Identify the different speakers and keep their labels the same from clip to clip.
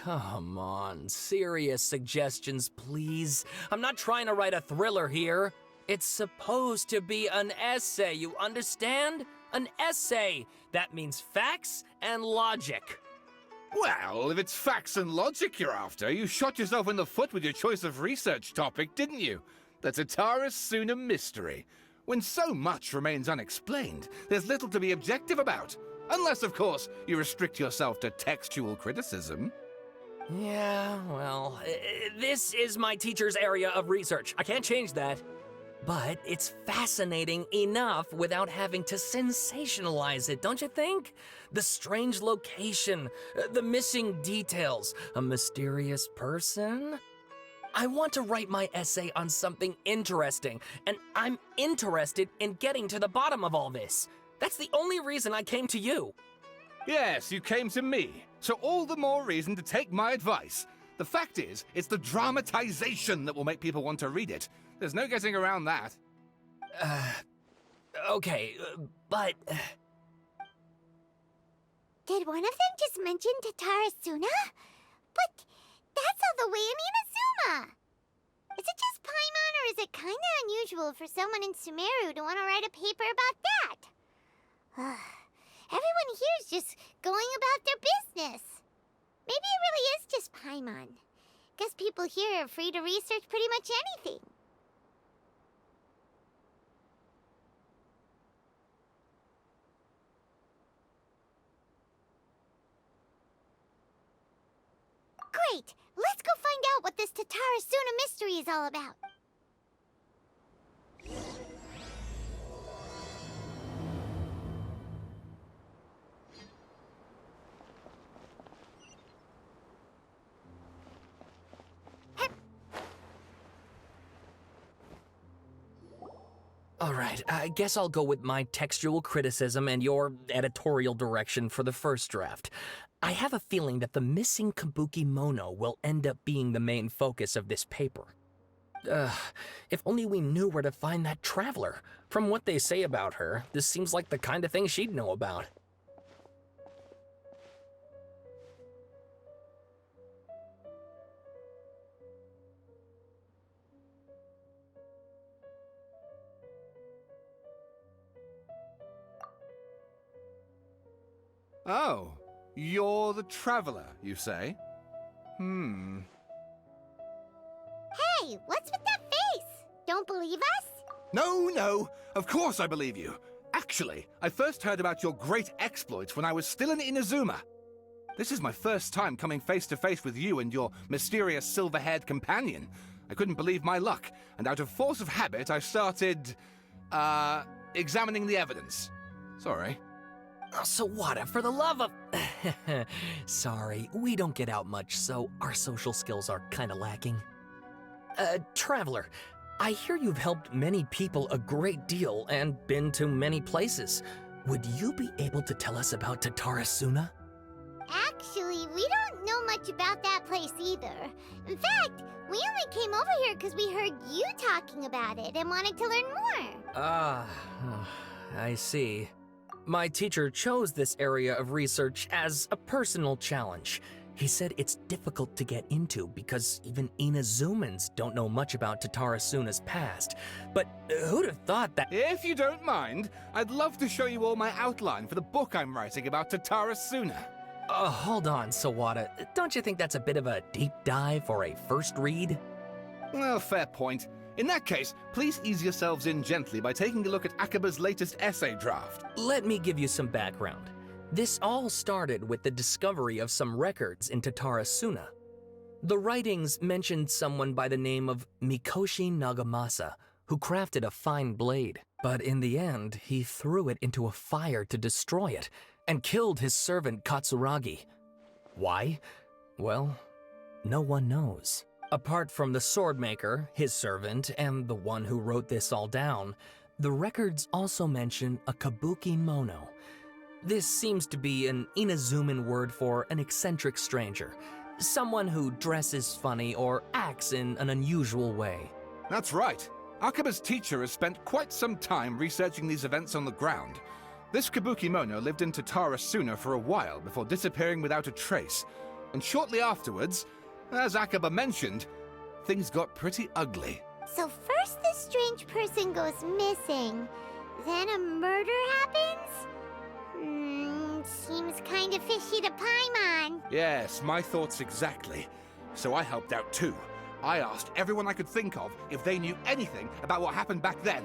Speaker 1: Come on, serious suggestions, please. I'm not trying to write a thriller here. It's supposed to be an essay, you understand? An essay! That means facts and logic.
Speaker 2: Well, if it's facts and logic you're after, you shot yourself in the foot with your choice of research topic, didn't you? The Tatara Suna mystery. When so much remains unexplained, there's little to be objective about. Unless, of course, you restrict yourself to textual criticism.
Speaker 1: Yeah, well, this is my teacher's area of research. I can't change that. But it's fascinating enough without having to sensationalize it, don't you think? The strange location, the missing details, a mysterious person. I want to write my essay on something interesting, and I'm interested in getting to the bottom of all this. That's the only reason I came to you.
Speaker 2: Yes, you came to me, so all the more reason to take my advice. The fact is, it's the dramatization that will make people want to read it. There's no getting around that.
Speaker 1: Okay, but...
Speaker 3: Did one of them just mention Tatara Suna? But that's all the way in Inazuma! Is it just Paimon, or is it kinda unusual for someone in Sumeru to want to write a paper about that? Everyone here is just going about their business. Maybe it really is just Paimon. Guess people here are free to research pretty much anything. Great! Let's go find out what this Tatara Suna mystery is all about.
Speaker 1: All right, I guess I'll go with my textual criticism and your editorial direction for the first draft. I have a feeling that the missing Kabuki Mono will end up being the main focus of this paper. If only we knew where to find that traveler. From what they say about her, this seems like the kind of thing she'd know about.
Speaker 2: Oh, you're the traveler, you say?
Speaker 3: Hey, what's with that face? Don't believe us?
Speaker 2: No, of course I believe you. Actually, I first heard about your great exploits when I was still in Inazuma. This is my first time coming face to face with you and your mysterious silver-haired companion. I couldn't believe my luck, and out of force of habit, I started, examining the evidence. Sorry.
Speaker 1: Oh, Sawada, for the love of... Sorry, we don't get out much, so our social skills are kinda lacking. Traveler, I hear you've helped many people a great deal and been to many places. Would you be able to tell us about Tatara Suna?
Speaker 3: Actually, we don't know much about that place either. In fact, we only came over here because we heard you talking about it and wanted to learn more.
Speaker 1: I see. My teacher chose this area of research as a personal challenge. He said it's difficult to get into because even Inazumans don't know much about Tatara Suna's past. But who'd have thought that—
Speaker 2: If you don't mind, I'd love to show you all my outline for the book I'm writing about Tatara Suna.
Speaker 1: Hold on, Sawada. Don't you think that's a bit of a deep dive for a first read?
Speaker 2: Well, fair point. In that case, please ease yourselves in gently by taking a look at Akaba's latest essay draft.
Speaker 1: Let me give you some background. This all started with the discovery of some records in Tatara Suna. The writings mentioned someone by the name of Mikoshi Nagamasa, who crafted a fine blade. But in the end, he threw it into a fire to destroy it, and killed his servant Katsuragi. Why? Well, no one knows. Apart from the swordmaker, his servant, and the one who wrote this all down, the records also mention a Kabuki Mono. This seems to be an Inazuman word for an eccentric stranger, someone who dresses funny or acts in an unusual way.
Speaker 2: That's right. Akaba's teacher has spent quite some time researching these events on the ground. This Kabuki Mono lived in Tatara Suna for a while before disappearing without a trace. And shortly afterwards, as Akaba mentioned, things got pretty ugly.
Speaker 3: So first this strange person goes missing, then a murder happens? Seems kind of fishy to Paimon.
Speaker 2: Yes, my thoughts exactly. So I helped out too. I asked everyone I could think of if they knew anything about what happened back then.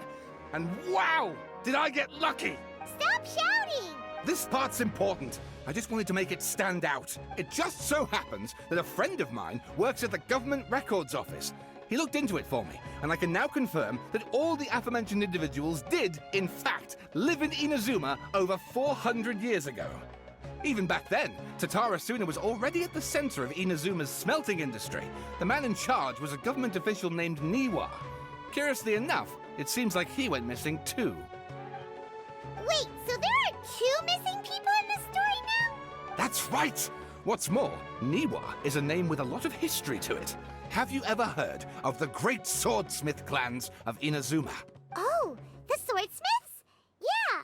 Speaker 2: And wow, did I get lucky!
Speaker 3: Stop shouting!
Speaker 2: This part's important. I just wanted to make it stand out. It just so happens that a friend of mine works at the government records office. He looked into it for me, and I can now confirm that all the aforementioned individuals did, in fact, live in Inazuma over 400 years ago. Even back then, Tatara Suna was already at the center of Inazuma's smelting industry. The man in charge was a government official named Niwa. Curiously enough, it seems like he went missing too.
Speaker 3: Wait, so there are 2 missing people in this story now?
Speaker 2: That's right! What's more, Niwa is a name with a lot of history to it. Have you ever heard of the great swordsmith clans of Inazuma?
Speaker 3: Oh, the swordsmiths? Yeah,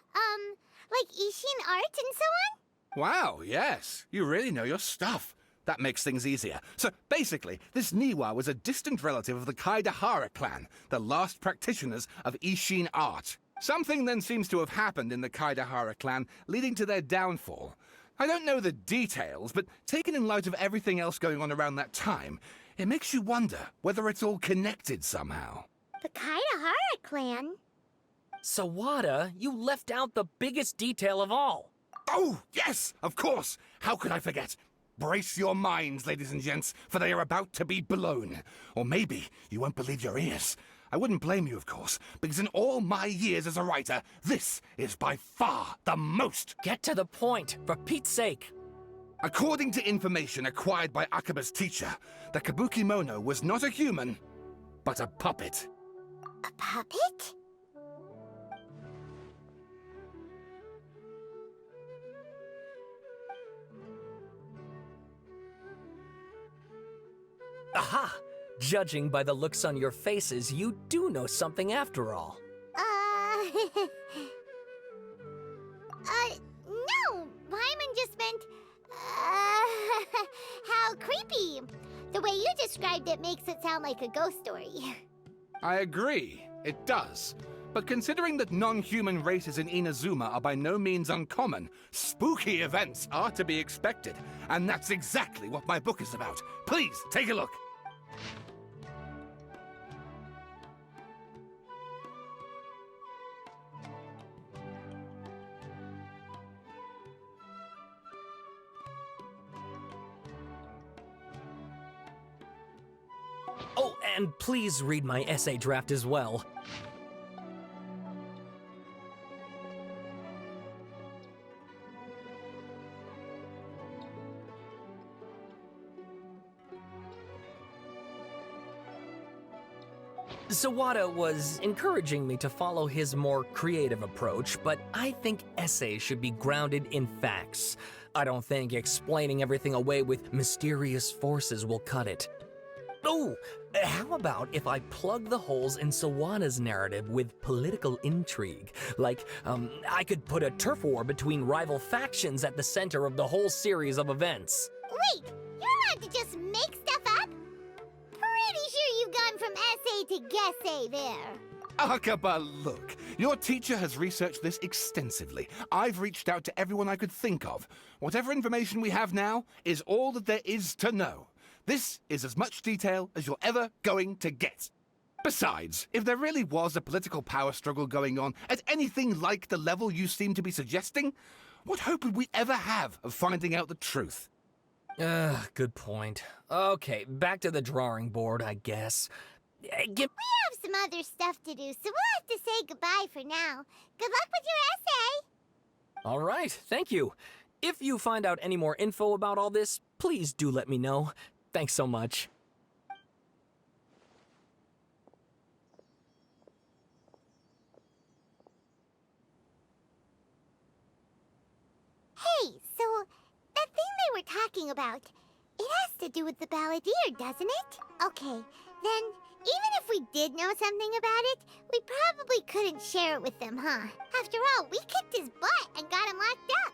Speaker 3: like Ishin art and so on?
Speaker 2: Wow, yes. You really know your stuff. That makes things easier. So basically, this Niwa was a distant relative of the Kaidahara clan, the last practitioners of Ishin art. Something then seems to have happened in the Kaidahara clan, leading to their downfall. I don't know the details, but taken in light of everything else going on around that time, it makes you wonder whether it's all connected somehow.
Speaker 3: The Kaidahara clan?
Speaker 1: Sawada, you left out the biggest detail of all.
Speaker 2: Oh, yes, of course. How could I forget? Brace your minds, ladies and gents, for they are about to be blown. Or maybe you won't believe your ears. I wouldn't blame you, of course, because in all my years as a writer, this is by far the most.
Speaker 1: Get to the point, for Pete's sake.
Speaker 2: According to information acquired by Akaba's teacher, the Kabukimono was not a human, but a puppet.
Speaker 3: A puppet?
Speaker 1: Aha! Judging by the looks on your faces, you do know something after all.
Speaker 3: No! Paimon just meant, how creepy. The way you described it makes it sound like a ghost story.
Speaker 2: I agree, it does. But considering that non-human races in Inazuma are by no means uncommon, spooky events are to be expected. And that's exactly what my book is about. Please, take a look.
Speaker 1: Oh, and please read my essay draft as well. Sawada was encouraging me to follow his more creative approach, but I think essays should be grounded in facts. I don't think explaining everything away with mysterious forces will cut it. Oh, how about if I plug the holes in Sawada's narrative with political intrigue? Like, I could put a turf war between rival factions at the center of the whole series of events.
Speaker 3: Wait, you're allowed to just make stuff up? Pretty sure you've gone from essay to guessay there.
Speaker 2: Akaba, look. Your teacher has researched this extensively. I've reached out to everyone I could think of. Whatever information we have now is all that there is to know. This is as much detail as you're ever going to get. Besides, if there really was a political power struggle going on at anything like the level you seem to be suggesting, what hope would we ever have of finding out the truth?
Speaker 1: Good point. Okay, back to the drawing board, I guess.
Speaker 3: We have some other stuff to do, so we'll have to say goodbye for now. Good luck with your essay!
Speaker 1: All right, thank you. If you find out any more info about all this, please do let me know. Thanks so much.
Speaker 3: Hey, so that thing they were talking about, it has to do with the balladeer, doesn't it? Okay, then Even if we did know something about it, we probably couldn't share it with them, huh? After all, we kicked his butt and got him locked up.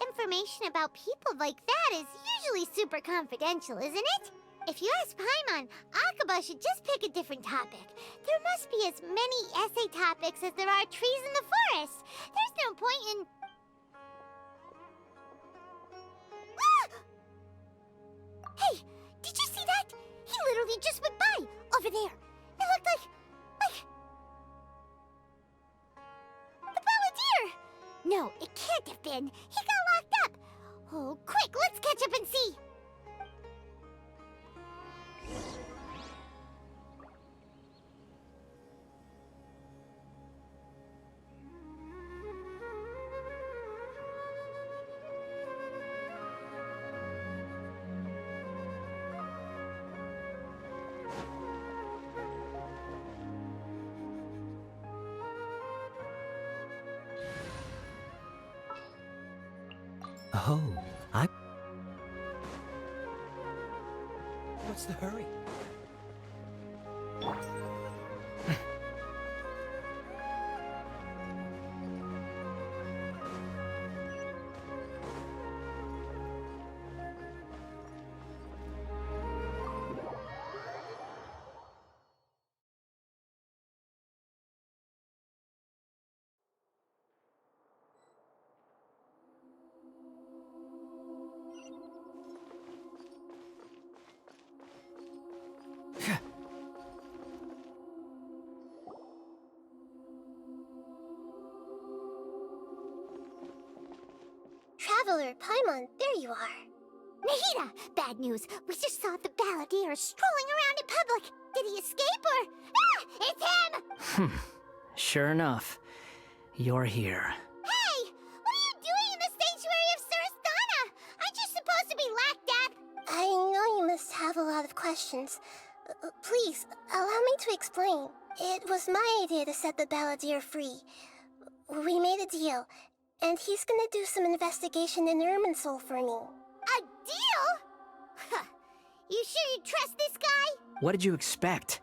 Speaker 3: Information about people like that is usually super confidential, isn't it? If you ask Paimon, Akaba should just pick a different topic. There must be as many essay topics as there are trees in the forest. There's no point in... Ah! Hey, did you see that? He literally just went by, over there. It looked like... the Balladeer! No, it can't have been. He got locked up. Oh, quick, let's catch up and see.
Speaker 1: Oh, What's the hurry?
Speaker 3: Traveler, Paimon, there you are. Nahida! Bad news. We just saw the Balladeer strolling around in public. Did he escape or... Ah! It's him!
Speaker 4: Sure enough, you're here.
Speaker 3: Hey! What are you doing in the sanctuary of Surasthana? Aren't you supposed to be locked up? I know you must have a lot of questions. Please, allow me to explain. It was my idea to set the Balladeer free. We made a deal. And he's gonna do some investigation in Irminsul for me. A deal? Huh. You sure you trust this guy?
Speaker 4: What did you expect?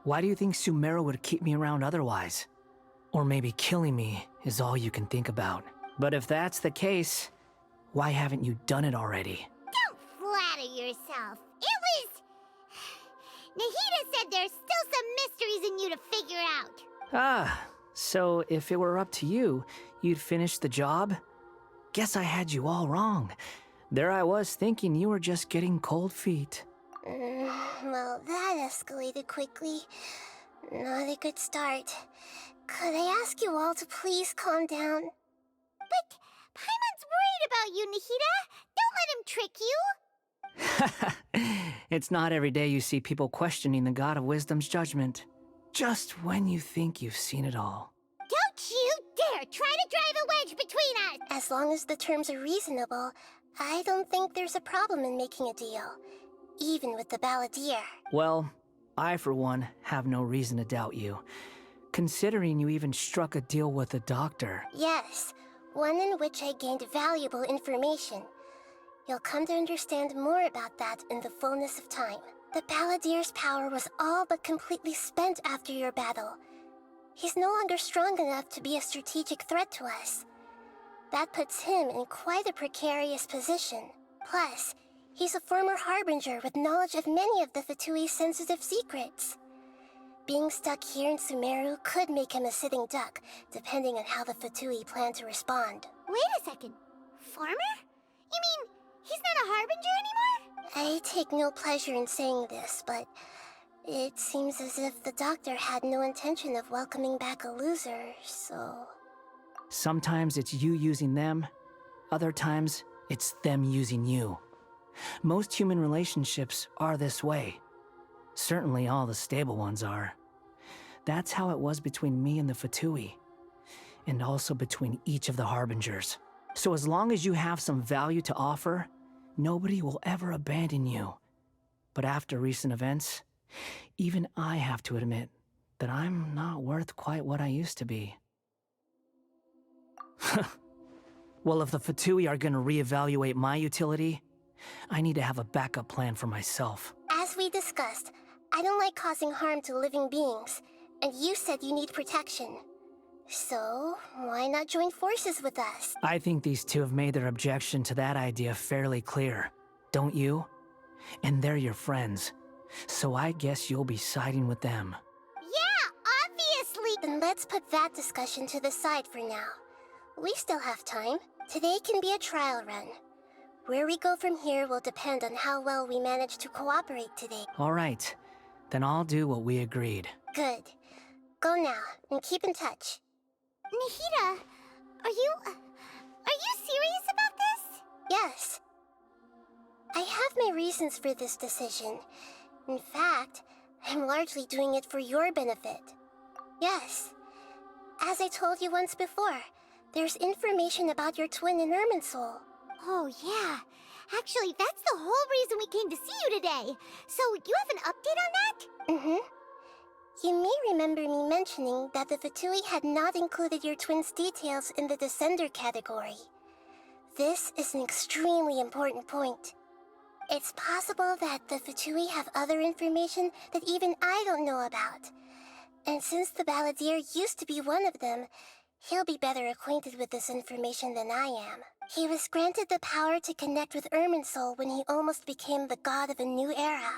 Speaker 4: Why do you think Sumeru would keep me around otherwise? Or maybe killing me is all you can think about. But if that's the case, why haven't you done it already?
Speaker 3: Don't flatter yourself. It was... Nahida said there's still some mysteries in you to figure out.
Speaker 4: Ah, so if it were up to you, you'd finish the job? Guess I had you all wrong. There I was thinking you were just getting cold feet.
Speaker 3: Well, that escalated quickly. Not a good start. Could I ask you all to please calm down? But Paimon's worried about you, Nahida. Don't let him trick you.
Speaker 4: It's not every day you see people questioning the God of Wisdom's judgment. Just when you think you've seen it all.
Speaker 3: Don't you dare try to drive a wedge between us! As long as the terms are reasonable, I don't think there's a problem in making a deal. Even with the Balladeer.
Speaker 4: Well, I for one have no reason to doubt you, considering you even struck a deal with the doctor.
Speaker 3: Yes, one in which I gained valuable information. You'll come to understand more about that in the fullness of time. The Balladeer's power was all but completely spent after your battle. He's no longer strong enough to be a strategic threat to us. That puts him in quite a precarious position. Plus, he's a former Harbinger with knowledge of many of the Fatui's sensitive secrets. Being stuck here in Sumeru could make him a sitting duck, depending on how the Fatui plan to respond. Wait a second. Farmer? You mean, he's not a Harbinger anymore? I take no pleasure in saying this, but it seems as if the doctor had no intention of welcoming back a loser, so...
Speaker 4: Sometimes it's you using them, other times it's them using you. Most human relationships are this way. Certainly all the stable ones are. That's how it was between me and the Fatui, and also between each of the Harbingers. So as long as you have some value to offer, nobody will ever abandon you. But after recent events, even I have to admit that I'm not worth quite what I used to be. Well, if the Fatui are gonna reevaluate my utility, I need to have a backup plan for myself.
Speaker 3: As we discussed,
Speaker 5: I don't like causing harm to living beings, and you said you need protection. So, why not join forces with us?
Speaker 4: I think these two have made their objection to that idea fairly clear, don't you? And they're your friends, so I guess you'll be siding with them.
Speaker 3: Yeah, obviously!
Speaker 5: Then let's put that discussion to the side for now. We still have time. Today can be a trial run. Where we go from here will depend on how well we manage to cooperate today.
Speaker 4: All right, then I'll do what we agreed.
Speaker 5: Good. Go now, and keep in touch.
Speaker 3: Nahida, are you serious about this?
Speaker 5: Yes. I have my reasons for this decision. In fact, I'm largely doing it for your benefit. Yes. As I told you once before, there's information about your twin in Irminsul.
Speaker 3: Oh, yeah. Actually, that's the whole reason we came to see you today. So, you have an update on that?
Speaker 5: Mm-hmm. You may remember me mentioning that the Fatui had not included your twin's details in the Descender category. This is an extremely important point. It's possible that the Fatui have other information that even I don't know about. And since the Balladeer used to be one of them, he'll be better acquainted with this information than I am. He was granted the power to connect with Irminsul when he almost became the god of a new era.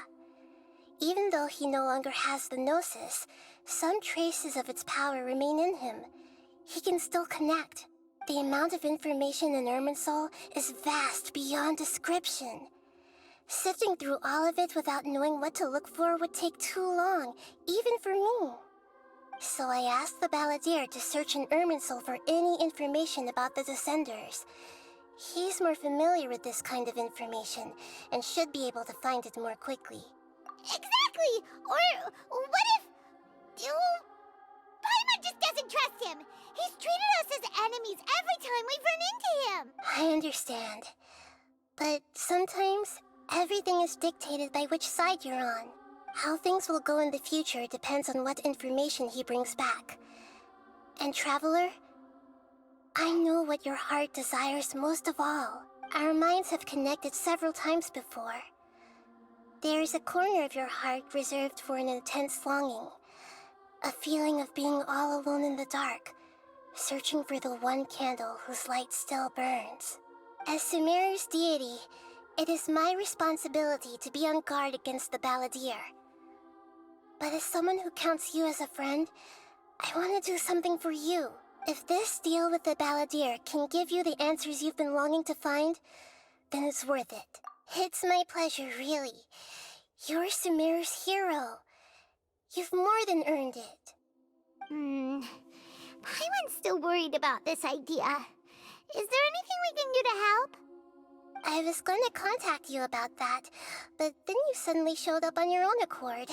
Speaker 5: Even though he no longer has the Gnosis, some traces of its power remain in him. He can still connect. The amount of information in Irminsul is vast beyond description. Sifting through all of it without knowing what to look for would take too long, even for me. So I asked the Balladeer to search in Irminsul for any information about the Descenders. He's more familiar with this kind of information, and should be able to find it more quickly.
Speaker 3: Exactly! Or what if... Paimon just doesn't trust him! He's treated us as enemies every time we've run into him!
Speaker 5: I understand. But sometimes, everything is dictated by which side you're on. How things will go in the future depends on what information he brings back. And Traveler, I know what your heart desires most of all. Our minds have connected several times before. There is a corner of your heart reserved for an intense longing. A feeling of being all alone in the dark, searching for the one candle whose light still burns. As Sumeru's deity, it is my responsibility to be on guard against the Balladeer. But as someone who counts you as a friend, I want to do something for you. If this deal with the Balladeer can give you the answers you've been longing to find, then it's worth it. It's my pleasure, really. You're Sumeru's hero. You've more than earned it.
Speaker 3: Paimon's still worried about this idea. Is there anything we can do to help?
Speaker 5: I was going to contact you about that, but then you suddenly showed up on your own accord.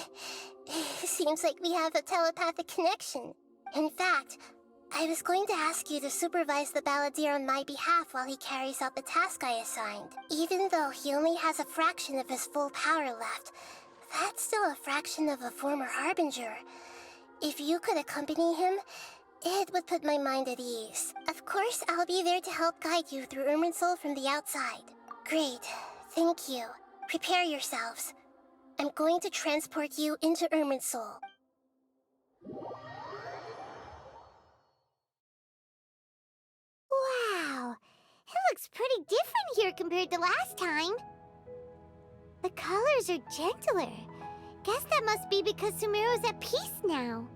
Speaker 5: Seems like we have a telepathic connection. In fact, I was going to ask you to supervise the Balladeer on my behalf while he carries out the task I assigned. Even though he only has a fraction of his full power left, that's still a fraction of a former Harbinger. If you could accompany him, it would put my mind at ease. Of course, I'll be there to help guide you through Irminsul from the outside. Great. Thank you. Prepare yourselves. I'm going to transport you into Irminsul.
Speaker 3: Wow, it looks pretty different here compared to last time. The colors are gentler. Guess that must be because Sumeru's at peace now.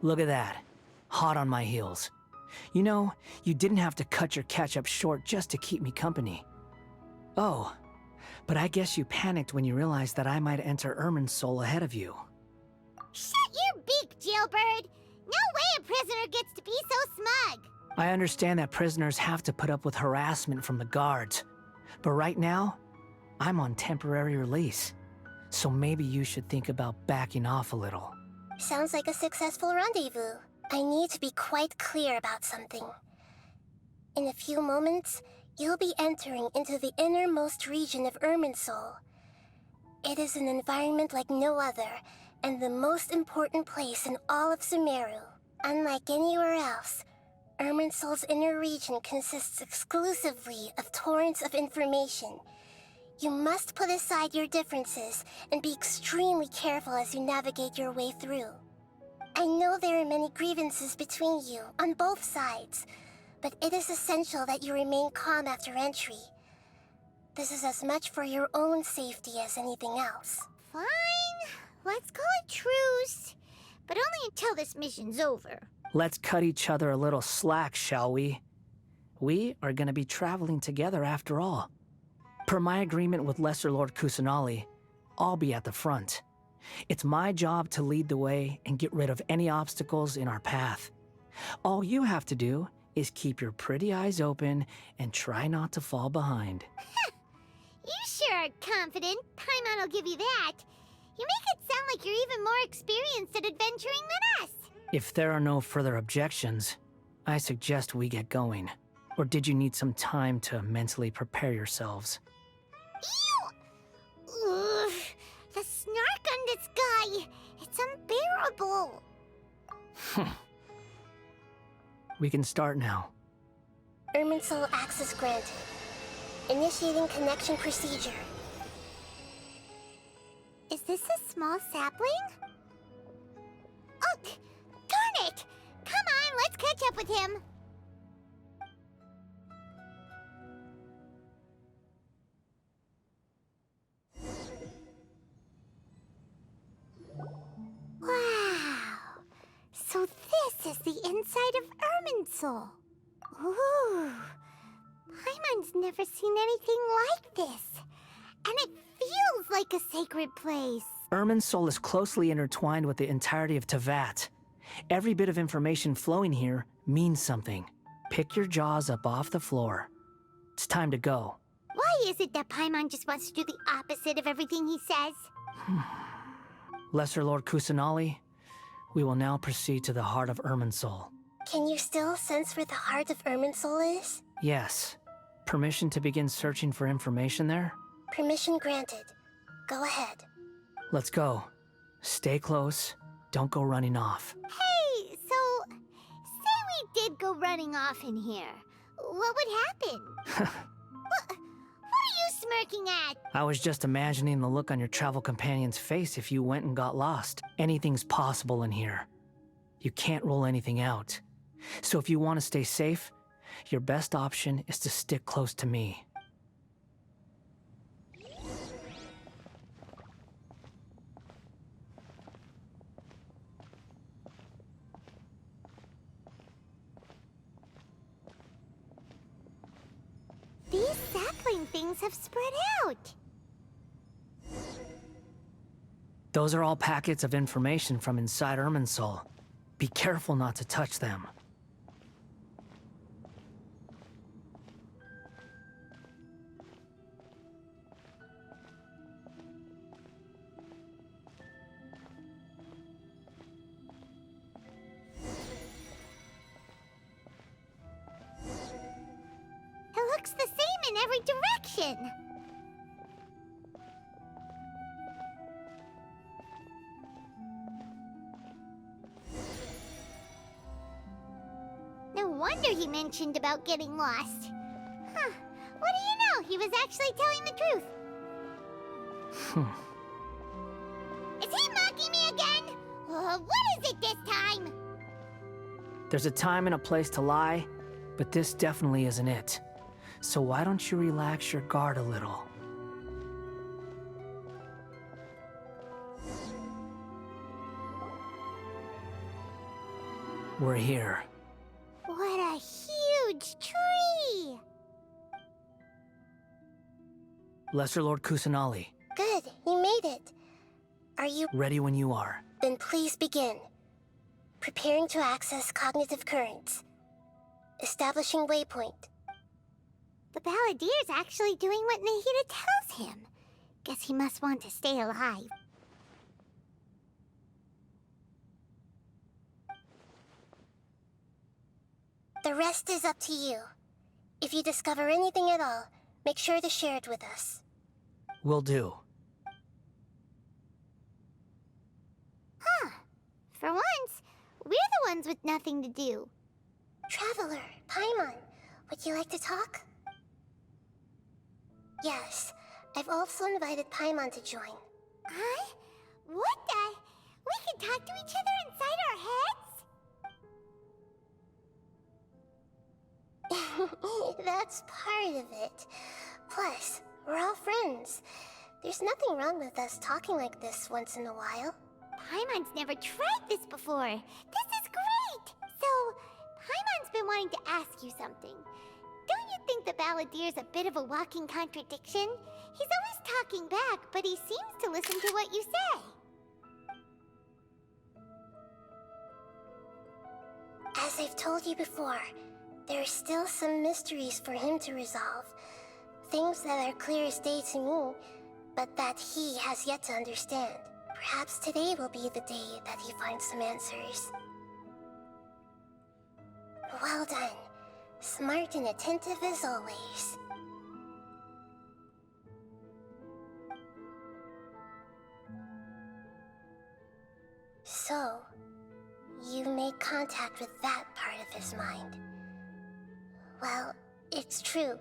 Speaker 4: Look at that. Hot on my heels. You know, you didn't have to cut your catch-up short just to keep me company. Oh, but I guess you panicked when you realized that I might enter Irminsul ahead of you.
Speaker 3: Shut your beak, jailbird! No way a prisoner gets to be so smug!
Speaker 4: I understand that prisoners have to put up with harassment from the guards, but right now, I'm on temporary release. So maybe you should think about backing off a little.
Speaker 5: Sounds like a successful rendezvous. I need to be quite clear about something. In a few moments, You'll be entering into the innermost region of Irminsul. It is an environment like no other, and the most important place in all of Sumeru. Unlike anywhere else, Irminsul's inner region consists exclusively of torrents of information. You must put aside your differences and be extremely careful as you navigate your way through. I know there are many grievances between you on both sides, but it is essential that you remain calm after entry. This is as much for your own safety as anything else.
Speaker 3: Fine. Let's call it truce. But only until this mission's over.
Speaker 4: Let's cut each other a little slack, shall we? We are going to be traveling together after all. Per my agreement with Lesser Lord Kusanali, I'll be at the front. It's my job to lead the way and get rid of any obstacles in our path. All you have to do is keep your pretty eyes open and try not to fall behind.
Speaker 3: You sure are confident. Paimon will give you that. You make it sound like you're even more experienced at adventuring than us.
Speaker 4: If there are no further objections, I suggest we get going. Or did you need some time to mentally prepare yourselves?
Speaker 3: Ew! Ugh, the snark on this guy. It's unbearable.
Speaker 4: We can start now.
Speaker 5: Irminsul access granted. Initiating connection procedure.
Speaker 3: Is this a small sapling? Oh, darn it! Come on, let's catch up with him. Wow! So this is the inside of Irminsul. Ooh! Paimon's never seen anything like this. And it feels like a sacred place.
Speaker 4: Irminsul is closely intertwined with the entirety of Teyvat. Every bit of information flowing here means something. Pick your jaws up off the floor. It's time to go.
Speaker 3: Why is it that Paimon just wants to do the opposite of everything he says?
Speaker 4: Lesser Lord Kusanali, we will now proceed to the heart of Irminsul.
Speaker 5: Can you still sense where the heart of Irminsul is?
Speaker 4: Yes. Permission to begin searching for information there?
Speaker 5: Permission granted. Go ahead.
Speaker 4: Let's go. Stay close. Don't go running off.
Speaker 3: Hey, so, say we did go running off in here. What would happen? What are you smirking at?
Speaker 4: I was just imagining the look on your travel companion's face if you went and got lost. Anything's possible in here. You can't rule anything out. So if you want to stay safe, your best option is to stick close to me.
Speaker 3: These sapling things have spread out.
Speaker 4: Those are all packets of information from inside Irminsul. Be careful not to touch them.
Speaker 3: It looks the same in every direction. No wonder he mentioned about getting lost. Huh. What do you know? He was actually telling the truth. Is he mocking me again? What is it this time?
Speaker 4: There's a time and a place to lie, but this definitely isn't it. So why don't you relax your guard a little? We're here.
Speaker 3: What a huge tree!
Speaker 4: Lesser Lord Kusanali,
Speaker 5: Good, you made it. Are you...
Speaker 4: ready when you are.
Speaker 5: Then please begin. Preparing to access cognitive currents. Establishing waypoint.
Speaker 3: The Balladier's actually doing what Nahida tells him. Guess he must want to stay alive.
Speaker 5: The rest is up to you. If you discover anything at all, make sure to share it with us.
Speaker 4: Will do.
Speaker 3: Huh. For once, we're the ones with nothing to do.
Speaker 5: Traveler, Paimon, would you like to talk? Yes, I've also invited Paimon to join.
Speaker 3: Huh? What the? We can talk to each other inside our heads?
Speaker 5: That's part of it. Plus, we're all friends. There's nothing wrong with us talking like this once in a while.
Speaker 3: Paimon's never tried this before. This is great! So, Paimon's been wanting to ask you something. Don't you think the Balladier's a bit of a walking contradiction? He's always talking back, but he seems to listen to what you say.
Speaker 5: As I've told you before, there are still some mysteries for him to resolve. Things that are clear as day to me, but that he has yet to understand. Perhaps today will be the day that he finds some answers. Well done. Smart and attentive as always. So, you made contact with that part of his mind. Well, it's true.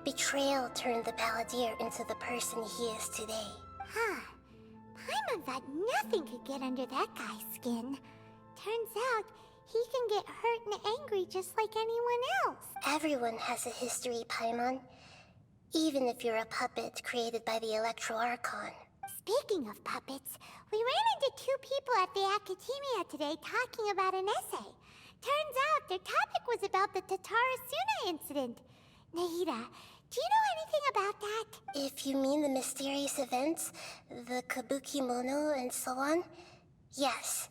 Speaker 5: Betrayal turned the Balladeer into the person he is today.
Speaker 3: Huh. Paimon thought nothing could get under that guy's skin. Turns out, he can get hurt and angry just like anyone else.
Speaker 5: Everyone has a history, Paimon. Even if you're a puppet created by the Archon.
Speaker 3: Speaking of puppets, we ran into two people at the Academia today talking about an essay. Turns out their topic was about the Tatarasuna incident. Nahida, do you know anything about that?
Speaker 5: If you mean the mysterious events, the Kabuki Mono and so on, yes.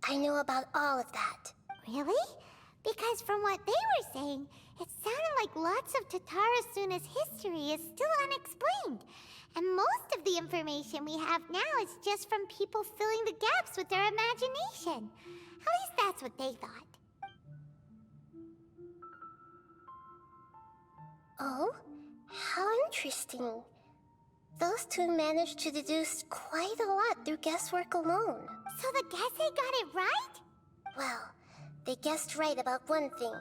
Speaker 5: I know about all of that.
Speaker 3: Really? Because from what they were saying, it sounded like lots of Tatarasuna's history is still unexplained. And most of the information we have now is just from people filling the gaps with their imagination. At least that's what they thought.
Speaker 5: Oh? How interesting. Those two managed to deduce quite a lot through guesswork alone.
Speaker 3: So the Gesse got it right?
Speaker 5: Well, they guessed right about one thing.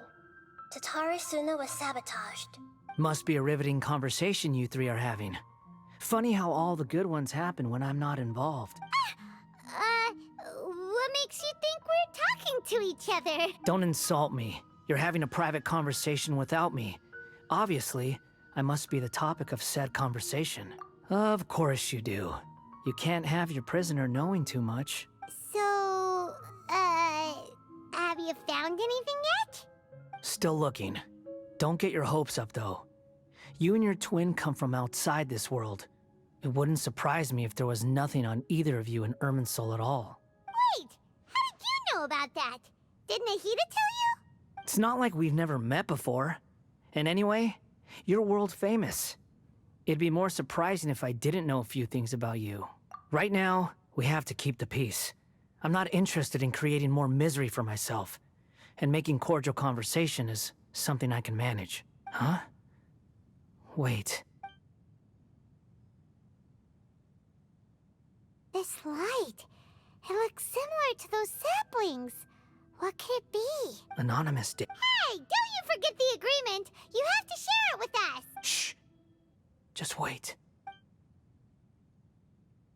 Speaker 5: Tatarasuna was sabotaged.
Speaker 4: Must be a riveting conversation you three are having. Funny how all the good ones happen when I'm not involved.
Speaker 3: What makes you think we're talking to each other?
Speaker 4: Don't insult me. You're having a private conversation without me. Obviously, I must be the topic of said conversation. Of course you do. You can't have your prisoner knowing too much.
Speaker 3: So, have you found anything yet?
Speaker 4: Still looking. Don't get your hopes up, though. You and your twin come from outside this world. It wouldn't surprise me if there was nothing on either of you in Irminsul at all.
Speaker 3: Wait! How did you know about that? Did Nahida tell you?
Speaker 4: It's not like we've never met before. And anyway, you're world famous. It'd be more surprising if I didn't know a few things about you. Right now, we have to keep the peace. I'm not interested in creating more misery for myself. And making cordial conversation is something I can manage. Huh? Wait.
Speaker 3: This light. It looks similar to those saplings. What could it be?
Speaker 4: Anonymous did.
Speaker 3: Hey, don't you forget the agreement. You have to share it with us.
Speaker 4: Shh. Just wait.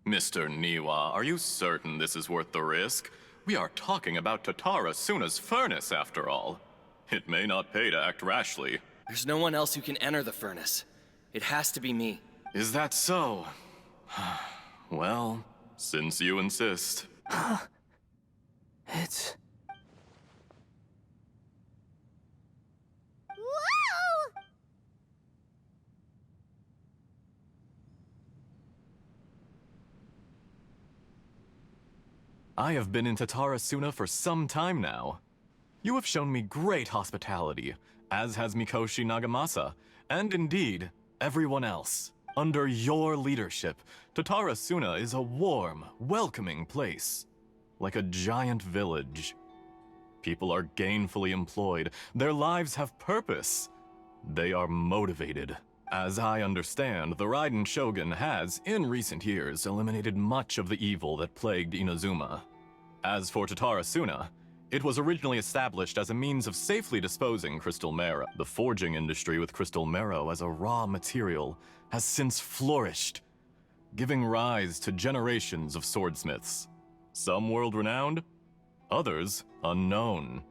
Speaker 6: Mr. Niwa, are you certain this is worth the risk? We are talking about Tatarasuna's furnace, after all. It may not pay to act rashly.
Speaker 7: There's no one else who can enter the furnace. It has to be me.
Speaker 6: Is that so? Well, since you insist.
Speaker 4: It's...
Speaker 3: Whoa!
Speaker 6: I have been in Tatarasuna for some time now. You have shown me great hospitality, as has Mikoshi Nagamasa, and indeed, everyone else. Under your leadership, Tatarasuna is a warm, welcoming place. Like a giant village. People are gainfully employed. Their lives have purpose. They are motivated. As I understand, the Raiden Shogun has, in recent years, eliminated much of the evil that plagued Inazuma. As for Tatarasuna, it was originally established as a means of safely disposing crystal marrow. The forging industry with crystal marrow as a raw material has since flourished, giving rise to generations of swordsmiths. Some world-renowned, others unknown.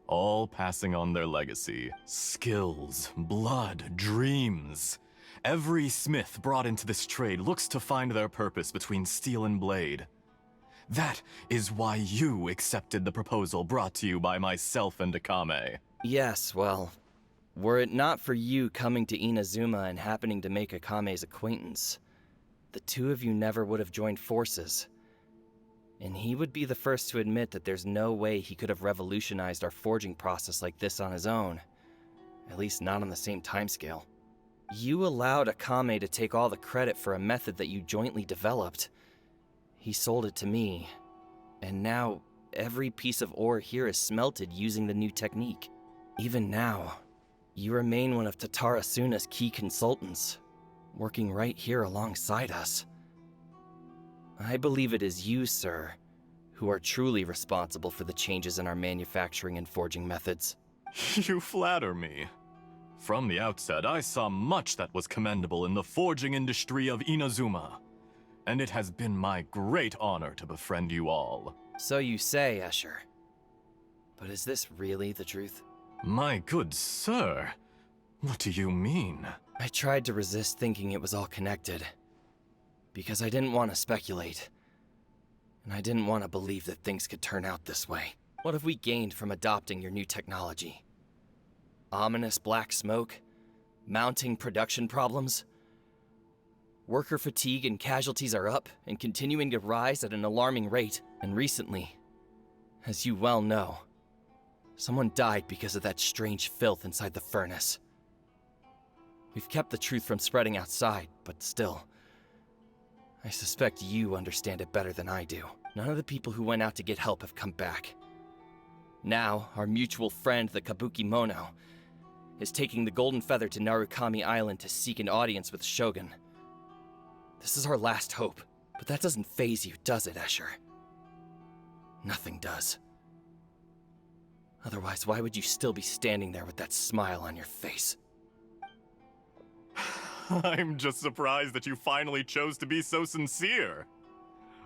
Speaker 6: All passing on their legacy. Skills, blood, dreams. Every smith brought into this trade looks to find their purpose between steel and blade. That is why you accepted the proposal brought to you by myself and Akame.
Speaker 7: Yes, well, were it not for you coming to Inazuma and happening to make Akame's acquaintance, the two of you never would have joined forces. And he would be the first to admit that there's no way he could have revolutionized our forging process like this on his own. At least not on the same timescale. You allowed Akame to take all the credit for a method that you jointly developed. He sold it to me, and now every piece of ore here is smelted using the new technique. Even now, you remain one of Tatarasuna's key consultants, working right here alongside us. I believe it is you, sir, who are truly responsible for the changes in our manufacturing and forging methods.
Speaker 6: You flatter me. From the outset, I saw much that was commendable in the forging industry of Inazuma, and it has been my great honor to befriend you all.
Speaker 7: So you say, Escher. But is this really the truth?
Speaker 6: My good sir, what do you mean?
Speaker 7: I tried to resist thinking it was all connected, because I didn't want to speculate, and I didn't want to believe that things could turn out this way. What have we gained from adopting your new technology? Ominous black smoke? Mounting production problems? Worker fatigue and casualties are up and continuing to rise at an alarming rate. And recently, as you well know, someone died because of that strange filth inside the furnace. We've kept the truth from spreading outside, but still, I suspect you understand it better than I do. None of the people who went out to get help have come back. Now, our mutual friend, the Kabuki Mono, is taking the Golden Feather to Narukami Island to seek an audience with Shogun. This is our last hope, but that doesn't faze you, does it, Escher? Nothing does. Otherwise, why would you still be standing there with that smile on your face?
Speaker 6: I'm just surprised that you finally chose to be so sincere.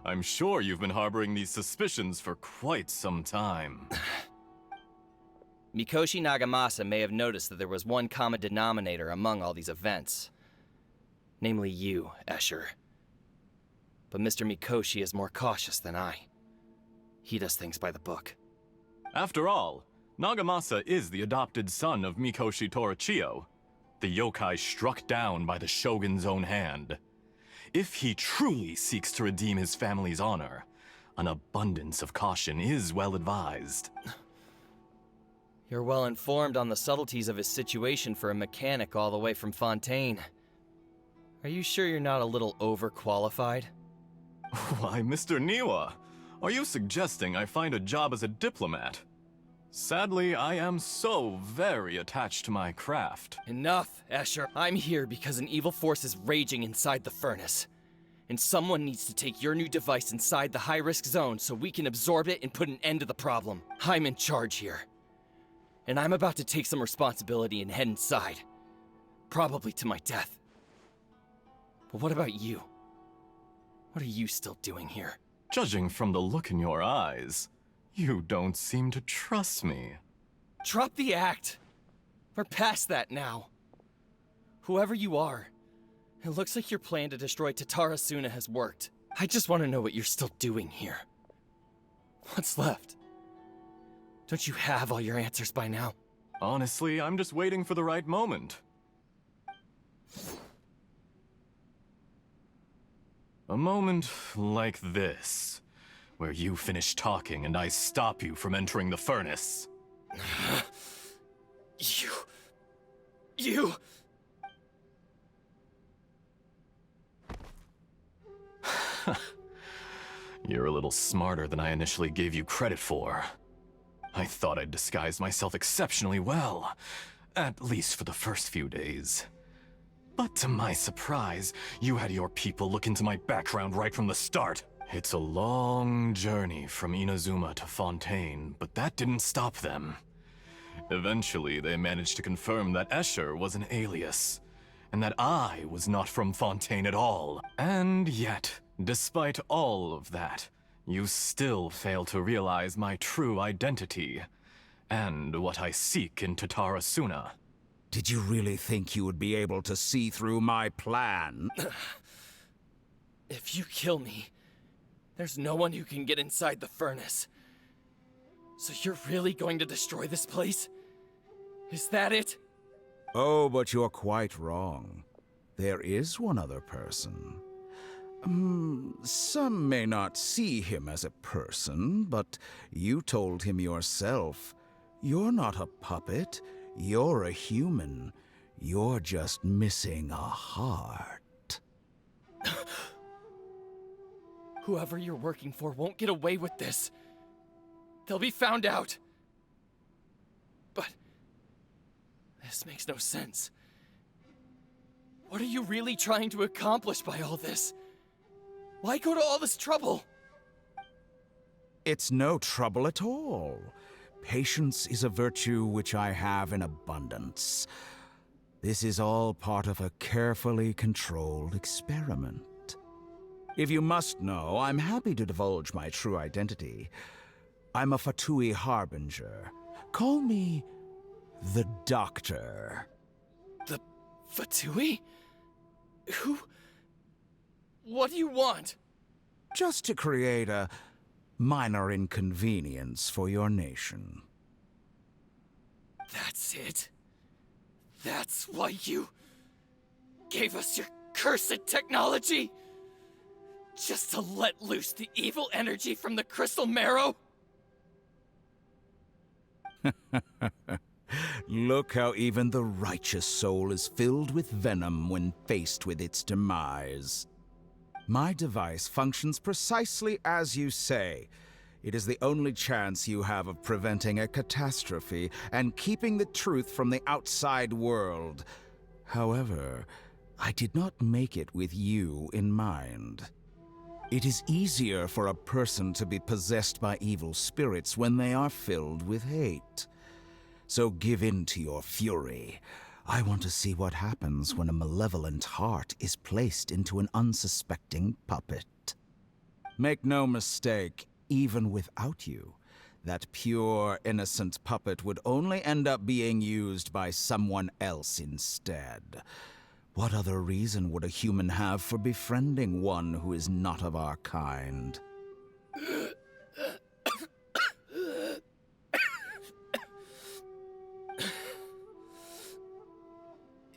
Speaker 6: I'm sure you've been harboring these suspicions for quite some time.
Speaker 7: Mikoshi Nagamasa may have noticed that there was one common denominator among all these events. Namely you, Escher. But Mr. Mikoshi is more cautious than I. He does things by the book.
Speaker 6: After all, Nagamasa is the adopted son of Mikoshi Torichio, the yokai struck down by the Shogun's own hand. If he truly seeks to redeem his family's honor, an abundance of caution is well advised.
Speaker 7: You're well informed on the subtleties of his situation for a mechanic all the way from Fontaine. Are you sure you're not a little overqualified?
Speaker 6: Why, Mr. Niwa, are you suggesting I find a job as a diplomat? Sadly, I am so very attached to my craft.
Speaker 7: Enough, Escher. I'm here because an evil force is raging inside the furnace. And someone needs to take your new device inside the high-risk zone so we can absorb it and put an end to the problem. I'm in charge here. And I'm about to take some responsibility and head inside. Probably to my death. But what about you? What are you still doing here?
Speaker 6: Judging from the look in your eyes, you don't seem to trust me.
Speaker 7: Drop the act! We're past that now. Whoever you are, it looks like your plan to destroy Tatarasuna has worked. I just want to know what you're still doing here. What's left? Don't you have all your answers by now?
Speaker 6: Honestly, I'm just waiting for the right moment. A moment like this, where you finish talking and I stop you from entering the furnace.
Speaker 7: You...
Speaker 6: You're a little smarter than I initially gave you credit for. I thought I'd disguised myself exceptionally well, at least for the first few days. But to my surprise, you had your people look into my background right from the start. It's a long journey from Inazuma to Fontaine, but that didn't stop them. Eventually, they managed to confirm that Escher was an alias, and that I was not from Fontaine at all. And yet, despite all of that, you still fail to realize my true identity, and what I seek in Tatarasuna.
Speaker 8: Did you really think you would be able to see through my plan?
Speaker 7: If you kill me, there's no one who can get inside the furnace. So you're really going to destroy this place? Is that it?
Speaker 8: Oh, but you're quite wrong. There is one other person. Some may not see him as a person, but you told him yourself. You're not a puppet. You're a human. You're just missing a heart.
Speaker 7: Whoever you're working for won't get away with this. They'll be found out. But this makes no sense. What are you really trying to accomplish by all this? Why go to all this trouble?
Speaker 8: It's no trouble at all. Patience is a virtue which I have in abundance. This is all part of a carefully controlled experiment. If you must know, I'm happy to divulge my true identity. I'm a Fatui Harbinger. Call me the Doctor.
Speaker 7: The Fatui? Who? What do you want?
Speaker 8: Just to create a minor inconvenience for your nation.
Speaker 7: That's it? That's why you gave us your cursed technology? Just to let loose the evil energy from the crystal marrow?
Speaker 8: Look how even the righteous soul is filled with venom when faced with its demise. My device functions precisely as you say. It is the only chance you have of preventing a catastrophe and keeping the truth from the outside world. However, I did not make it with you in mind. It is easier for a person to be possessed by evil spirits when they are filled with hate. So give in to your fury. I want to see what happens when a malevolent heart is placed into an unsuspecting puppet. Make no mistake, even without you, that pure, innocent puppet would only end up being used by someone else instead. What other reason would a human have for befriending one who is not of our kind?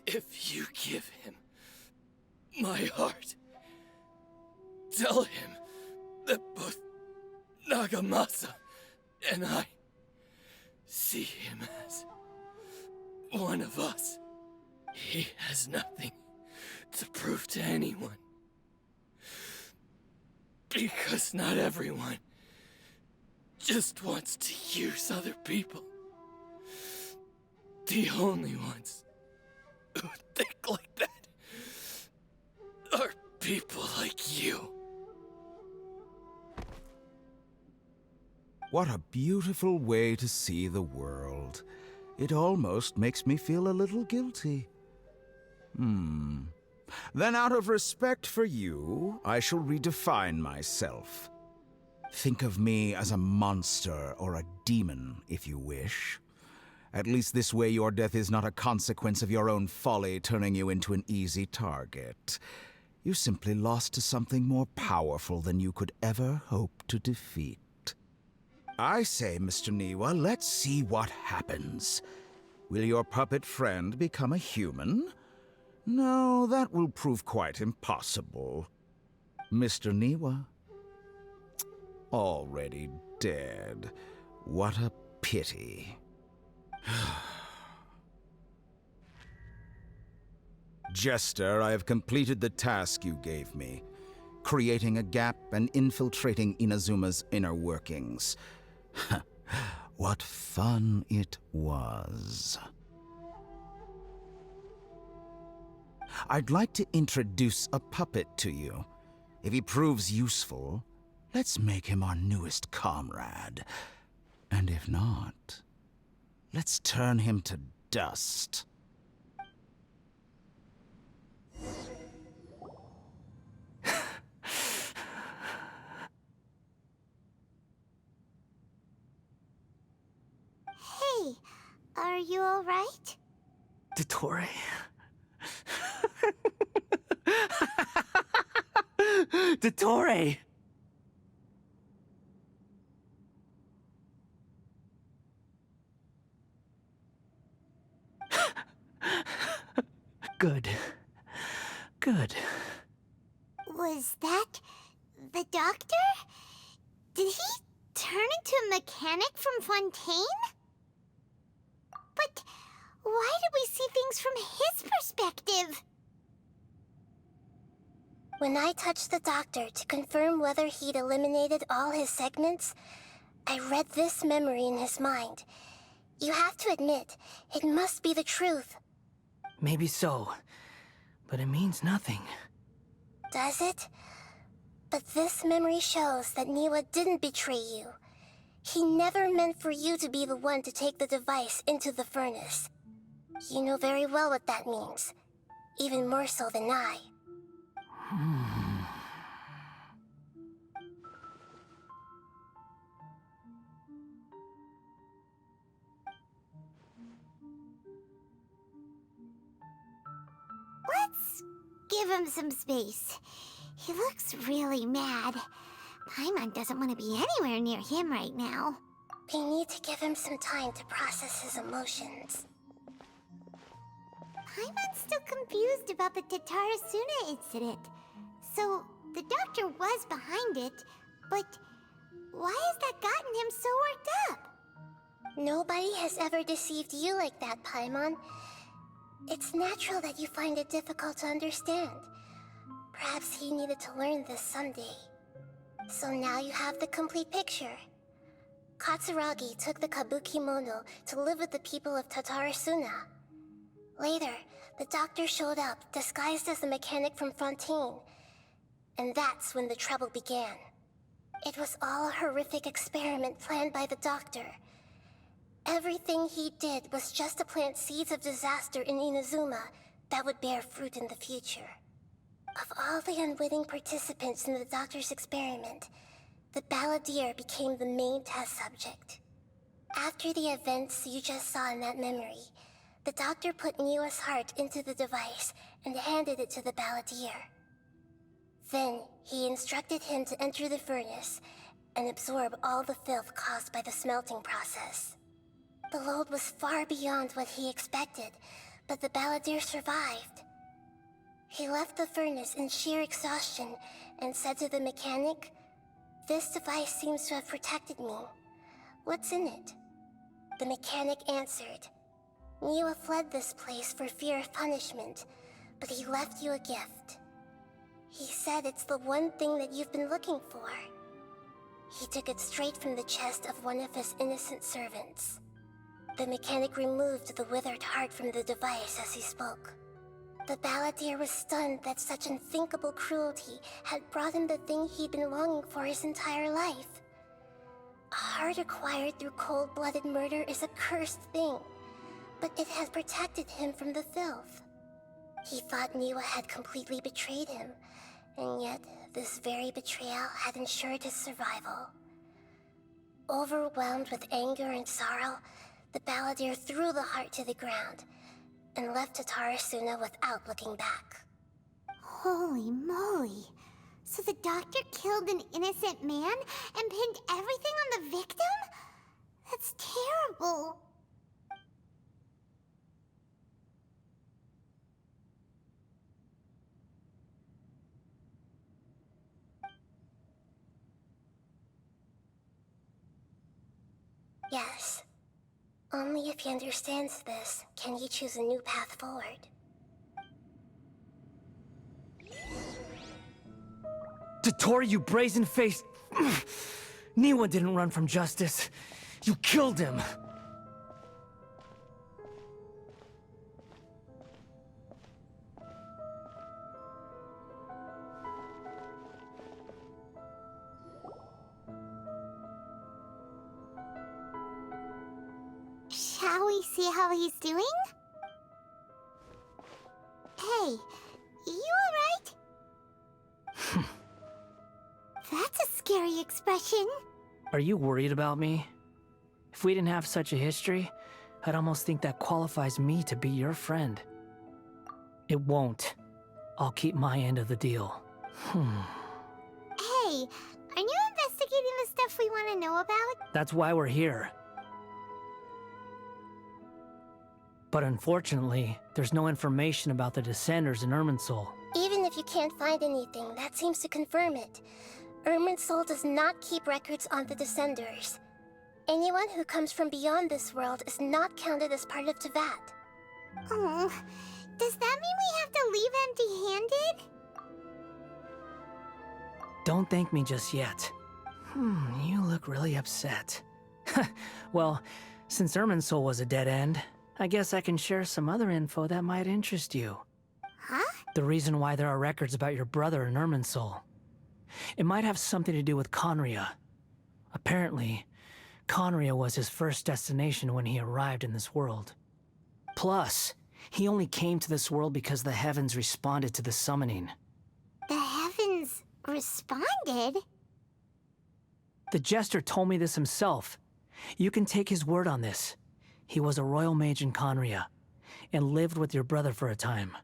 Speaker 7: If you give him my heart, tell him that both Nagamasa and I see him as one of us. He has nothing to prove to anyone. Because not everyone just wants to use other people. The only ones who think like that are people like you.
Speaker 8: What a beautiful way to see the world. It almost makes me feel a little guilty. Then out of respect for you, I shall redefine myself. Think of me as a monster or a demon, if you wish. At least this way your death is not a consequence of your own folly turning you into an easy target. You simply lost to something more powerful than you could ever hope to defeat. I say, Mr. Niwa, let's see what happens. Will your puppet friend become a human? No, that will prove quite impossible. Mr. Niwa? Already dead. What a pity. Jester, I have completed the task you gave me. Creating a gap and infiltrating Inazuma's inner workings. What fun it was. I'd like to introduce a puppet to you. If he proves useful, let's make him our newest comrade. And if not, let's turn him to dust.
Speaker 3: Hey, are you alright?
Speaker 4: Dottore? Dottore! Good. Good.
Speaker 3: Was that the doctor? Did he turn into a mechanic from Fontaine? But why did we see things from his perspective?
Speaker 5: When I touched the doctor to confirm whether he'd eliminated all his segments, I read this memory in his mind. You have to admit, it must be the truth.
Speaker 4: Maybe so, but it means nothing.
Speaker 5: Does it? But this memory shows that Niwa didn't betray you. He never meant for you to be the one to take the device into the furnace. You know very well what that means. Even more so than I.
Speaker 3: Let's give him some space. He looks really mad. Paimon doesn't want to be anywhere near him right now.
Speaker 5: We need to give him some time to process his emotions.
Speaker 3: Paimon's still confused about the Tatarasuna incident. So, the doctor was behind it, but why has that gotten him so worked up?
Speaker 5: Nobody has ever deceived you like that, Paimon. It's natural that you find it difficult to understand. Perhaps he needed to learn this someday. So now you have the complete picture. Katsuragi took the kabuki mono to live with the people of Tatarasuna. Later, the doctor showed up, disguised as a mechanic from Fontaine. And that's when the trouble began. It was all a horrific experiment planned by the doctor. Everything he did was just to plant seeds of disaster in Inazuma that would bear fruit in the future. Of all the unwitting participants in the doctor's experiment, the balladeer became the main test subject. After the events you just saw in that memory, the doctor put Niwa's heart into the device and handed it to the balladeer. Then, he instructed him to enter the furnace and absorb all the filth caused by the smelting process. The load was far beyond what he expected, but the balladeer survived. He left the furnace in sheer exhaustion and said to the mechanic, "This device seems to have protected me. What's in it?" The mechanic answered, "Niwa fled this place for fear of punishment, but he left you a gift. He said it's the one thing that you've been looking for." He took it straight from the chest of one of his innocent servants. The mechanic removed the withered heart from the device as he spoke. The balladeer was stunned that such unthinkable cruelty had brought him the thing he'd been longing for his entire life. A heart acquired through cold-blooded murder is a cursed thing, but it had protected him from the filth. He thought Niwa had completely betrayed him, and yet this very betrayal had ensured his survival. Overwhelmed with anger and sorrow, the balladeer threw the heart to the ground and left Tatarasuna without looking back.
Speaker 3: Holy moly. So the doctor killed an innocent man and pinned everything on the victim? That's terrible.
Speaker 5: Yes. Only if he understands this can he choose a new path forward.
Speaker 4: Dottore, you brazen-faced... Niwa didn't run from justice. You killed him!
Speaker 3: Shall we see how he's doing? Hey, you alright? That's a scary expression.
Speaker 4: Are you worried about me? If we didn't have such a history, I'd almost think that qualifies me to be your friend. It won't. I'll keep my end of the deal.
Speaker 3: Hey, are you investigating the stuff we want to know about?
Speaker 4: That's why we're here. But unfortunately, there's no information about the Descenders in Irminsul.
Speaker 5: Even if you can't find anything, that seems to confirm it. Irminsul does not keep records on the Descenders. Anyone who comes from beyond this world is not counted as part of Teyvat.
Speaker 3: Oh, does that mean we have to leave empty-handed?
Speaker 4: Don't thank me just yet. You look really upset. Well, since Irminsul was a dead end, I guess I can share some other info that might interest you.
Speaker 3: Huh?
Speaker 4: The reason why there are records about your brother in Irminsul. It might have something to do with Conria. Apparently, Conria was his first destination when he arrived in this world. Plus, he only came to this world because the heavens responded to the summoning.
Speaker 3: The heavens responded?
Speaker 4: The Jester told me this himself. You can take his word on this. He was a royal mage in Conria, and lived with your brother for a time.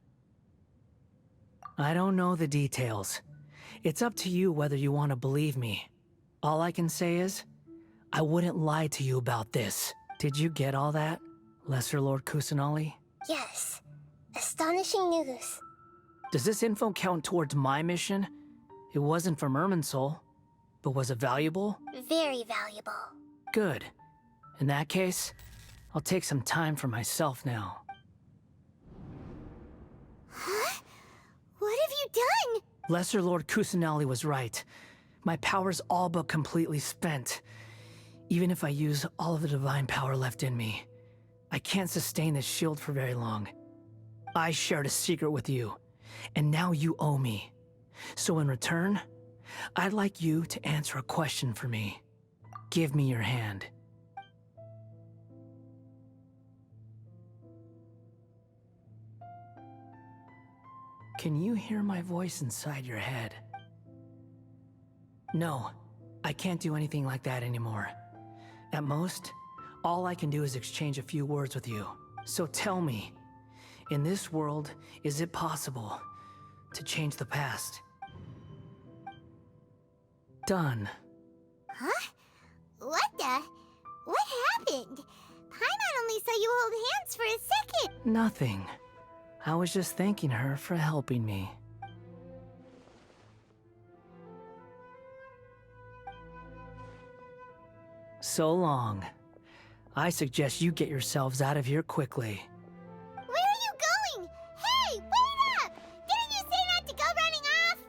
Speaker 4: I don't know the details. It's up to you whether you want to believe me. All I can say is, I wouldn't lie to you about this. Did you get all that, Lesser Lord Kusanali?
Speaker 5: Yes. Astonishing news.
Speaker 4: Does this info count towards my mission? It wasn't from Irminsul, but was it valuable?
Speaker 5: Very valuable.
Speaker 4: Good. In that case, I'll take some time for myself now.
Speaker 3: Huh? What have you done?
Speaker 4: Lesser Lord Kusanali was right. My power's all but completely spent. Even if I use all of the divine power left in me, I can't sustain this shield for very long. I shared a secret with you, and now you owe me. So in return, I'd like you to answer a question for me. Give me your hand. Can you hear my voice inside your head? No, I can't do anything like that anymore. At most, all I can do is exchange a few words with you. So tell me, in this world, is it possible to change the past? Done.
Speaker 3: Huh? What the? What happened? Paimon only saw you hold hands for a second.
Speaker 4: Nothing. I was just thanking her for helping me. So long. I suggest you get yourselves out of here quickly.
Speaker 3: Where are you going? Hey, wait up! Didn't you say not to go running off?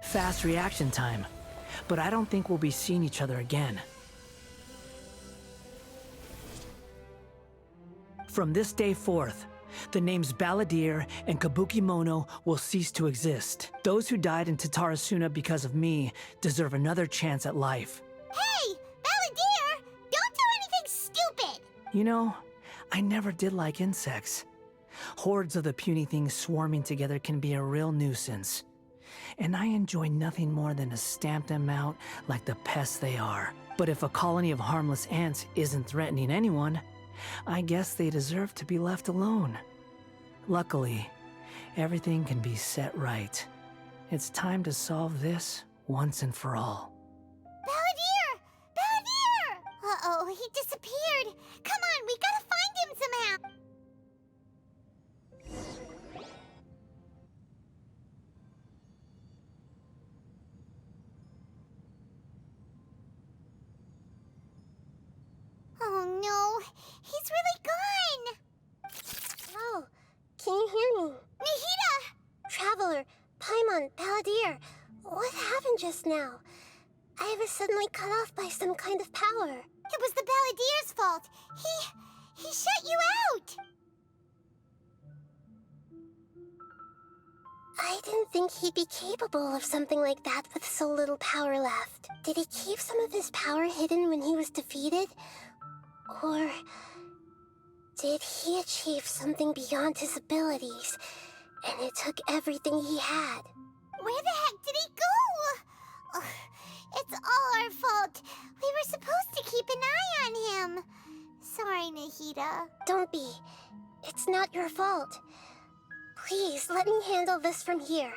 Speaker 4: Fast reaction time. But I don't think we'll be seeing each other again. From this day forth, the names Balladeer and Kabukimono will cease to exist. Those who died in Tatarasuna because of me deserve another chance at life.
Speaker 3: Hey, Balladeer! Don't do anything stupid!
Speaker 4: You know, I never did like insects. Hordes of the puny things swarming together can be a real nuisance. And I enjoy nothing more than to stamp them out like the pests they are. But if a colony of harmless ants isn't threatening anyone, I guess they deserve to be left alone. Luckily, everything can be set right. It's time to solve this once and for all.
Speaker 3: Balladeer! Balladeer! Uh-oh, he disappeared. Come on, we gotta find him somehow. Oh no, he's really gone!
Speaker 5: Oh, can you hear me?
Speaker 3: Nahida!
Speaker 5: Traveler, Paimon, Balladeer, what happened just now? I was suddenly cut off by some kind of power.
Speaker 3: It was the Balladier's fault. He shut you out.
Speaker 5: I didn't think he'd be capable of something like that with so little power left. Did he keep some of his power hidden when he was defeated? Or did he achieve something beyond his abilities, and it took everything he had?
Speaker 3: Where the heck did he go? Ugh, it's all our fault. We were supposed to keep an eye on him. Sorry, Nahida.
Speaker 5: Don't be. It's not your fault. Please, let me handle this from here,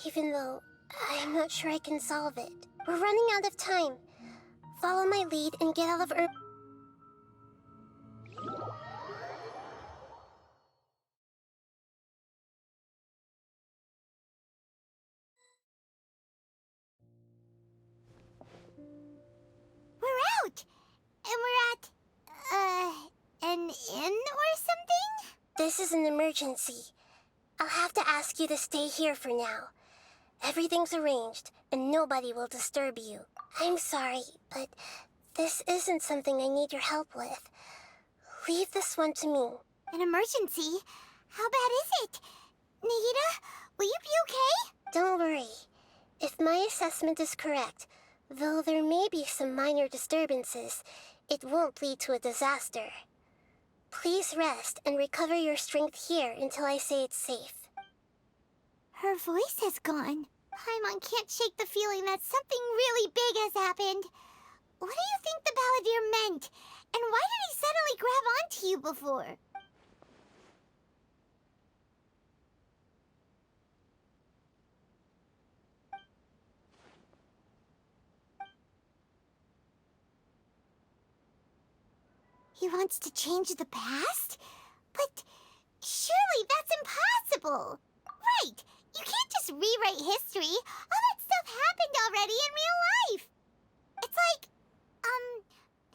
Speaker 5: even though I'm not sure I can solve it. We're running out of time. Follow my lead and get out of Earth.
Speaker 3: We're out! And we're at, an inn or something?
Speaker 5: This is an emergency. I'll have to ask you to stay here for now. Everything's arranged, and nobody will disturb you. I'm sorry, but this isn't something I need your help with. Leave this one to me.
Speaker 3: An emergency? How bad is it? Nahida, will you be okay?
Speaker 5: Don't worry. If my assessment is correct, though there may be some minor disturbances, it won't lead to a disaster. Please rest and recover your strength here until I say it's safe.
Speaker 3: Her voice has gone. Paimon can't shake the feeling that something really big has happened. What do you think the Balladeer meant? And why did he suddenly grab onto you before? He wants to change the past? But surely that's impossible! Right! You can't just rewrite history! All that stuff happened already in real life! It's like,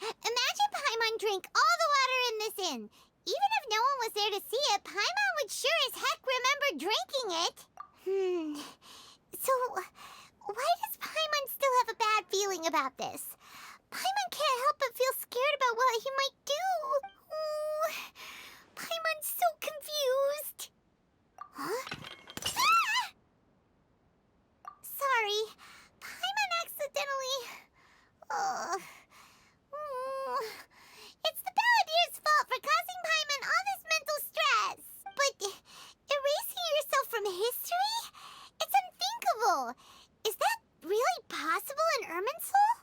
Speaker 3: imagine Paimon drank all the water in this inn. Even if no one was there to see it, Paimon would sure as heck remember drinking it. So, why does Paimon still have a bad feeling about this? Paimon can't help but feel scared about what he might do. Ooh, Paimon's so confused. Huh? Ah! Sorry, Paimon accidentally... It's the Balladier's fault for causing Paimon all this mental stress. But erasing yourself from history? It's unthinkable. Is that really possible in Irminsul?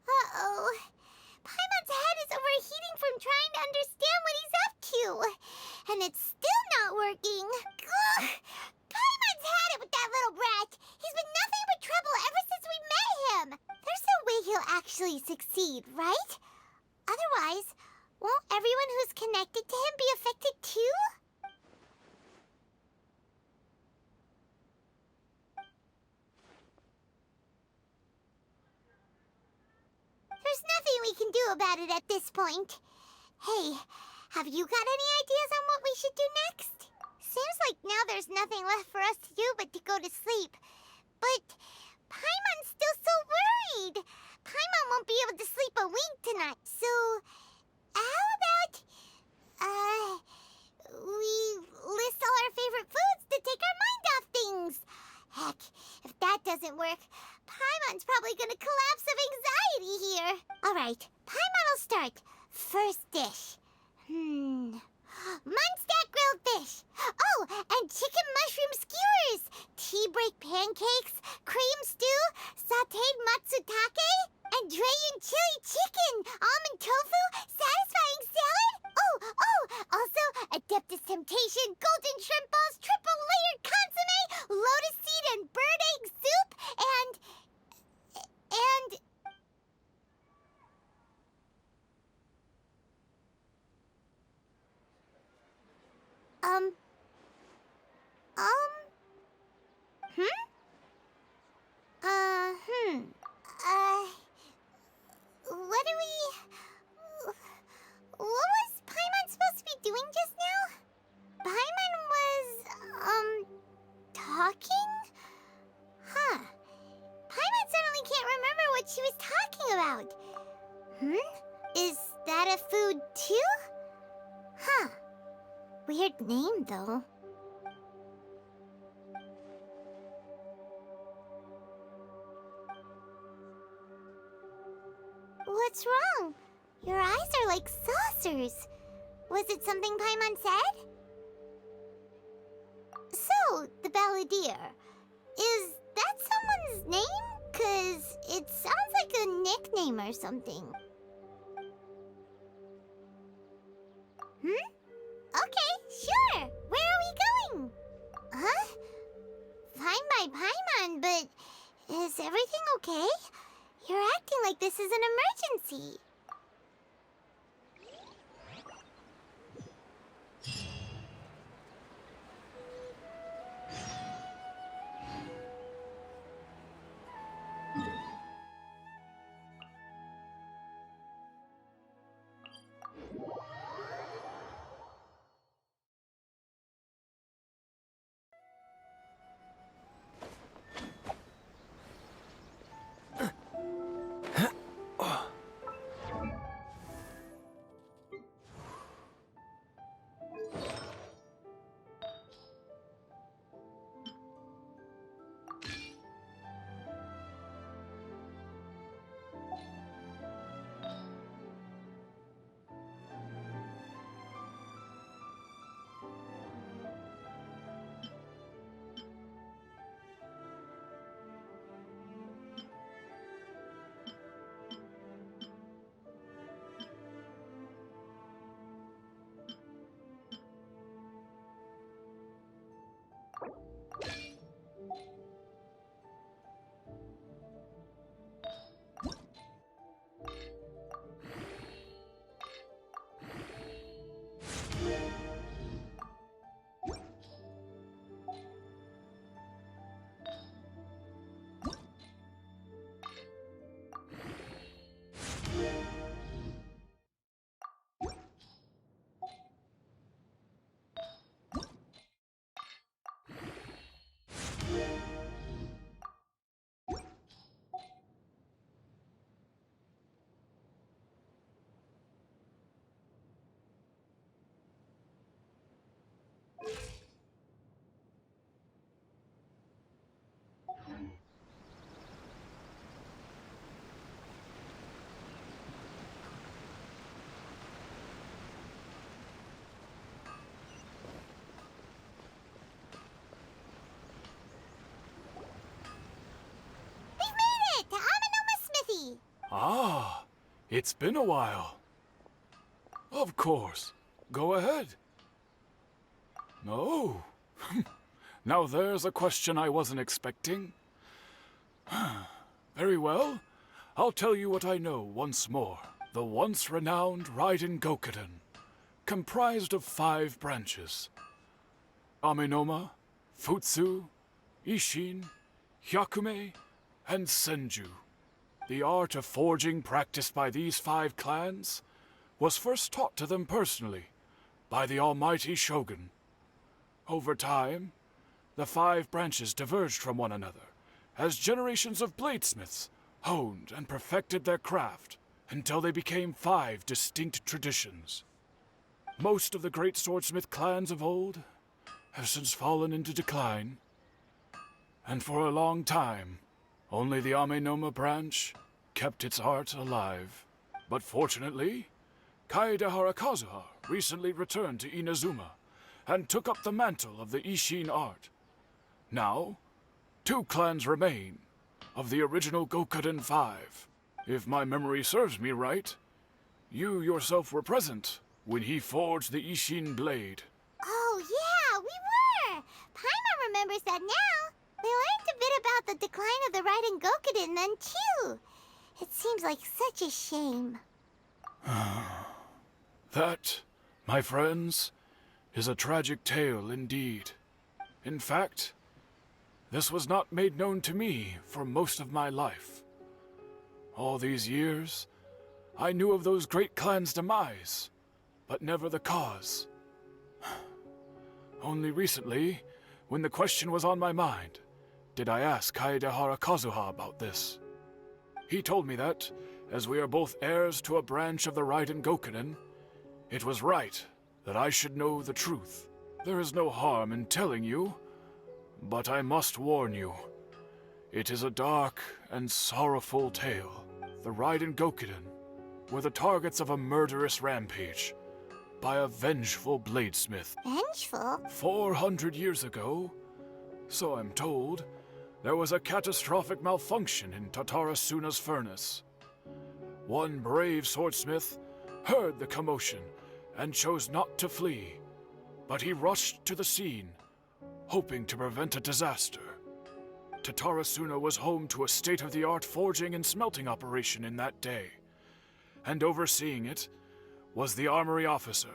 Speaker 3: Uh-oh. Paimon's head is overheating from trying to understand what he's up to. And it's still not working. Ugh. Paimon's had it with that little brat. He's been nothing but trouble ever since we met him. There's no way he'll actually succeed, right? Otherwise, won't everyone who's connected to him be affected too? There's nothing we can do about it at this point. Hey, have you got any ideas on what we should do next? Seems like now there's nothing left for us to do but to go to sleep. But Paimon's still so worried. Paimon won't be able to sleep a wink tonight. So, how about, we list all our favorite foods to take our mind off things? Heck, if that doesn't work, Paimon's probably gonna collapse of anxiety here. Alright, Paimon will start. First dish. Munstack grilled fish. Oh, and chicken mushroom skewers. Tea break pancakes, cream stew, sauteed matsutake, and Drayan chili chicken, almond tofu, satisfying salad. Oh, also Adeptus Temptation, golden shrimp balls, triple layered consomme, lotus seed and bird egg soup, and... What was Paimon supposed to be doing just now? Paimon was, talking? Is that a food too? Huh. Weird name, though. What's wrong? Your eyes are like saucers. Was it something Paimon said? So, the Balladeer. Is that someone's name? 'Cause it sounds like a nickname or something. Okay, sure. Where are we going? Huh? Fine by Paimon, but is everything okay? You're acting like this is an emergency.
Speaker 9: Ah, it's been a while. Of course. Go ahead. No. Now there's a question I wasn't expecting. Very well. I'll tell you what I know once more. The once renowned Raiden Gokuden, comprised of 5 branches. Amenoma, Futsu, Ishin, Hyakume, and Senju. The art of forging practiced by these 5 clans was first taught to them personally by the almighty Shogun. Over time, the 5 branches diverged from one another as generations of bladesmiths honed and perfected their craft until they became 5 distinct traditions. Most of the great swordsmith clans of old have since fallen into decline, and for a long time, only the Amenoma branch kept its art alive. But fortunately, Kaedehara Kazuha recently returned to Inazuma and took up the mantle of the Ishin art. Now, 2 clans remain of the original Gokuden 5. If my memory serves me right, you yourself were present when he forged the Ishin blade.
Speaker 3: Oh, yeah, we were! Paimon remembers that now. We learned a bit about the decline of the Raiden Gokuden then, too. It seems like such a shame.
Speaker 9: That, my friends, is a tragic tale indeed. In fact, this was not made known to me for most of my life. All these years, I knew of those great clans' demise, but never the cause. Only recently, when the question was on my mind, did I ask Kaedehara Kazuha about this. He told me that, as we are both heirs to a branch of the Raiden Gokunin, it was right that I should know the truth. There is no harm in telling you, but I must warn you. It is a dark and sorrowful tale. The Raiden Gokunin were the targets of a murderous rampage by a vengeful bladesmith.
Speaker 3: Vengeful?
Speaker 9: 400 years ago, so I'm told, there was a catastrophic malfunction in Tatarasuna's furnace. One brave swordsmith heard the commotion and chose not to flee, but he rushed to the scene, hoping to prevent a disaster. Tatarasuna was home to a state-of-the-art forging and smelting operation in that day, and overseeing it was the armory officer.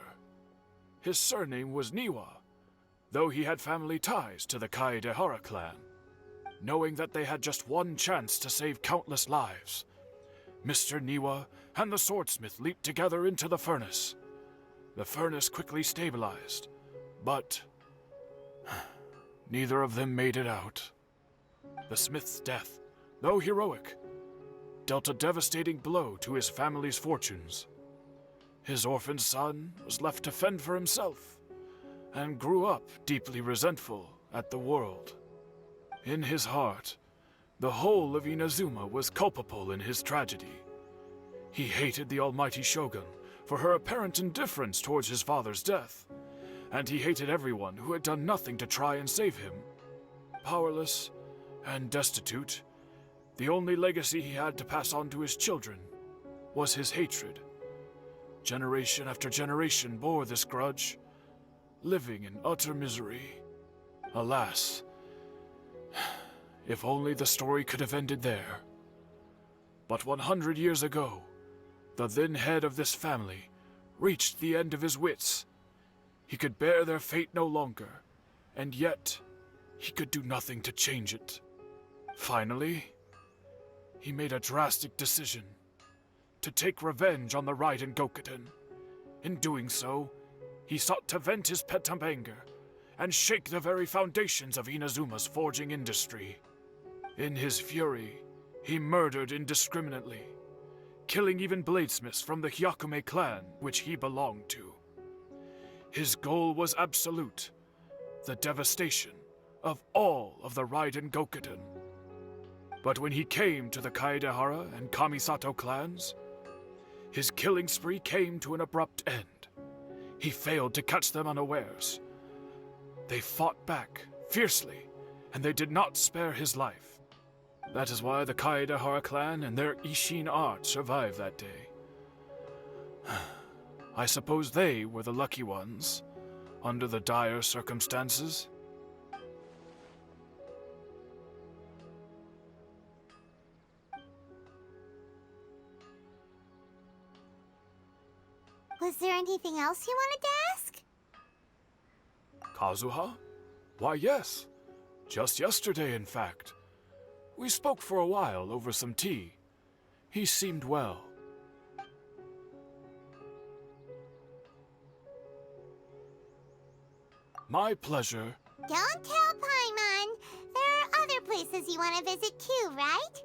Speaker 9: His surname was Niwa, though he had family ties to the Kaedehara clan. Knowing that they had just one chance to save countless lives, Mr. Niwa and the swordsmith leaped together into the furnace. The furnace quickly stabilized, but neither of them made it out. The smith's death, though heroic, dealt a devastating blow to his family's fortunes. His orphaned son was left to fend for himself, and grew up deeply resentful at the world. In his heart, the whole of Inazuma was culpable in his tragedy. He hated the almighty shogun for her apparent indifference towards his father's death, and he hated everyone who had done nothing to try and save him. Powerless and destitute, the only legacy he had to pass on to his children was his hatred. Generation after generation bore this grudge, living in utter misery. Alas, if only the story could have ended there. But 100 years ago, the then head of this family reached the end of his wits. He could bear their fate no longer, and yet he could do nothing to change it. Finally, he made a drastic decision to take revenge on the Raiden Gokunin. In doing so, he sought to vent his pent-up anger and shake the very foundations of Inazuma's forging industry. In his fury, he murdered indiscriminately, killing even bladesmiths from the Hyakume clan which he belonged to. His goal was absolute, the devastation of all of the Raiden Gokunin. But when he came to the Kaedehara and Kamisato clans, his killing spree came to an abrupt end. He failed to catch them unawares. They fought back fiercely, and they did not spare his life. That is why the Kaedehara clan and their Ishin art survived that day. I suppose they were the lucky ones, under the dire circumstances.
Speaker 3: Was there anything else you wanted to ask?
Speaker 9: Kazuha? Why, yes. Just yesterday, in fact. We spoke for a while over some tea. He seemed well. My pleasure.
Speaker 3: Don't tell Paimon. There are other places you want to visit too, right?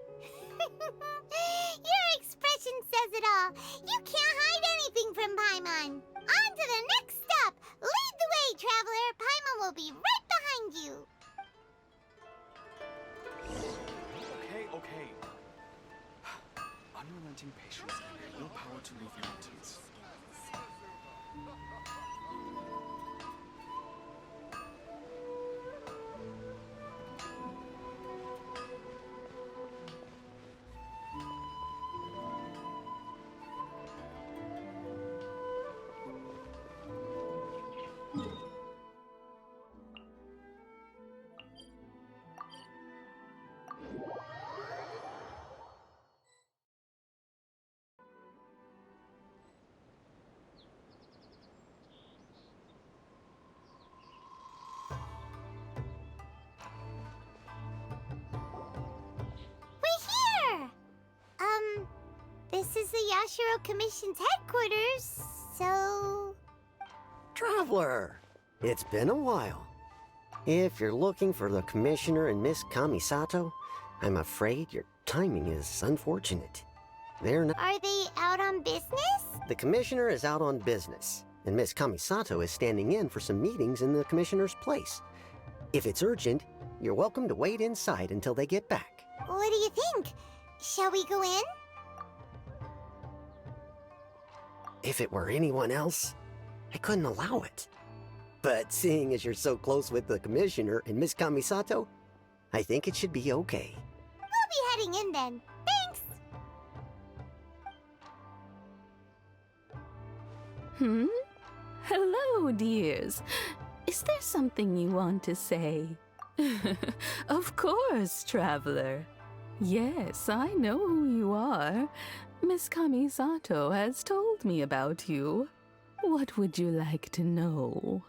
Speaker 3: Your expression says it all. You can't hide anything from Paimon. On to the next stop. Lead the way, traveler. Paimon will be right behind you.
Speaker 10: Okay. Unrelenting patience and willpower to move mountains.
Speaker 3: This is the Yashiro Commission's headquarters, so...
Speaker 11: Traveler, it's been a while. If you're looking for the Commissioner and Miss Kamisato, I'm afraid your timing is unfortunate. They're not.
Speaker 3: Are they out on business?
Speaker 11: The commissioner is out on business, and Miss Kamisato is standing in for some meetings in the commissioner's place. If it's urgent, you're welcome to wait inside until they get back.
Speaker 3: What do you think? Shall we go in?
Speaker 11: If it were anyone else, I couldn't allow it. But seeing as you're so close with the commissioner and Miss Kamisato, I think it should be okay.
Speaker 3: We'll be heading in then. Thanks!
Speaker 12: Hello, dears. Is there something you want to say? Of course, traveler. Yes, I know who you are. Miss Kamisato has told me about you. What would you like to know?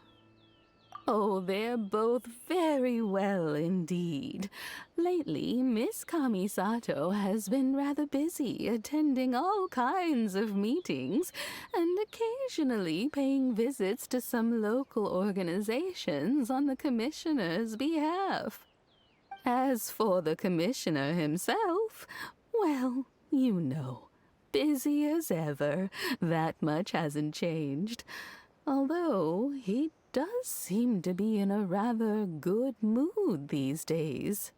Speaker 12: Oh, they're both very well indeed. Lately, Miss Kamisato has been rather busy attending all kinds of meetings and occasionally paying visits to some local organizations on the commissioner's behalf. As for the commissioner himself, well, you know, busy as ever. That much hasn't changed. Although he does seem to be in a rather good mood these days.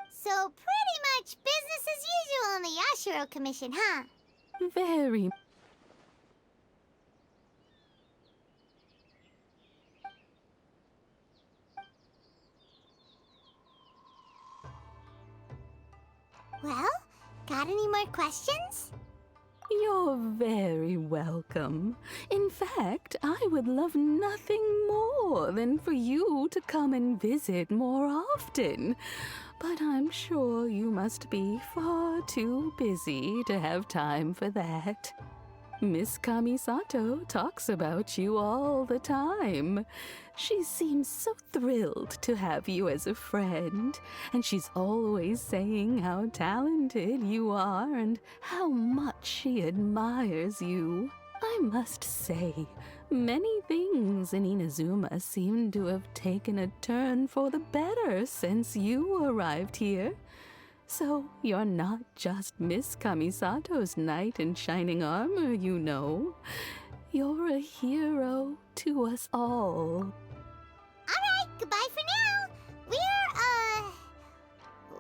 Speaker 3: So pretty much business as usual in the Yashiro Commission, huh?
Speaker 12: Very.
Speaker 3: Well, got any more questions?
Speaker 12: You're very welcome. In fact, I would love nothing more than for you to come and visit more often. But I'm sure you must be far too busy to have time for that. Miss Kamisato talks about you all the time. She seems so thrilled to have you as a friend, and she's always saying how talented you are and how much she admires you. I must say, many things in Inazuma seem to have taken a turn for the better since you arrived here. So you're not just Miss Kamisato's knight in shining armor, you know. You're a hero to us all.
Speaker 3: Alright, goodbye for now.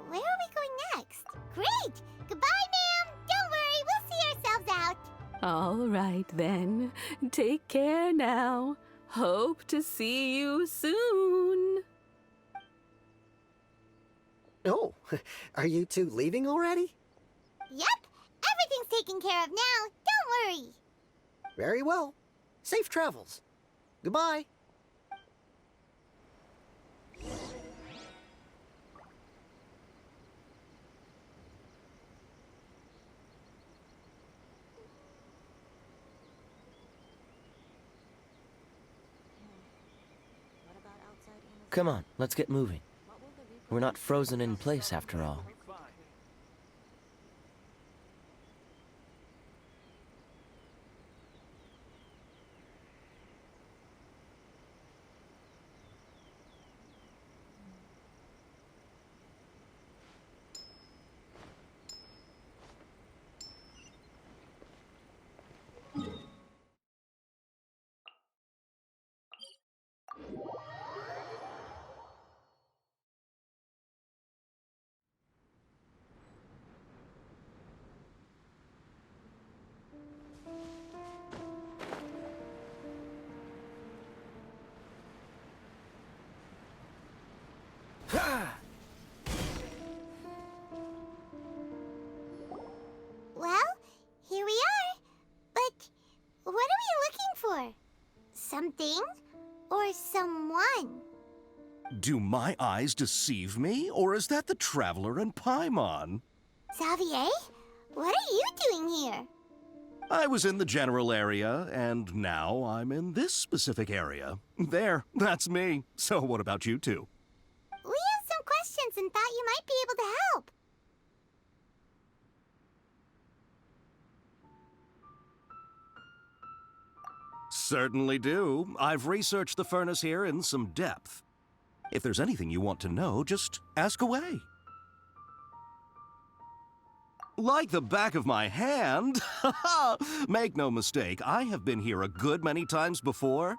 Speaker 3: Where are we going next? Great! Goodbye, ma'am! Don't worry, we'll see ourselves out.
Speaker 12: All right then. Take care now. Hope to see you soon.
Speaker 11: Oh, are you two leaving already?
Speaker 3: Yep, everything's taken care of now. Don't worry.
Speaker 11: Very well. Safe travels. Goodbye.
Speaker 13: Come on, let's get moving. We're not frozen in place after all.
Speaker 3: Well, here we are. But what are we looking for? Something or someone?
Speaker 14: Do my eyes deceive me, or is that the Traveler and Paimon?
Speaker 3: Xavier, what are you doing here?
Speaker 14: I was in the general area, and now I'm in this specific area. There, that's me. So what about you two?
Speaker 3: We have some questions and thought you might be able to help.
Speaker 14: Certainly do. I've researched the furnace here in some depth. If there's anything you want to know, just ask away. Like the back of my hand? Make no mistake, I have been here a good many times before.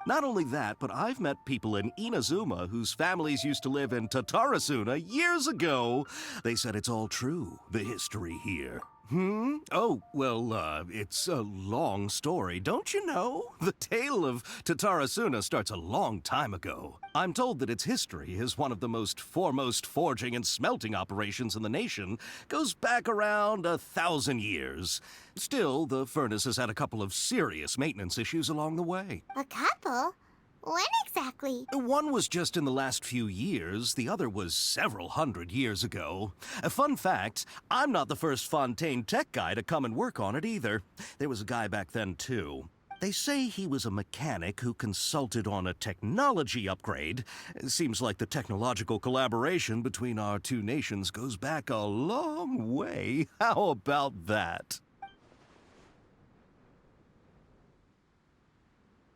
Speaker 14: Not only that, but I've met people in Inazuma whose families used to live in Tatarasuna years ago. They said it's all true, the history here. Oh, well, it's a long story, don't you know? The tale of Tatarasuna starts a long time ago. I'm told that its history is one of the most foremost forging and smelting operations in the nation. Goes back around 1,000 years. Still, the furnace has had a couple of serious maintenance issues along the way.
Speaker 3: A couple? When exactly?
Speaker 14: One was just in the last few years, the other was several hundred years ago. A fun fact, I'm not the first Fontaine tech guy to come and work on it either. There was a guy back then too. They say he was a mechanic who consulted on a technology upgrade. It seems like the technological collaboration between our two nations goes back a long way. How about that?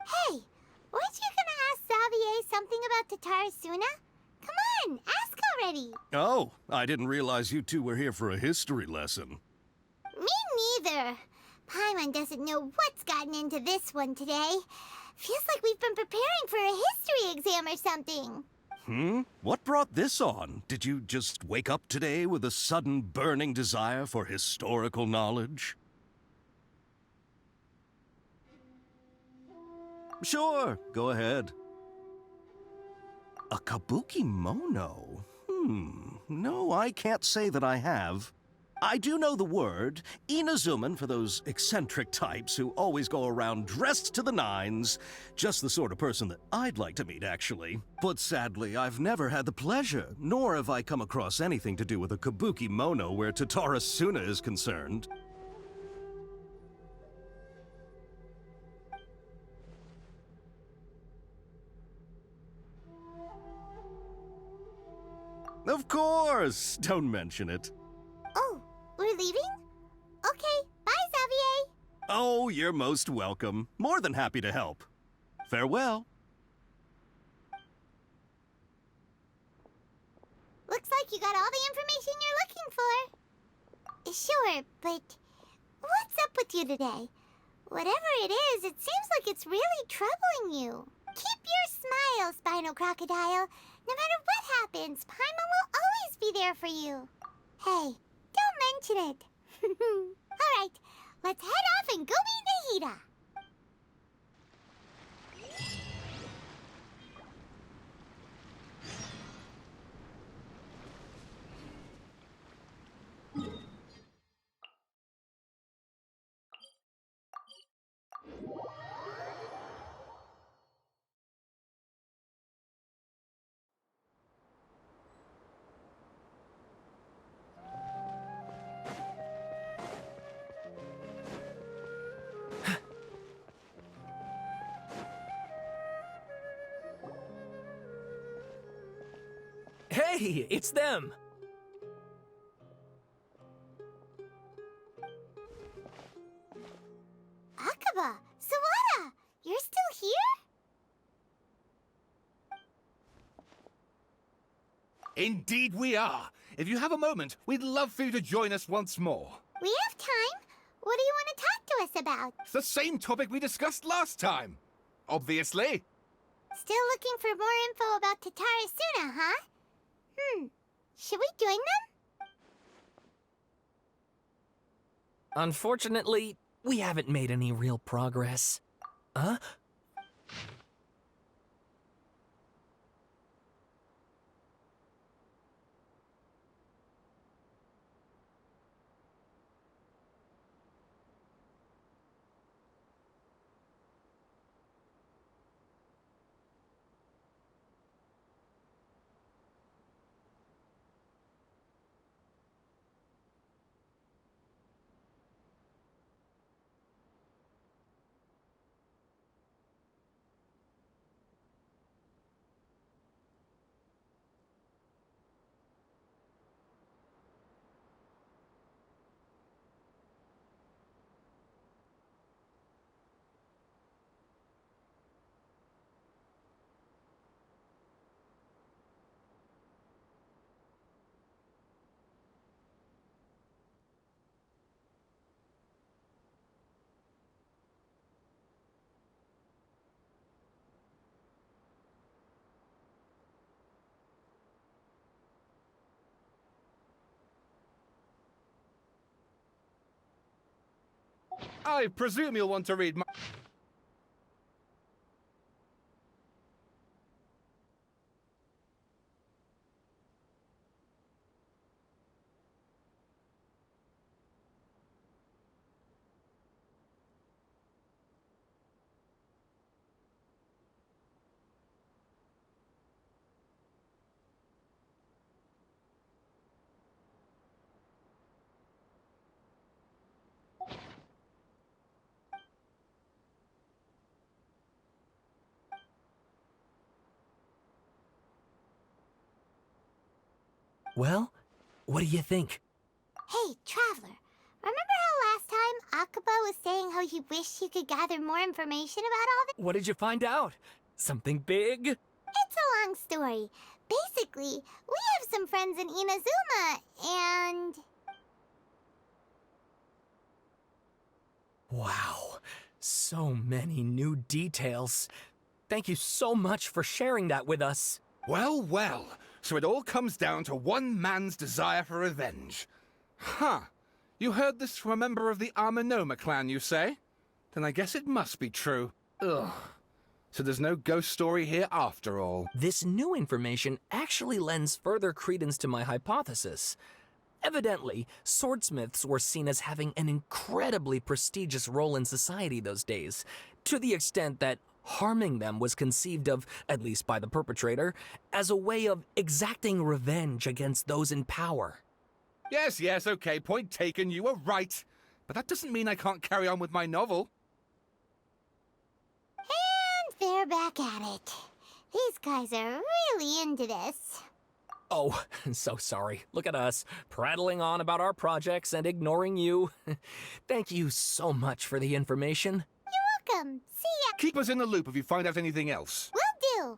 Speaker 3: Hey, weren't you gonna ask Xavier something about Tatarasuna? Come on, ask already.
Speaker 14: Oh, I didn't realize you two were here for a history lesson.
Speaker 3: Me neither. Paimon doesn't know what's gotten into this one today. Feels like we've been preparing for a history exam or something.
Speaker 14: What brought this on? Did you just wake up today with a sudden burning desire for historical knowledge? Sure, go ahead. A kabuki mono? No, I can't say that I have. I do know the word, Inazuman for those eccentric types who always go around dressed to the nines. Just the sort of person that I'd like to meet, actually. But sadly, I've never had the pleasure, nor have I come across anything to do with a kabuki mono where Tatarasuna is concerned. Of course! Don't mention it.
Speaker 3: Oh, we're leaving? Okay, bye, Xavier.
Speaker 14: Oh, you're most welcome. More than happy to help. Farewell.
Speaker 3: Looks like you got all the information you're looking for. Sure, but what's up with you today? Whatever it is, it seems like it's really troubling you. Keep your smile, Spinal Crocodile. No matter what happens, Paimon will always be there for you. Hey, don't mention it. All right, let's head off and go meet Nahida.
Speaker 1: Hey, it's them!
Speaker 3: Akaba, Sawada, you're still here?
Speaker 2: Indeed we are. If you have a moment, we'd love for you to join us once more.
Speaker 3: We have time. What do you want to talk to us about?
Speaker 2: It's the same topic we discussed last time. Obviously.
Speaker 3: Still looking for more info about Tatarasuna, huh? Should we join them?
Speaker 1: Unfortunately, we haven't made any real progress. Huh?
Speaker 2: I presume you'll want to read my...
Speaker 1: Well, what do you think?
Speaker 3: Hey, Traveler. Remember how last time Akaba was saying how he wished he could gather more information about all this?
Speaker 1: What did you find out? Something big?
Speaker 3: It's a long story. Basically, we have some friends in Inazuma, and...
Speaker 1: Wow, so many new details. Thank you so much for sharing that with us.
Speaker 2: Well, well. So it all comes down to one man's desire for revenge. Huh. You heard this from a member of the Armanoma clan, you say? Then I guess it must be true. Ugh. So there's no ghost story here after all.
Speaker 1: This new information actually lends further credence to my hypothesis. Evidently, swordsmiths were seen as having an incredibly prestigious role in society those days, to the extent that harming them was conceived of, at least by the perpetrator, as a way of exacting revenge against those in power.
Speaker 2: Yes, okay, point taken, you were right. But that doesn't mean I can't carry on with my novel.
Speaker 3: And they're back at it. These guys are really into this.
Speaker 1: Oh, so sorry. Look at us, prattling on about our projects and ignoring you. Thank you so much for the information.
Speaker 3: You're welcome. See ya.
Speaker 2: Keep us in the loop if you find out anything else.
Speaker 3: Will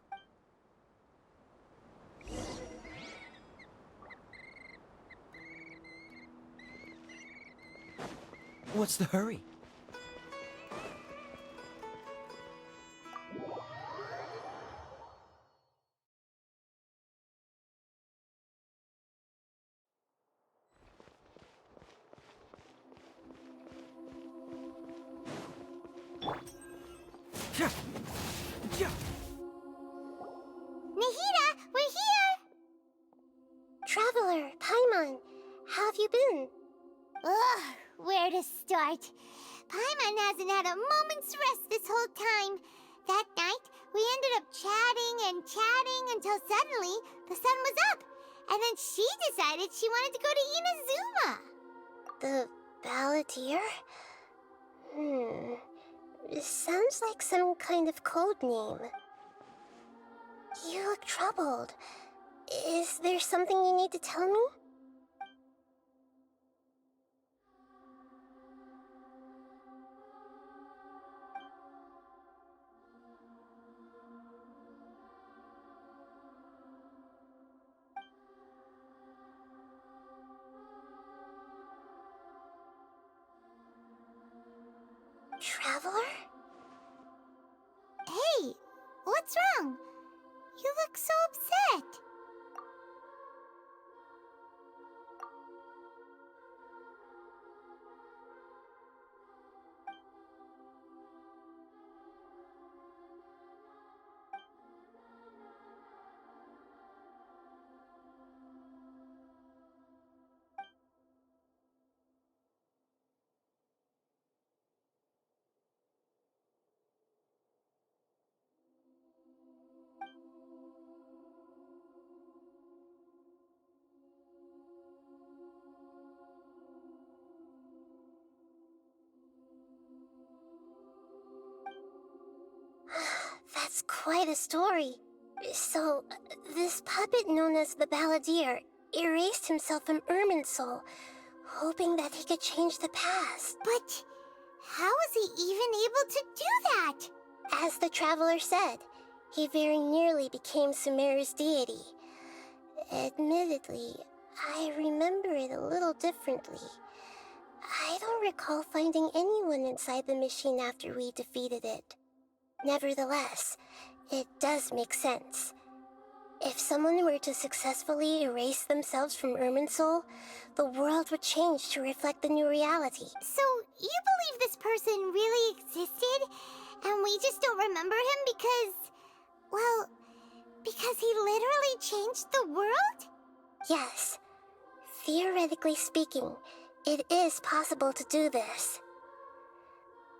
Speaker 3: do.
Speaker 13: What's the hurry?
Speaker 3: Nahida, we're here!
Speaker 5: Traveler, Paimon, how have you been?
Speaker 3: Ugh, where to start? Paimon hasn't had a moment's rest this whole time. That night, we ended up chatting and chatting until suddenly the sun was up. And then she decided she wanted to go to Inazuma.
Speaker 5: The Balladeer? It sounds like some kind of code name. You look troubled. Is there something you need to tell me? Traveler?
Speaker 3: Hey, what's wrong? You look so upset.
Speaker 5: That's quite a story. So, this puppet known as the Balladeer erased himself from Irminsul, hoping that he could change the past.
Speaker 3: But how was he even able to do that?
Speaker 5: As the Traveler said, he very nearly became Sumeru's deity. Admittedly, I remember it a little differently. I don't recall finding anyone inside the machine after we defeated it. Nevertheless, it does make sense. If someone were to successfully erase themselves from Irminsul, the world would change to reflect the new reality.
Speaker 3: So, you believe this person really existed, and we just don't remember him because... well, because he literally changed the world?
Speaker 5: Yes. Theoretically speaking, it is possible to do this.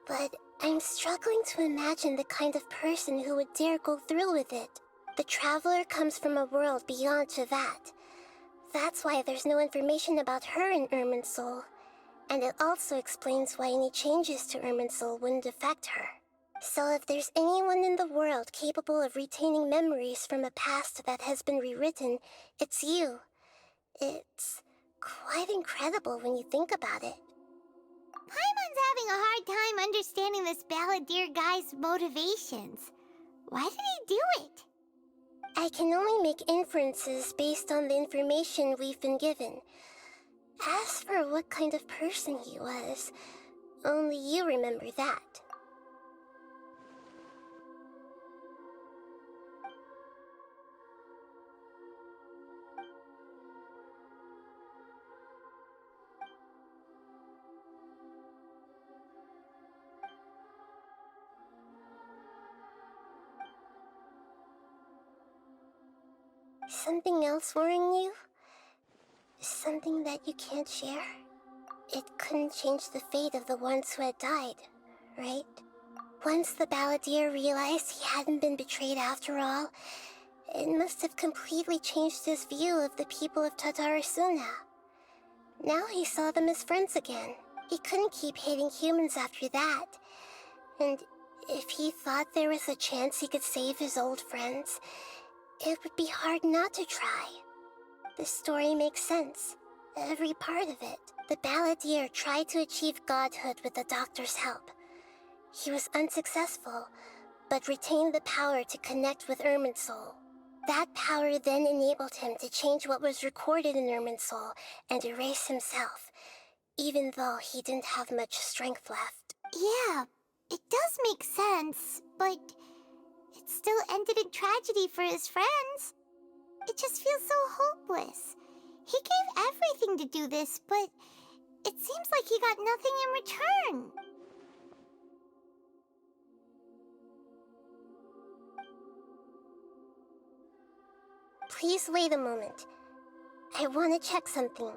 Speaker 5: But I'm struggling to imagine the kind of person who would dare go through with it. The Traveler comes from a world beyond to that. That's why there's no information about her in Irminsul. And it also explains why any changes to Irminsul wouldn't affect her. So if there's anyone in the world capable of retaining memories from a past that has been rewritten, it's you. It's quite incredible when you think about it.
Speaker 3: Paimon's having a hard time understanding this balladeer guy's motivations. Why did he do it?
Speaker 5: I can only make inferences based on the information we've been given. As for what kind of person he was, only you remember that. Something else worrying you? Something that you can't share? It couldn't change the fate of the ones who had died, right? Once the balladeer realized he hadn't been betrayed after all, it must have completely changed his view of the people of Tatarasuna. Now he saw them as friends again. He couldn't keep hating humans after that. And if he thought there was a chance he could save his old friends, it would be hard not to try. The story makes sense. Every part of it. The balladeer tried to achieve godhood with the doctor's help. He was unsuccessful, but retained the power to connect with Irminsul. That power then enabled him to change what was recorded in Irminsul and erase himself, even though he didn't have much strength left.
Speaker 3: Yeah, it does make sense, but it still ended in tragedy for his friends. It just feels so hopeless. He gave everything to do this, but it seems like he got nothing in return.
Speaker 5: Please wait a moment. I want to check something.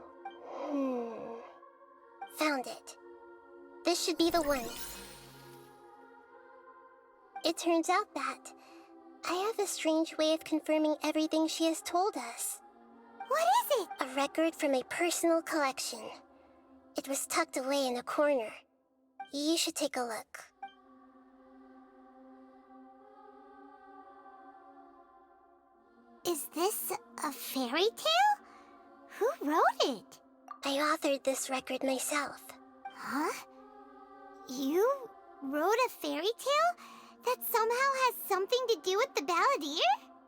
Speaker 5: Found it. This should be the one. It turns out that I have a strange way of confirming everything she has told us.
Speaker 3: What is it?
Speaker 5: A record from a personal collection. It was tucked away in a corner. You should take a look.
Speaker 3: Is this a fairy tale? Who wrote it?
Speaker 5: I authored this record myself.
Speaker 3: Huh? You wrote a fairy tale that somehow has something to do with the balladeer?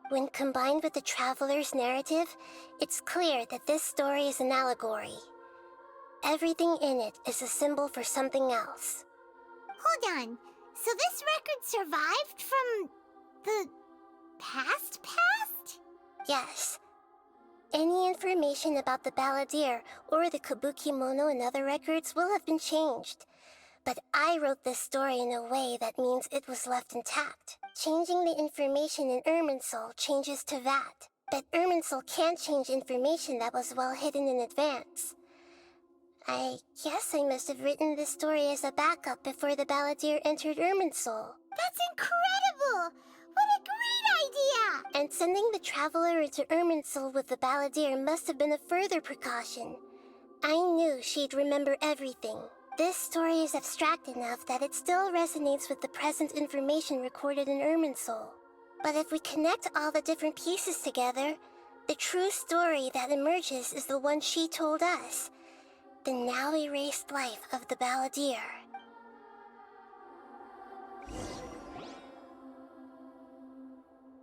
Speaker 5: When combined with the Traveler's narrative, it's clear that this story is an allegory. Everything in it is a symbol for something else.
Speaker 3: Hold on. So this record survived from the past?
Speaker 5: Yes. Any information about the balladeer or the Kabukimono and other records will have been changed. But I wrote this story in a way that means it was left intact. Changing the information in Irminsul changes to that. But Irminsul can't change information that was well hidden in advance. I guess I must have written this story as a backup before the balladeer entered Irminsul.
Speaker 3: That's incredible! What a great idea!
Speaker 5: And sending the Traveler into Irminsul with the balladeer must have been a further precaution. I knew she'd remember everything. This story is abstract enough that it still resonates with the present information recorded in Irminsul. But if we connect all the different pieces together, the true story that emerges is the one she told us. The now erased life of the balladeer.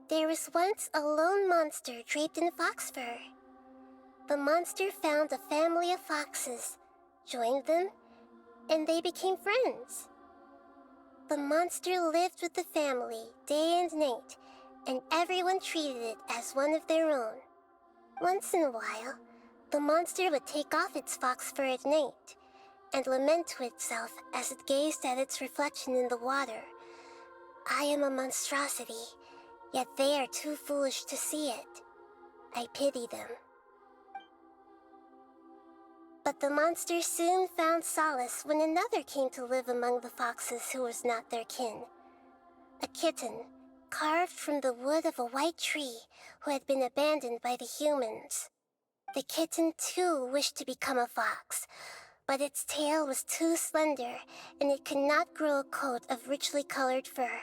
Speaker 5: There was once a lone monster draped in fox fur. The monster found a family of foxes, joined them, and they became friends. The monster lived with the family day and night, and everyone treated it as one of their own. Once in a while, the monster would take off its fox fur at night and lament to itself as it gazed at its reflection in the water. I am a monstrosity, yet they are too foolish to see it. I pity them. But the monster soon found solace when another came to live among the foxes who was not their kin. A kitten, carved from the wood of a white tree who had been abandoned by the humans. The kitten too wished to become a fox, but its tail was too slender and it could not grow a coat of richly colored fur.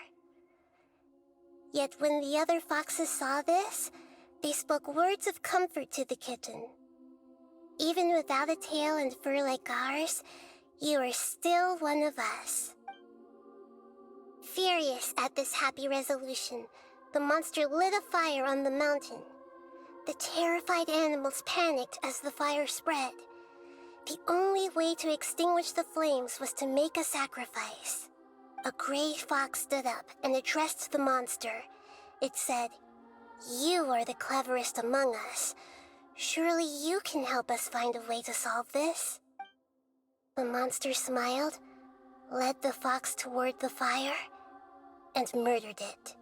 Speaker 5: Yet when the other foxes saw this, they spoke words of comfort to the kitten. Even without a tail and fur like ours, you are still one of us. Furious at this happy resolution, the monster lit a fire on the mountain. The terrified animals panicked as the fire spread. The only way to extinguish the flames was to make a sacrifice. A gray fox stood up and addressed the monster. It said, "You are the cleverest among us. Surely you can help us find a way to solve this." The monster smiled, led the fox toward the fire, and murdered it.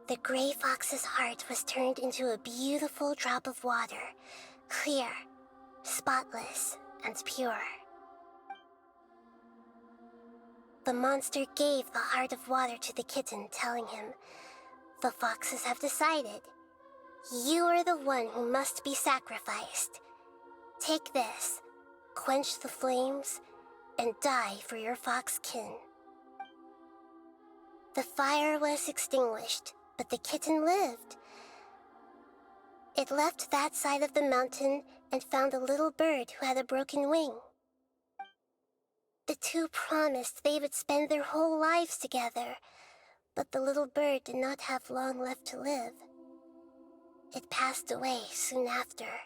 Speaker 5: The gray fox's heart was turned into a beautiful drop of water, clear, spotless, and pure. The monster gave the heart of water to the kitten, telling him, "The foxes have decided. You are the one who must be sacrificed. Take this, quench the flames, and die for your fox kin." The fire was extinguished, but the kitten lived. It left that side of the mountain and found a little bird who had a broken wing. The two promised they would spend their whole lives together, but the little bird did not have long left to live. It passed away soon after.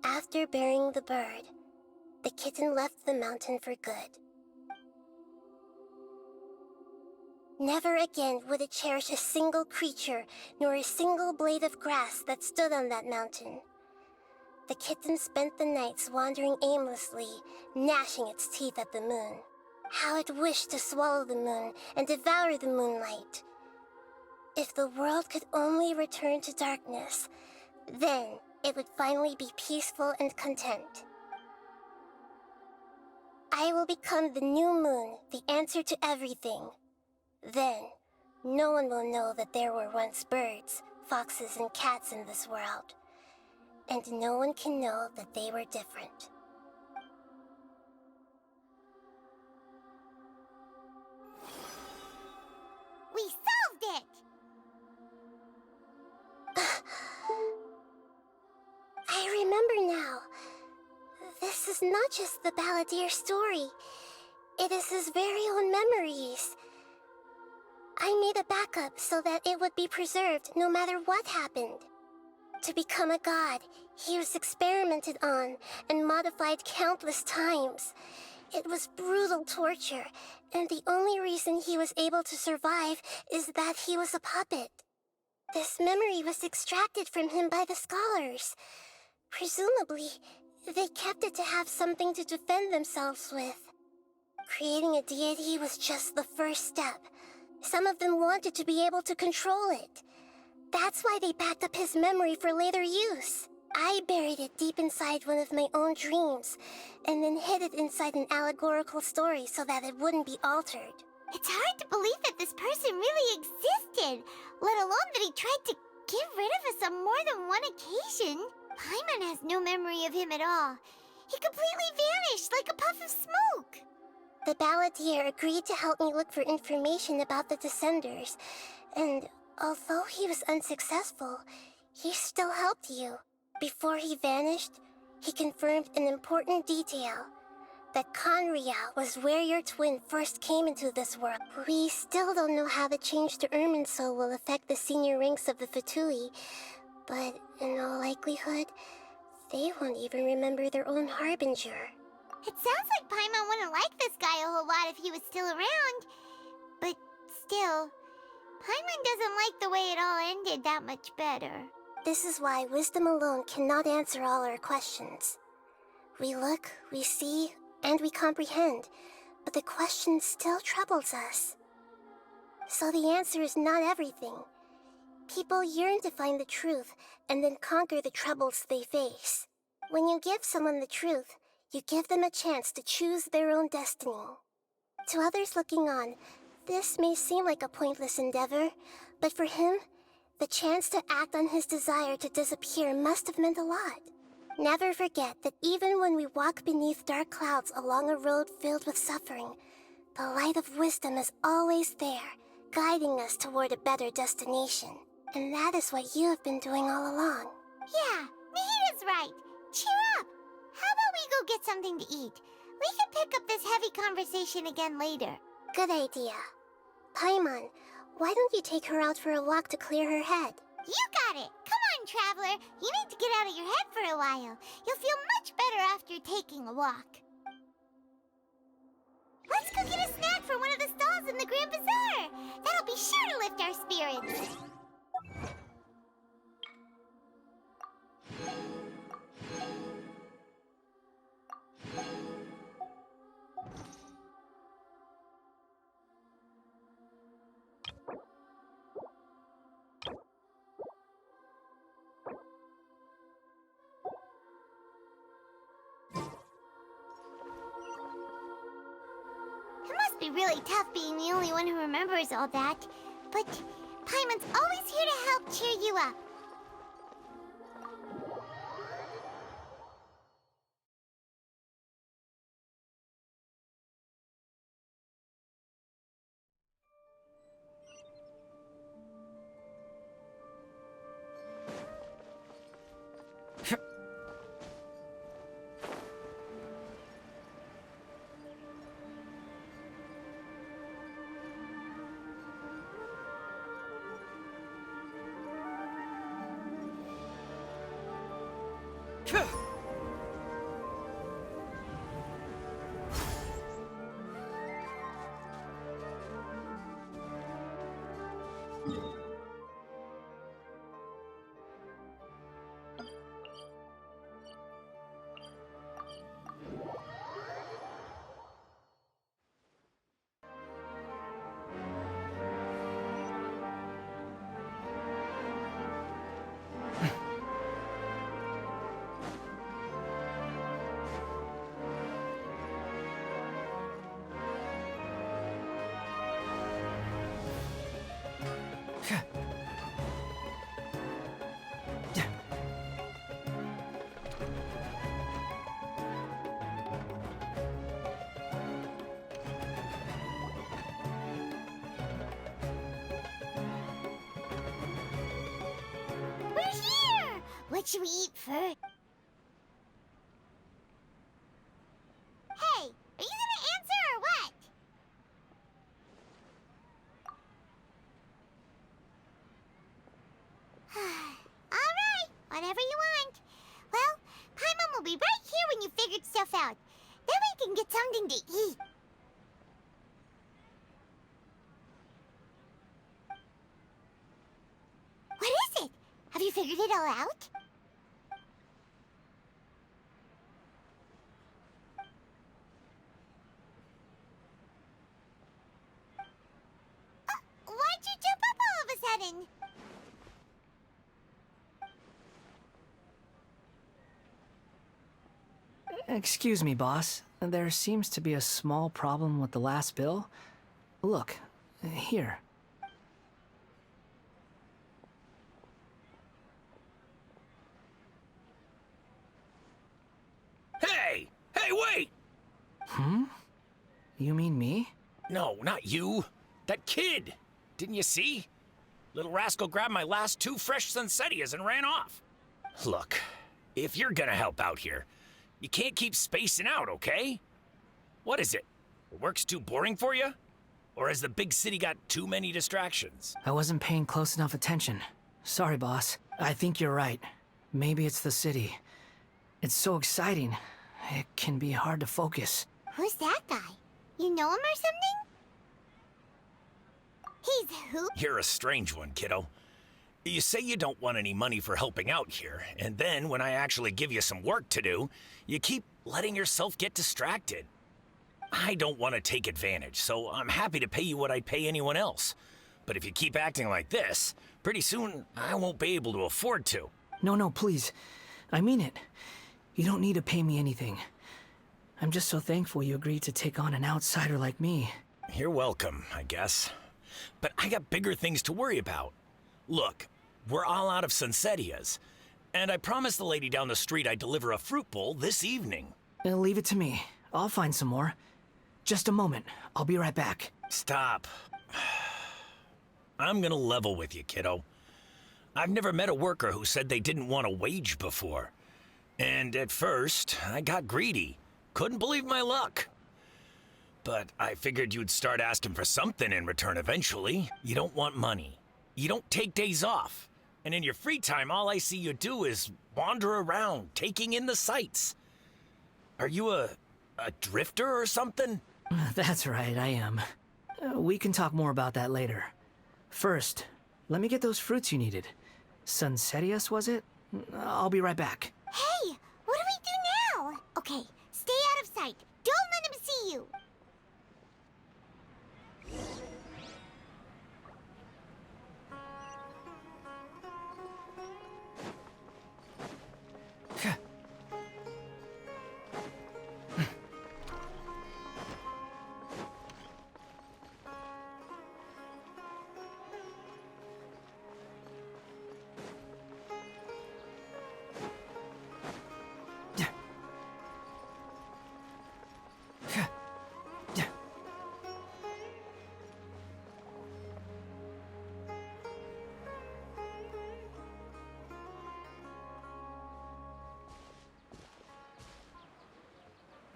Speaker 5: After burying the bird, the kitten left the mountain for good. Never again would it cherish a single creature, nor a single blade of grass that stood on that mountain. The kitten spent the nights wandering aimlessly, gnashing its teeth at the moon. How it wished to swallow the moon and devour the moonlight. If the world could only return to darkness, then it would finally be peaceful and content. I will become the new moon, the answer to everything. Then, no one will know that there were once birds, foxes, and cats in this world. And no one can know that they were different.
Speaker 3: We solved it!
Speaker 5: I remember now. This is not just the Balladeer story. It is his very own memories. I made a backup so that it would be preserved no matter what happened. To become a god, he was experimented on and modified countless times. It was brutal torture, and the only reason he was able to survive is that he was a puppet. This memory was extracted from him by the scholars. Presumably, they kept it to have something to defend themselves with. Creating a deity was just the first step. Some of them wanted to be able to control it. That's why they backed up his memory for later use. I buried it deep inside one of my own dreams, and then hid it inside an allegorical story so that it wouldn't be altered.
Speaker 3: It's hard to believe that this person really existed, let alone that he tried to get rid of us on more than one occasion. Paimon has no memory of him at all. He completely vanished like a puff of smoke.
Speaker 5: The Balladeer agreed to help me look for information about the Descenders, and although he was unsuccessful, he still helped you. Before he vanished, he confirmed an important detail, that Conria was where your twin first came into this world. We still don't know how the change to Irminsul will affect the senior ranks of the Fatui, but in all likelihood, they won't even remember their own Harbinger.
Speaker 3: It sounds like Paimon wouldn't like this guy a whole lot if he was still around. But still, Paimon doesn't like the way it all ended that much better.
Speaker 5: This is why wisdom alone cannot answer all our questions. We look, we see, and we comprehend, but the question still troubles us. So the answer is not everything. People yearn to find the truth and then conquer the troubles they face. When you give someone the truth, you give them a chance to choose their own destiny. To others looking on, this may seem like a pointless endeavor, but for him, the chance to act on his desire to disappear must have meant a lot. Never forget that even when we walk beneath dark clouds along a road filled with suffering, the light of wisdom is always there, guiding us toward a better destination. And that is what you have been doing all along.
Speaker 3: Yeah, Nahita's right. Cheer up! How about we go get something to eat? We can pick up this heavy conversation again later.
Speaker 5: Good idea. Paimon, why don't you take her out for a walk to clear her head?
Speaker 3: You got it! Come on, Traveler! You need to get out of your head for a while. You'll feel much better after taking a walk. Let's go get a snack from one of the stalls in the Grand Bazaar! That'll be sure to lift our spirits! It must be really tough being the only one who remembers all that. But Paimon's always here to help cheer you up. We're here! What should we eat first? Hey, are you gonna answer or what? Alright, whatever you want. Well, Paimon will be right here when you figured stuff out. Then we can get something to eat. What is it? Have you figured it all out? Why'd you jump up all of a sudden?
Speaker 4: Excuse me, boss. There seems to be a small problem with the last bill. Look, here.
Speaker 15: Hey! Hey, wait!
Speaker 4: Hmm? You mean me?
Speaker 15: No, not you. That kid! Didn't you see? Little rascal grabbed my last 2 fresh Sunsettias and ran off. Look, if you're gonna help out here, you can't keep spacing out, okay? What is it? Work's too boring for you? Or has the big city got too many distractions?
Speaker 4: I wasn't paying close enough attention. Sorry, boss. I think you're right. Maybe it's the city. It's so exciting. It can be hard to focus.
Speaker 3: Who's that guy? You know him or something? He's who?
Speaker 15: You're a strange one, kiddo. You say you don't want any money for helping out here, and then when I actually give you some work to do, you keep letting yourself get distracted. I don't want to take advantage, so I'm happy to pay you what I'd pay anyone else. But if you keep acting like this, pretty soon I won't be able to afford to.
Speaker 4: No, please. I mean it. You don't need to pay me anything. I'm just so thankful you agreed to take on an outsider like me.
Speaker 15: You're welcome, I guess. But I got bigger things to worry about. Look, we're all out of Sunsetias, and I promised the lady down the street I'd deliver a fruit bowl this evening.
Speaker 4: Leave it to me. I'll find some more. Just a moment. I'll be right back.
Speaker 15: Stop. I'm gonna level with you, kiddo. I've never met a worker who said they didn't want a wage before. And at first, I got greedy. Couldn't believe my luck. But I figured you'd start asking for something in return eventually. You don't want money. You don't take days off. And in your free time, all I see you do is wander around, taking in the sights. Are you a drifter or something?
Speaker 4: That's right, I am. We can talk more about that later. First, let me get those fruits you needed. Sunsetias, was it? I'll be right back.
Speaker 3: Hey, what do we do now? Okay, stay out of sight. Don't let him see you.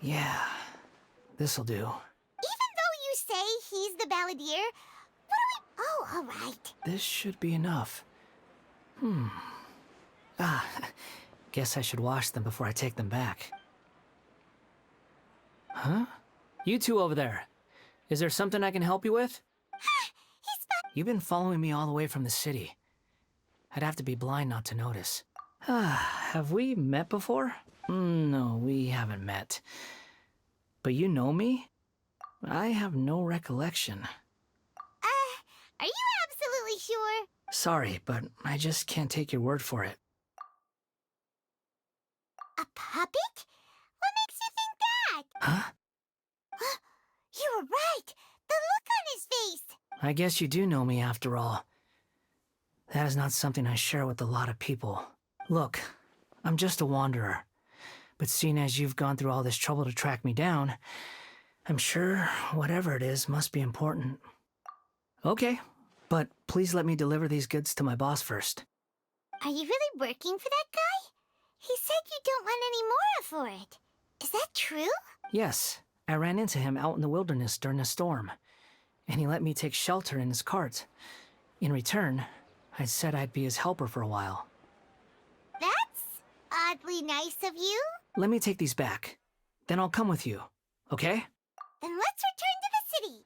Speaker 4: Yeah, this'll do.
Speaker 3: Even though you say he's the balladeer, what do we... Oh, all right.
Speaker 4: This should be enough. Guess I should wash them before I take them back. Huh? You two over there. Is there something I can help you with? You've been following me all the way from the city. I'd have to be blind not to notice. Have we met before? No, we haven't met. But you know me? I have no recollection.
Speaker 3: Are you absolutely sure?
Speaker 4: Sorry, but I just can't take your word for it.
Speaker 3: A puppet? What makes you think that?
Speaker 4: Huh?
Speaker 3: You were right. The look on his face.
Speaker 4: I guess you do know me after all. That is not something I share with a lot of people. Look, I'm just a wanderer. But seeing as you've gone through all this trouble to track me down, I'm sure whatever it is must be important. Okay, but please let me deliver these goods to my boss first.
Speaker 3: Are you really working for that guy? He said you don't want any more for it. Is that true?
Speaker 4: Yes, I ran into him out in the wilderness during a storm, and he let me take shelter in his cart. In return, I said I'd be his helper for a while.
Speaker 3: That's oddly nice of you.
Speaker 4: Let me take these back. Then I'll come with you, okay?
Speaker 3: Then let's return to the city.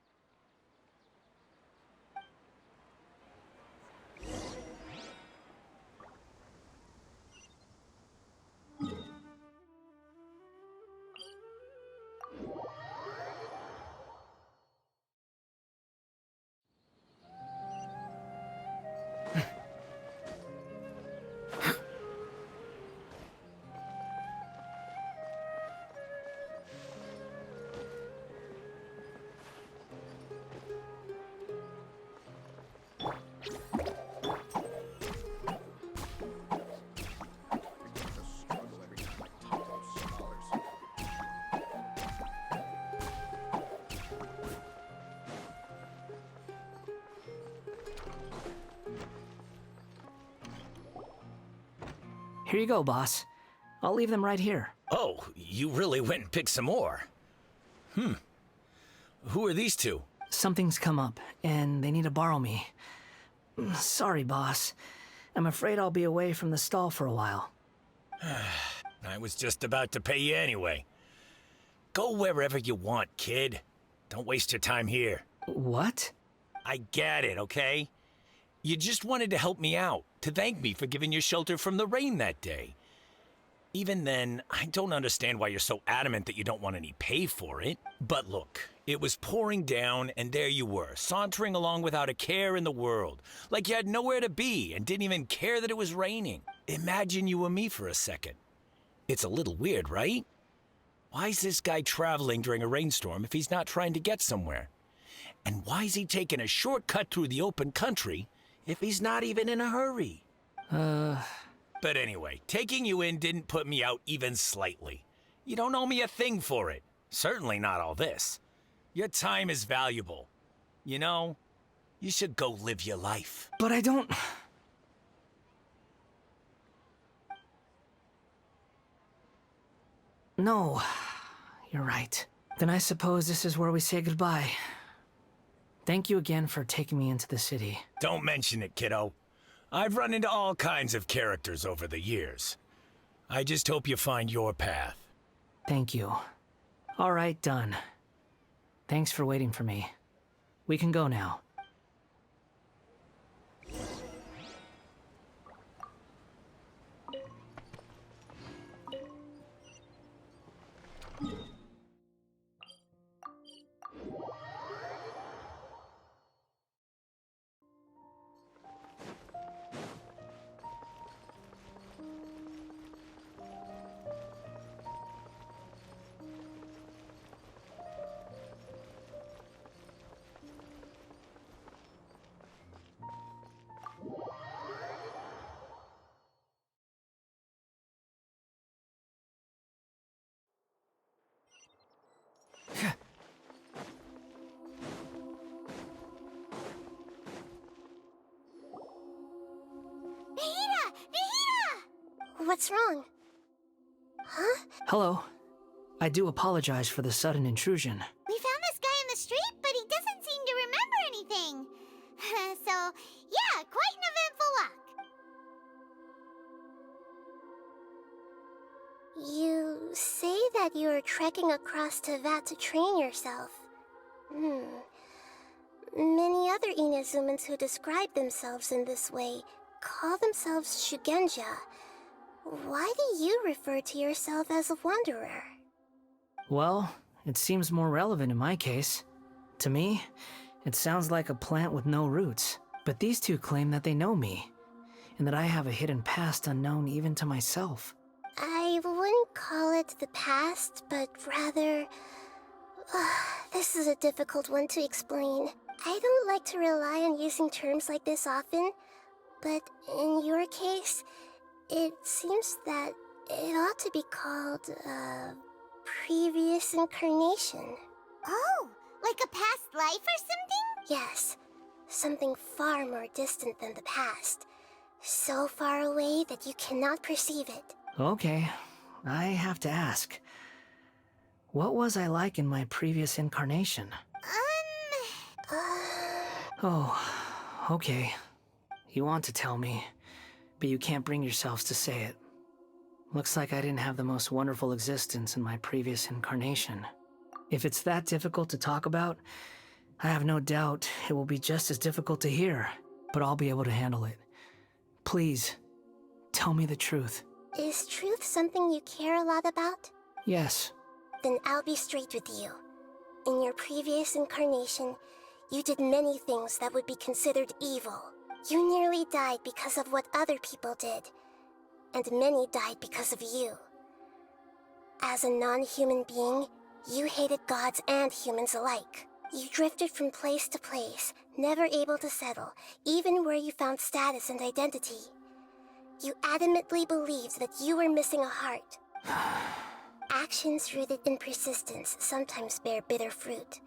Speaker 4: Here you go, boss. I'll leave them right here.
Speaker 15: Oh, you really went and picked some more. Who are these two?
Speaker 4: Something's come up, and they need to borrow me. Sorry, boss. I'm afraid I'll be away from the stall for a while.
Speaker 15: I was just about to pay you anyway. Go wherever you want, kid. Don't waste your time here.
Speaker 4: What?
Speaker 15: I get it, okay? You just wanted to help me out, to thank me for giving you shelter from the rain that day. Even then, I don't understand why you're so adamant that you don't want any pay for it. But look, it was pouring down, and there you were, sauntering along without a care in the world, like you had nowhere to be and didn't even care that it was raining. Imagine you were me for a second. It's a little weird, right? Why's this guy traveling during a rainstorm if he's not trying to get somewhere? And why's he taking a shortcut through the open country if he's not even in a hurry? But anyway, taking you in didn't put me out even slightly. You don't owe me a thing for it. Certainly not all this. Your time is valuable. You know, you should go live your life.
Speaker 4: But I don't... No, you're right. Then I suppose this is where we say goodbye. Thank you again for taking me into the city.
Speaker 15: Don't mention it, kiddo. I've run into all kinds of characters over the years. I just hope you find your path.
Speaker 4: Thank you. All right, done. Thanks for waiting for me. We can go now.
Speaker 5: What's wrong? Huh?
Speaker 4: Hello. I do apologize for the sudden intrusion.
Speaker 3: We found this guy in the street, but he doesn't seem to remember anything. So, yeah, quite an eventful walk.
Speaker 5: You say that you're trekking across Tevat to train yourself. Many other Inazumans who describe themselves in this way call themselves Shugenja. Why do you refer to yourself as a wanderer?
Speaker 4: Well, it seems more relevant in my case. To me, it sounds like a plant with no roots. But these two claim that they know me, and that I have a hidden past unknown even to myself.
Speaker 5: I wouldn't call it the past, but rather... this is a difficult one to explain. I don't like to rely on using terms like this often, but in your case, it seems that it ought to be called, previous incarnation.
Speaker 3: Oh, like a past life or something?
Speaker 5: Yes, something far more distant than the past. So far away that you cannot perceive it.
Speaker 4: Okay, I have to ask. What was I like in my previous incarnation? Oh, okay. You want to tell me, but you can't bring yourselves to say it. Looks like I didn't have the most wonderful existence in my previous incarnation. If it's that difficult to talk about, I have no doubt it will be just as difficult to hear, but I'll be able to handle it. Please, tell me the truth.
Speaker 5: Is truth something you care a lot about?
Speaker 4: Yes.
Speaker 5: Then I'll be straight with you. In your previous incarnation, you did many things that would be considered evil. You nearly died because of what other people did, and many died because of you. As a non-human being, you hated gods and humans alike. You drifted from place to place, never able to settle, even where you found status and identity. You adamantly believed that you were missing a heart. Actions rooted in persistence sometimes bear bitter fruit.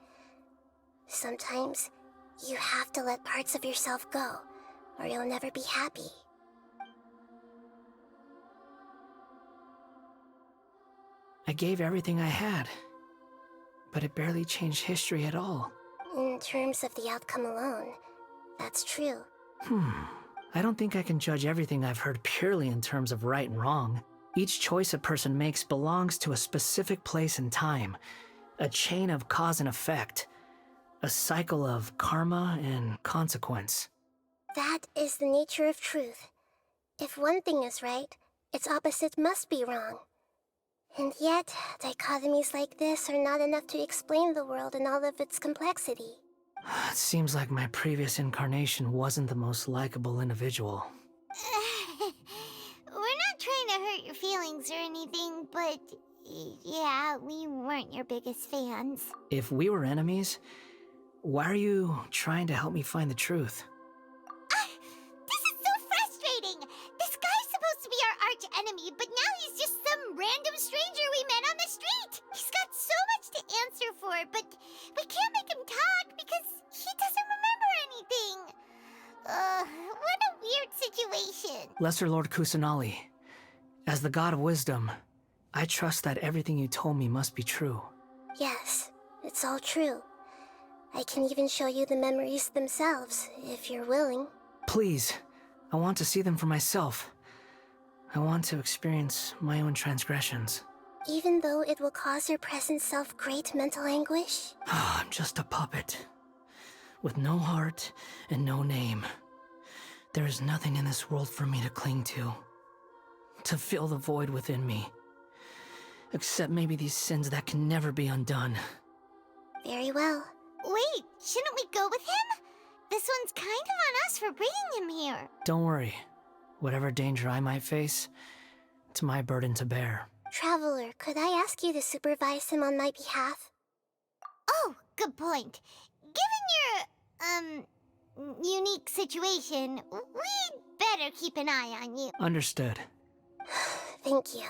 Speaker 5: Sometimes, you have to let parts of yourself go, or you'll never be happy.
Speaker 4: I gave everything I had, but it barely changed history at all.
Speaker 5: In terms of the outcome alone, that's true.
Speaker 4: I don't think I can judge everything I've heard purely in terms of right and wrong. Each choice a person makes belongs to a specific place and time, a chain of cause and effect. A cycle of karma and consequence.
Speaker 5: That is the nature of truth. If one thing is right, its opposite must be wrong. And yet, dichotomies like this are not enough to explain the world in all of its complexity.
Speaker 4: It seems like my previous incarnation wasn't the most likable individual.
Speaker 3: We're not trying to hurt your feelings or anything, but yeah, we weren't your biggest fans.
Speaker 4: If we were enemies, why are you trying to help me find the truth?
Speaker 3: This is so frustrating! This guy's supposed to be our arch enemy, but now he's just some random stranger we met on the street! He's got so much to answer for, but we can't make him talk because he doesn't remember anything! What a weird situation!
Speaker 4: Lesser Lord Kusanali, as the god of wisdom, I trust that everything you told me must be true.
Speaker 5: Yes, it's all true. I can even show you the memories themselves, if you're willing.
Speaker 4: Please, I want to see them for myself. I want to experience my own transgressions.
Speaker 5: Even though it will cause your present self great mental anguish?
Speaker 4: I'm just a puppet, with no heart and no name. There is nothing in this world for me to cling to fill the void within me. Except maybe these sins that can never be undone.
Speaker 5: Very well.
Speaker 3: Wait, shouldn't we go with him? This one's kind of on us for bringing him here.
Speaker 4: Don't worry. Whatever danger I might face, it's my burden to bear.
Speaker 5: Traveler, could I ask you to supervise him on my behalf?
Speaker 3: Oh, good point. Given your, unique situation, we'd better keep an eye on you.
Speaker 4: Understood.
Speaker 5: Thank you.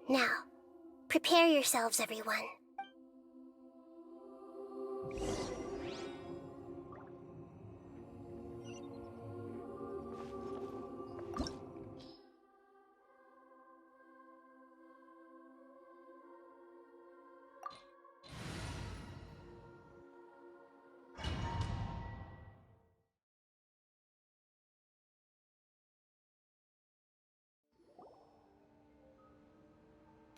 Speaker 5: Now, prepare yourselves, everyone.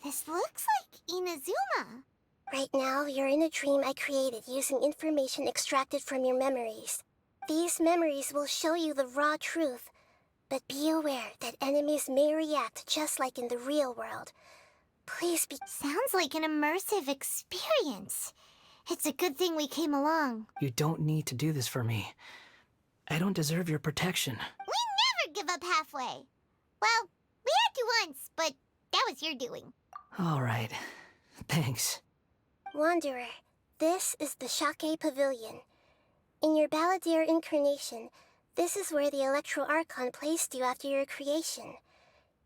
Speaker 3: This looks like Inazuma.
Speaker 5: Right now, you're in a dream I created using information extracted from your memories. These memories will show you the raw truth, but be aware that enemies may react just like in the real world. Please be—
Speaker 3: Sounds like an immersive experience. It's a good thing we came along.
Speaker 4: You don't need to do this for me. I don't deserve your protection.
Speaker 3: We never give up halfway. Well, we had to once, but that was your doing.
Speaker 4: All right. Thanks.
Speaker 5: Wanderer, this is the Shake Pavilion. In your Balladeer incarnation, this is where the Electro Archon placed you after your creation.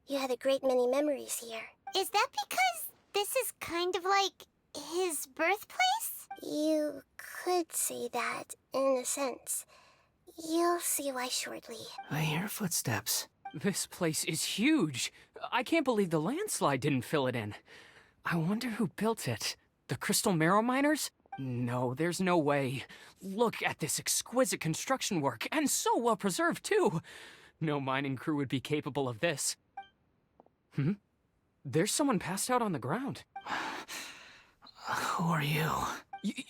Speaker 5: You had a great many memories here.
Speaker 3: Is that because this is kind of like his birthplace?
Speaker 5: You could say that, in a sense. You'll see why shortly.
Speaker 4: I hear footsteps.
Speaker 16: This place is huge. I can't believe the landslide didn't fill it in. I wonder who built it. The Crystal Marrow Miners? No, there's no way. Look at this exquisite construction work, and so well preserved, too. No mining crew would be capable of this. There's someone passed out on the ground.
Speaker 4: Who are you?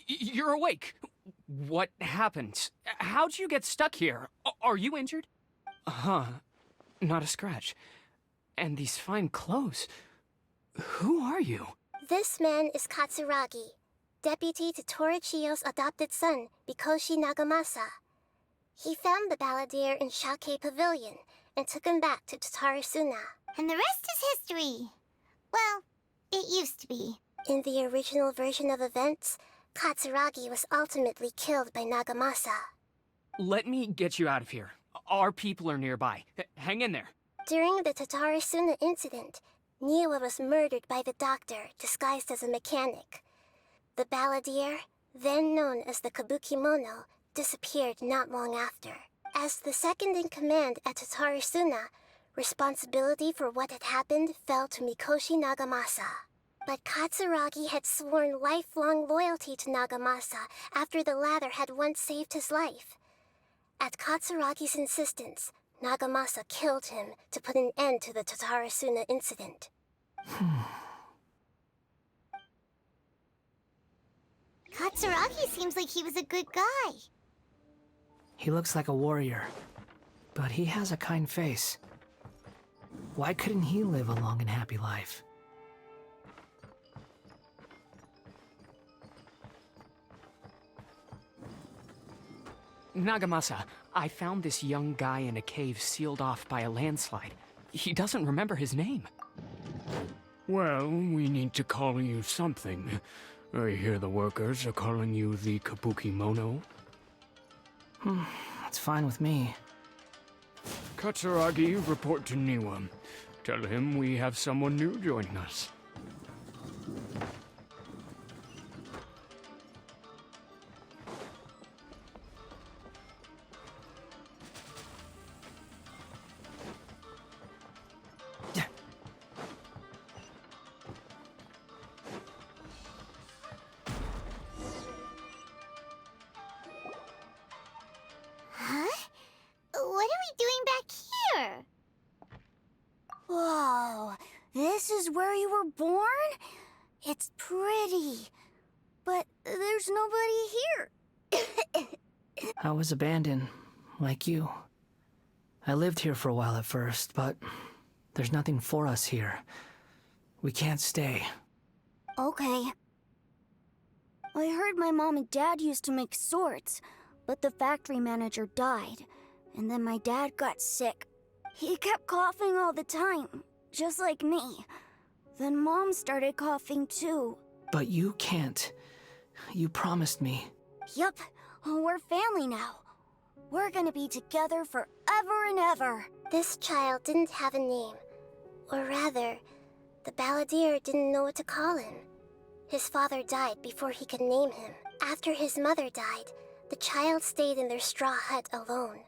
Speaker 16: You're awake. What happened? How'd you get stuck here? Are you injured? Not a scratch. And these fine clothes. Who are you?
Speaker 5: This man is Katsuragi, deputy to Torichio's adopted son, Mikoshi Nagamasa. He found the Balladeer in Shake Pavilion and took him back to Tatarasuna.
Speaker 3: And the rest is history. Well, it used to be.
Speaker 5: In the original version of events, Katsuragi was ultimately killed by Nagamasa.
Speaker 16: Let me get you out of here. Our people are nearby. Hang in there.
Speaker 5: During the Tatarasuna incident, Niwa was murdered by the doctor disguised as a mechanic. The Balladeer, then known as the Kabukimono, disappeared not long after. As the second in command at Tatarasuna, responsibility for what had happened fell to Mikoshi Nagamasa. But Katsuragi had sworn lifelong loyalty to Nagamasa after the latter had once saved his life. At Katsuragi's insistence, Nagamasa killed him to put an end to the Tatarasuna incident.
Speaker 3: Katsuragi seems like he was a good guy.
Speaker 4: He looks like a warrior, but he has a kind face. Why couldn't he live a long and happy life?
Speaker 16: Nagamasa, I found this young guy in a cave sealed off by a landslide. He doesn't remember his name.
Speaker 17: Well, we need to call you something. I hear the workers are calling you the Kabuki Mono.
Speaker 4: That's fine with me.
Speaker 17: Katsuragi, report to Niwa. Tell him we have someone new joining us.
Speaker 3: Huh? What are we doing back here?
Speaker 18: Whoa, this is where you were born? It's pretty, but there's nobody here.
Speaker 4: I was abandoned, like you. I lived here for a while at first, but there's nothing for us here. We can't stay.
Speaker 18: Okay. I heard my mom and dad used to make swords, but the factory manager died, and then my dad got sick. He kept coughing all the time, just like me. Then Mom started coughing too.
Speaker 4: But you can't. You promised me.
Speaker 18: Yup, we're family now. We're gonna be together forever and ever.
Speaker 5: This child didn't have a name. Or rather, the balladeer didn't know what to call him. His father died before he could name him. After his mother died, the child stayed in their straw hut alone.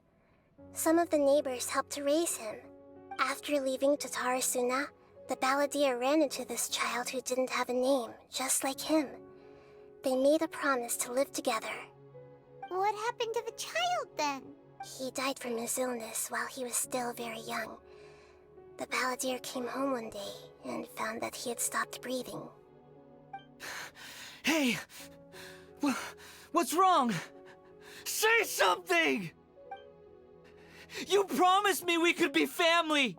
Speaker 5: Some of the neighbors helped to raise him. After leaving Tatarasuna, the balladeer ran into this child who didn't have a name, just like him. They made a promise to live together.
Speaker 3: What happened to the child then?
Speaker 5: He died from his illness while he was still very young. The balladeer came home one day and found that he had stopped breathing.
Speaker 19: Hey! What's wrong? Say something! You promised me we could be family!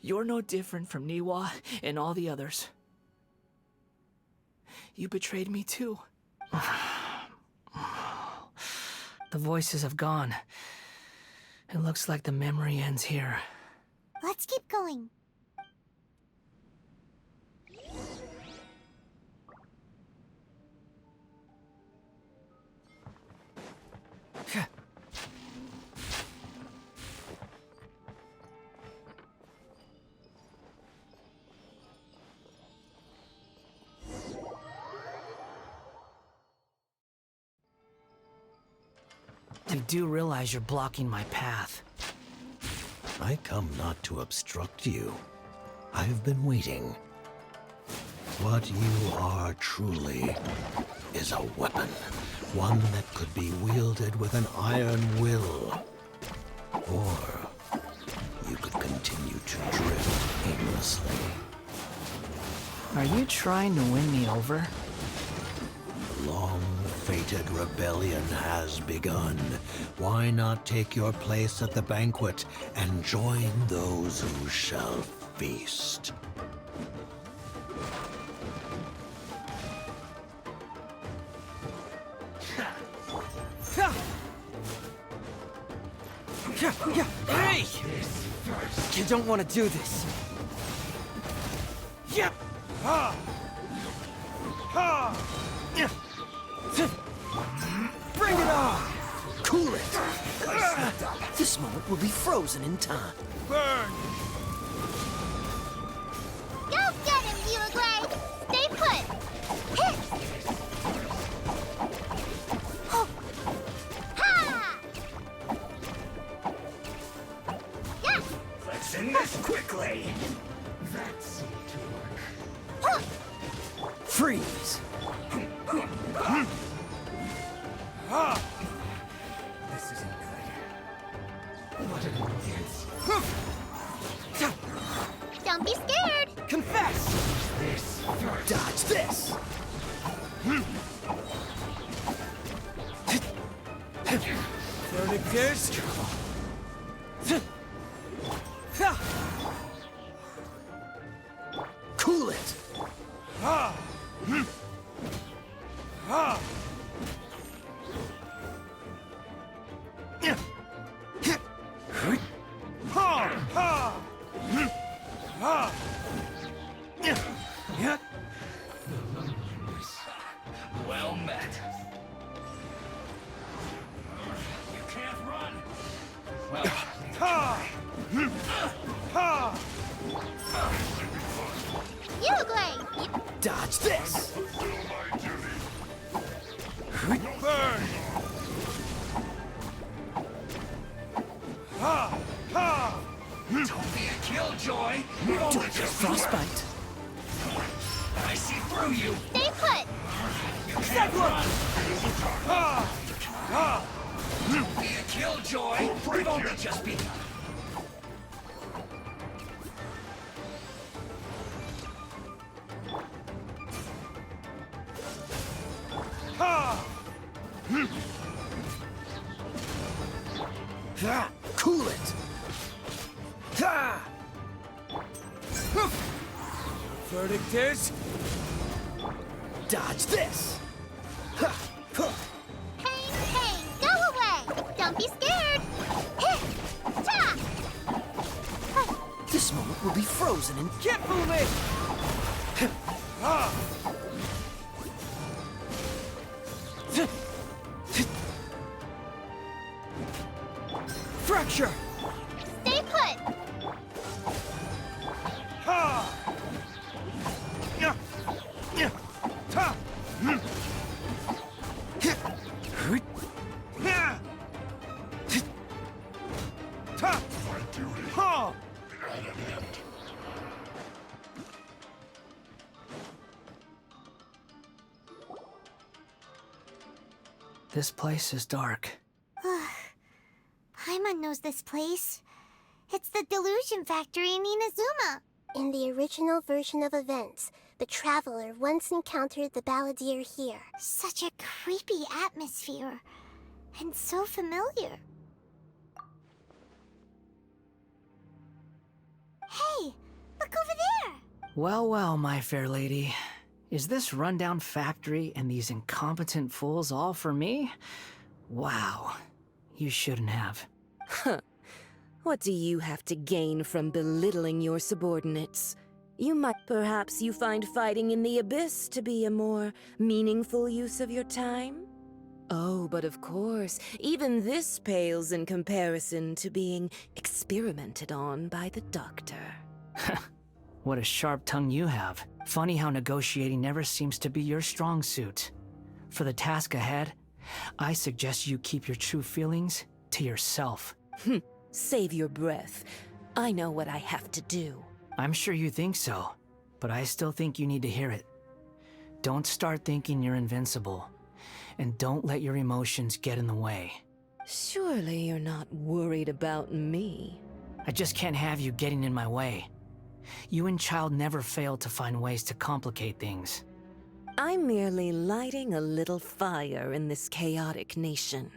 Speaker 19: You're no different from Niwa and all the others. You betrayed me too. The voices have gone. It looks like the memory ends here.
Speaker 3: Let's keep going.
Speaker 4: You do realize you're blocking my path.
Speaker 20: I come not to obstruct you. I've been waiting. What you are truly is a weapon. One that could be wielded with an iron will. Or you could continue to drift aimlessly.
Speaker 4: Are you trying to win me over?
Speaker 20: Long-fated rebellion has begun. Why not take your place at the banquet and join those who shall feast?
Speaker 19: Hey! You don't want to do this. Yep! Bring it on!
Speaker 20: Cool it! This moment will be frozen in time.
Speaker 19: Burn!
Speaker 3: Go get him, Yulagray! Stay put! Hit! Oh. Ha! Yeah!
Speaker 15: Let's end this quickly! That seemed to work.
Speaker 19: Freeze!
Speaker 15: This isn't good. What did we get?
Speaker 3: Don't be scared!
Speaker 19: Confess!
Speaker 15: This
Speaker 19: Dodge this! Verdict is... Cool it!
Speaker 15: Well met. You can't run. Well,
Speaker 3: You agree.
Speaker 19: Dodge this!
Speaker 9: Burn!
Speaker 15: don't be a killjoy.
Speaker 19: Don't get frostbite.
Speaker 15: I see through you.
Speaker 3: Stay put.
Speaker 15: You can't run. Don't be a killjoy. We've only just begun.
Speaker 19: Cool it! Verdict is... Dodge this!
Speaker 3: Pain, go away. Don't be scared. Ta!
Speaker 19: This moment will be frozen and get moving! Fracture!
Speaker 3: Stay put.
Speaker 4: This place is dark.
Speaker 3: Paimon knows this place. It's the Delusion Factory in Inazuma.
Speaker 5: In the original version of events, the Traveler once encountered the Balladeer here.
Speaker 3: Such a creepy atmosphere. And so familiar. Hey, look over there!
Speaker 4: Well, well, my fair lady. Is this rundown factory and these incompetent fools all for me? Wow. You shouldn't have.
Speaker 21: Huh. What do you have to gain from belittling your subordinates? Perhaps you find fighting in the Abyss to be a more meaningful use of your time? Oh, but of course, even this pales in comparison to being experimented on by the Doctor.
Speaker 4: What a sharp tongue you have. Funny how negotiating never seems to be your strong suit. For the task ahead, I suggest you keep your true feelings to yourself.
Speaker 21: Save your breath. I know what I have to do.
Speaker 4: I'm sure you think so, but I still think you need to hear it. Don't start thinking you're invincible, and don't let your emotions get in the way.
Speaker 21: Surely you're not worried about me.
Speaker 4: I just can't have you getting in my way. You and Child never fail to find ways to complicate things.
Speaker 21: I'm merely lighting a little fire in this chaotic nation.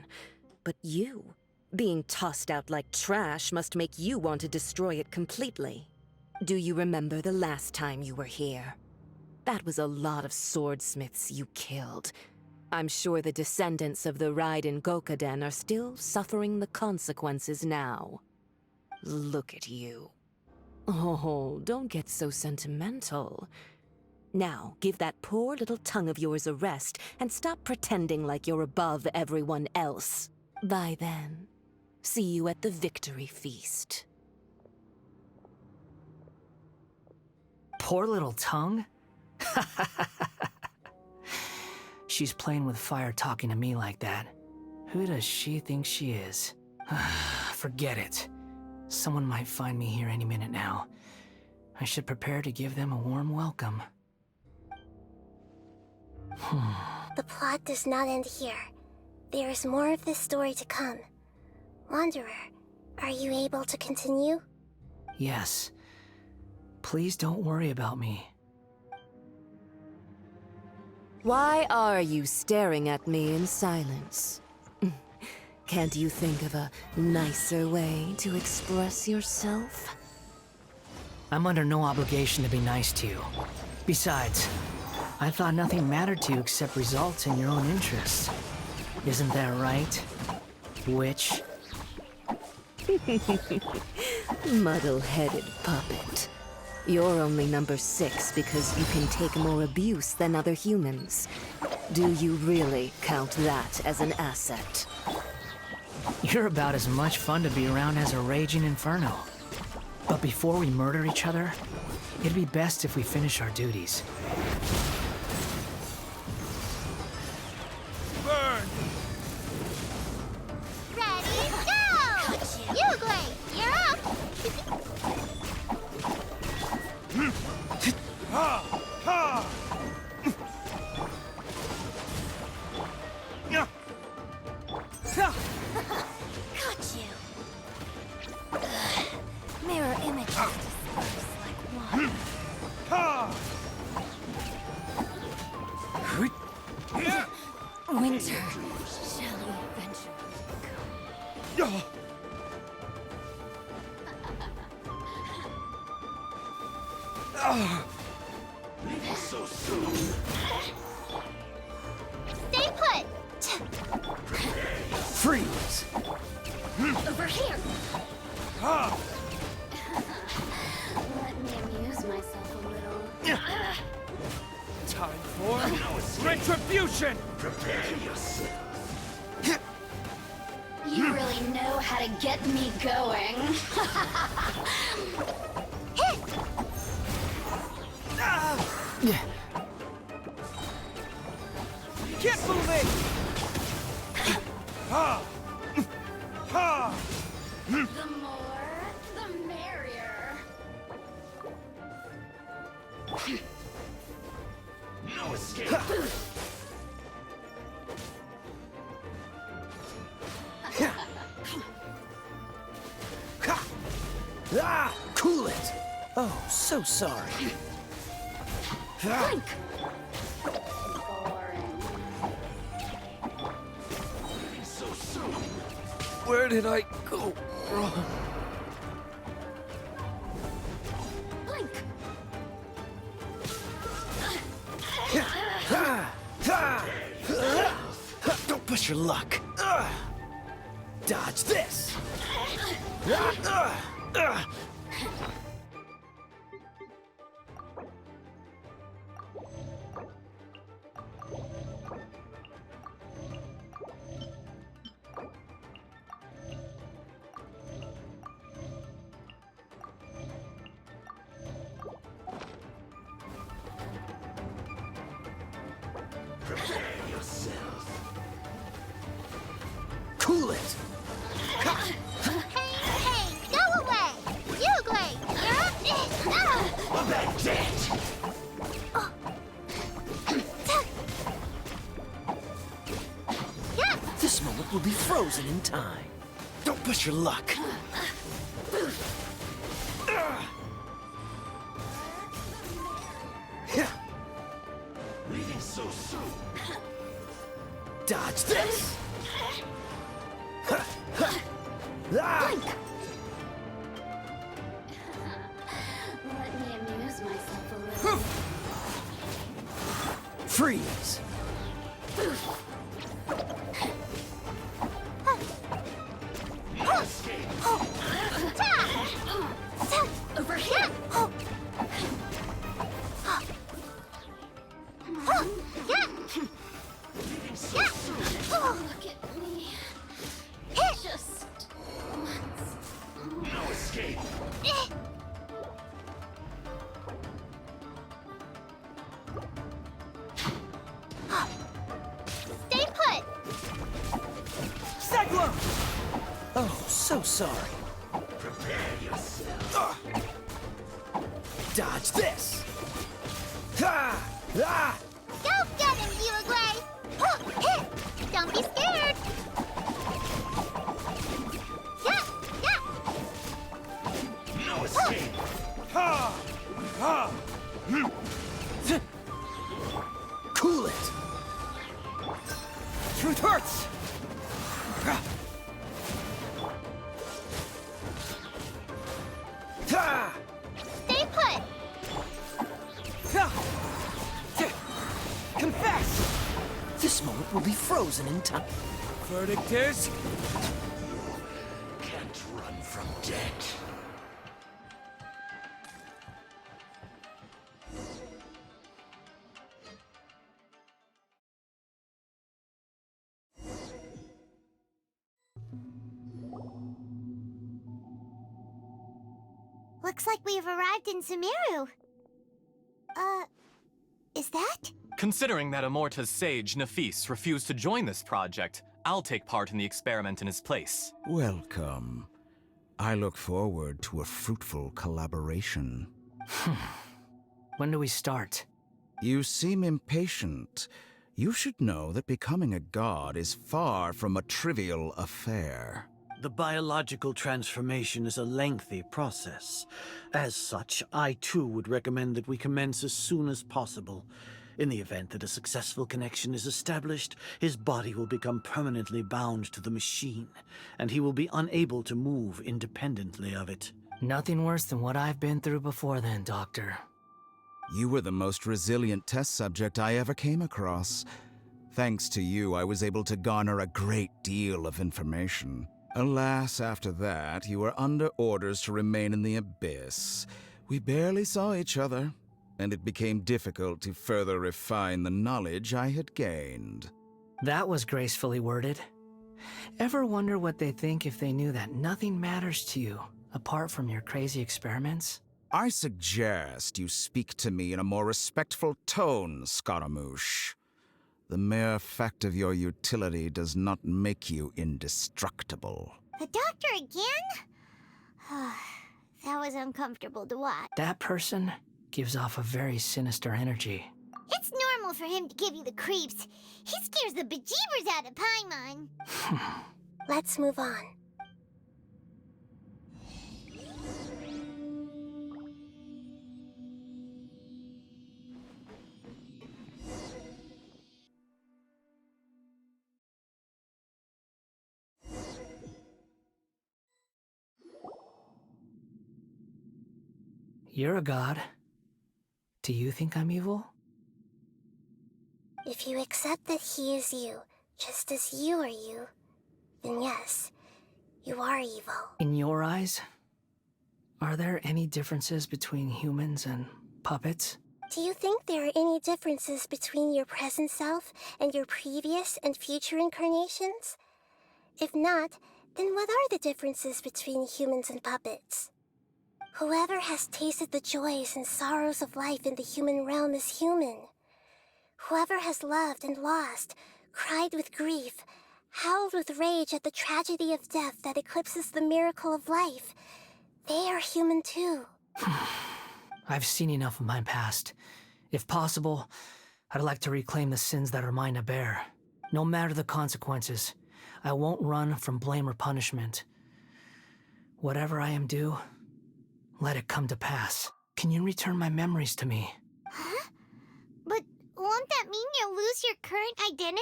Speaker 21: But you, being tossed out like trash, must make you want to destroy it completely. Do you remember the last time you were here? That was a lot of swordsmiths you killed. I'm sure the descendants of the Raiden Gokaden are still suffering the consequences now. Look at you. Oh, don't get so sentimental. Now, give that poor little tongue of yours a rest and stop pretending like you're above everyone else. Bye then. See you at the victory feast.
Speaker 4: Poor little tongue? She's playing with fire talking to me like that. Who does she think she is? Forget it. Someone might find me here any minute now. I should prepare to give them a warm welcome.
Speaker 5: The plot does not end here. There is more of this story to come. Wanderer, are you able to continue?
Speaker 4: Yes. Please don't worry about me.
Speaker 21: Why are you staring at me in silence? Can't you think of a nicer way to express yourself?
Speaker 4: I'm under no obligation to be nice to you. Besides, I thought nothing mattered to you except results in your own interests. Isn't that right, witch?
Speaker 21: Muddle-headed puppet. You're only number 6 because you can take more abuse than other humans. Do you really count that as an asset?
Speaker 4: You're about as much fun to be around as a raging inferno. But before we murder each other, it'd be best if we finish our duties.
Speaker 2: Burn!
Speaker 3: Ready, go! Uglay, you're up!
Speaker 2: Ha! Ha!
Speaker 18: Got you. Mirror images disperse like water.
Speaker 2: Ha!
Speaker 18: Winter shall eventually come.
Speaker 2: So soon.
Speaker 3: Stay put!
Speaker 4: Freeze!
Speaker 18: Over here!
Speaker 2: Ha!
Speaker 18: Let me amuse myself a little.
Speaker 2: Time for retribution! Prepare yourself.
Speaker 18: You really know how to get me going.
Speaker 2: Keep moving! Ha! Ha!
Speaker 18: The more, the merrier.
Speaker 2: No escape!
Speaker 19: Ah! Cool it! Oh, so sorry.
Speaker 18: Blink!
Speaker 2: So soon.
Speaker 19: Where did I go wrong?
Speaker 18: Blink!
Speaker 19: Don't push your luck. Dodge this.
Speaker 2: Prepare yourself.
Speaker 19: Cool it.
Speaker 3: Hey, go away! Uglay, you're up!
Speaker 2: Back dead!
Speaker 19: This moment will be frozen in time. Don't push your luck.
Speaker 2: Leaving so soon.
Speaker 19: Dodge this.
Speaker 18: Blink! Let me amuse myself a little.
Speaker 19: Freeze.
Speaker 2: No escape.
Speaker 18: Over here!
Speaker 2: Leaving so soon.
Speaker 18: Look at me. Just once.
Speaker 2: No escape.
Speaker 3: Stay put!
Speaker 19: Cyclone! Oh, so sorry.
Speaker 2: Prepare yourself.
Speaker 19: Dodge this. Ha! Ah!
Speaker 3: Go get him, Uglay! Don't be scared!
Speaker 2: No escape. Ha! Ha!
Speaker 19: Cool it.
Speaker 6: Truth hurts!
Speaker 3: Stay put!
Speaker 6: Confess!
Speaker 19: This moment will be frozen in time.
Speaker 6: Verdict is...
Speaker 20: Can't run from death.
Speaker 3: Looks like we've arrived in Sumeru. Is that?
Speaker 22: Considering that Amorta's sage, Nafis, refused to join this project, I'll take part in the experiment in his place.
Speaker 8: Welcome. I look forward to a fruitful collaboration.
Speaker 19: When do we start?
Speaker 8: You seem impatient. You should know that becoming a god is far from a trivial affair.
Speaker 23: The biological transformation is a lengthy process. As such, I too would recommend that we commence as soon as possible. In the event that a successful connection is established, his body will become permanently bound to the machine, and he will be unable to move independently of it.
Speaker 19: Nothing worse than what I've been through before then, Doctor.
Speaker 8: You were the most resilient test subject I ever came across. Thanks to you, I was able to garner a great deal of information. Alas, after that, you were under orders to remain in the abyss. We barely saw each other, and it became difficult to further refine the knowledge I had gained.
Speaker 19: That was gracefully worded. Ever wonder what they think if they knew that nothing matters to you, apart from your crazy experiments?
Speaker 8: I suggest you speak to me in a more respectful tone, Scaramouche. The mere fact of your utility does not make you indestructible.
Speaker 3: The doctor again? That was uncomfortable to watch.
Speaker 19: That person gives off a very sinister energy.
Speaker 3: It's normal for him to give you the creeps. He scares the bejeebers out of Paimon.
Speaker 5: Let's move on.
Speaker 19: You're a god. Do you think I'm evil?
Speaker 5: If you accept that he is you, just as you are you, then yes, you are evil.
Speaker 19: In your eyes, are there any differences between humans and puppets?
Speaker 5: Do you think there are any differences between your present self and your previous and future incarnations? If not, then what are the differences between humans and puppets? Whoever has tasted the joys and sorrows of life in the human realm is human. Whoever has loved and lost, cried with grief, howled with rage at the tragedy of death that eclipses the miracle of life, they are human too.
Speaker 19: I've seen enough of my past. If possible, I'd like to reclaim the sins that are mine to bear. No matter the consequences, I won't run from blame or punishment. Whatever I am due, let it come to pass. Can you return my memories to me?
Speaker 3: Huh? But won't that mean you'll lose your current identity?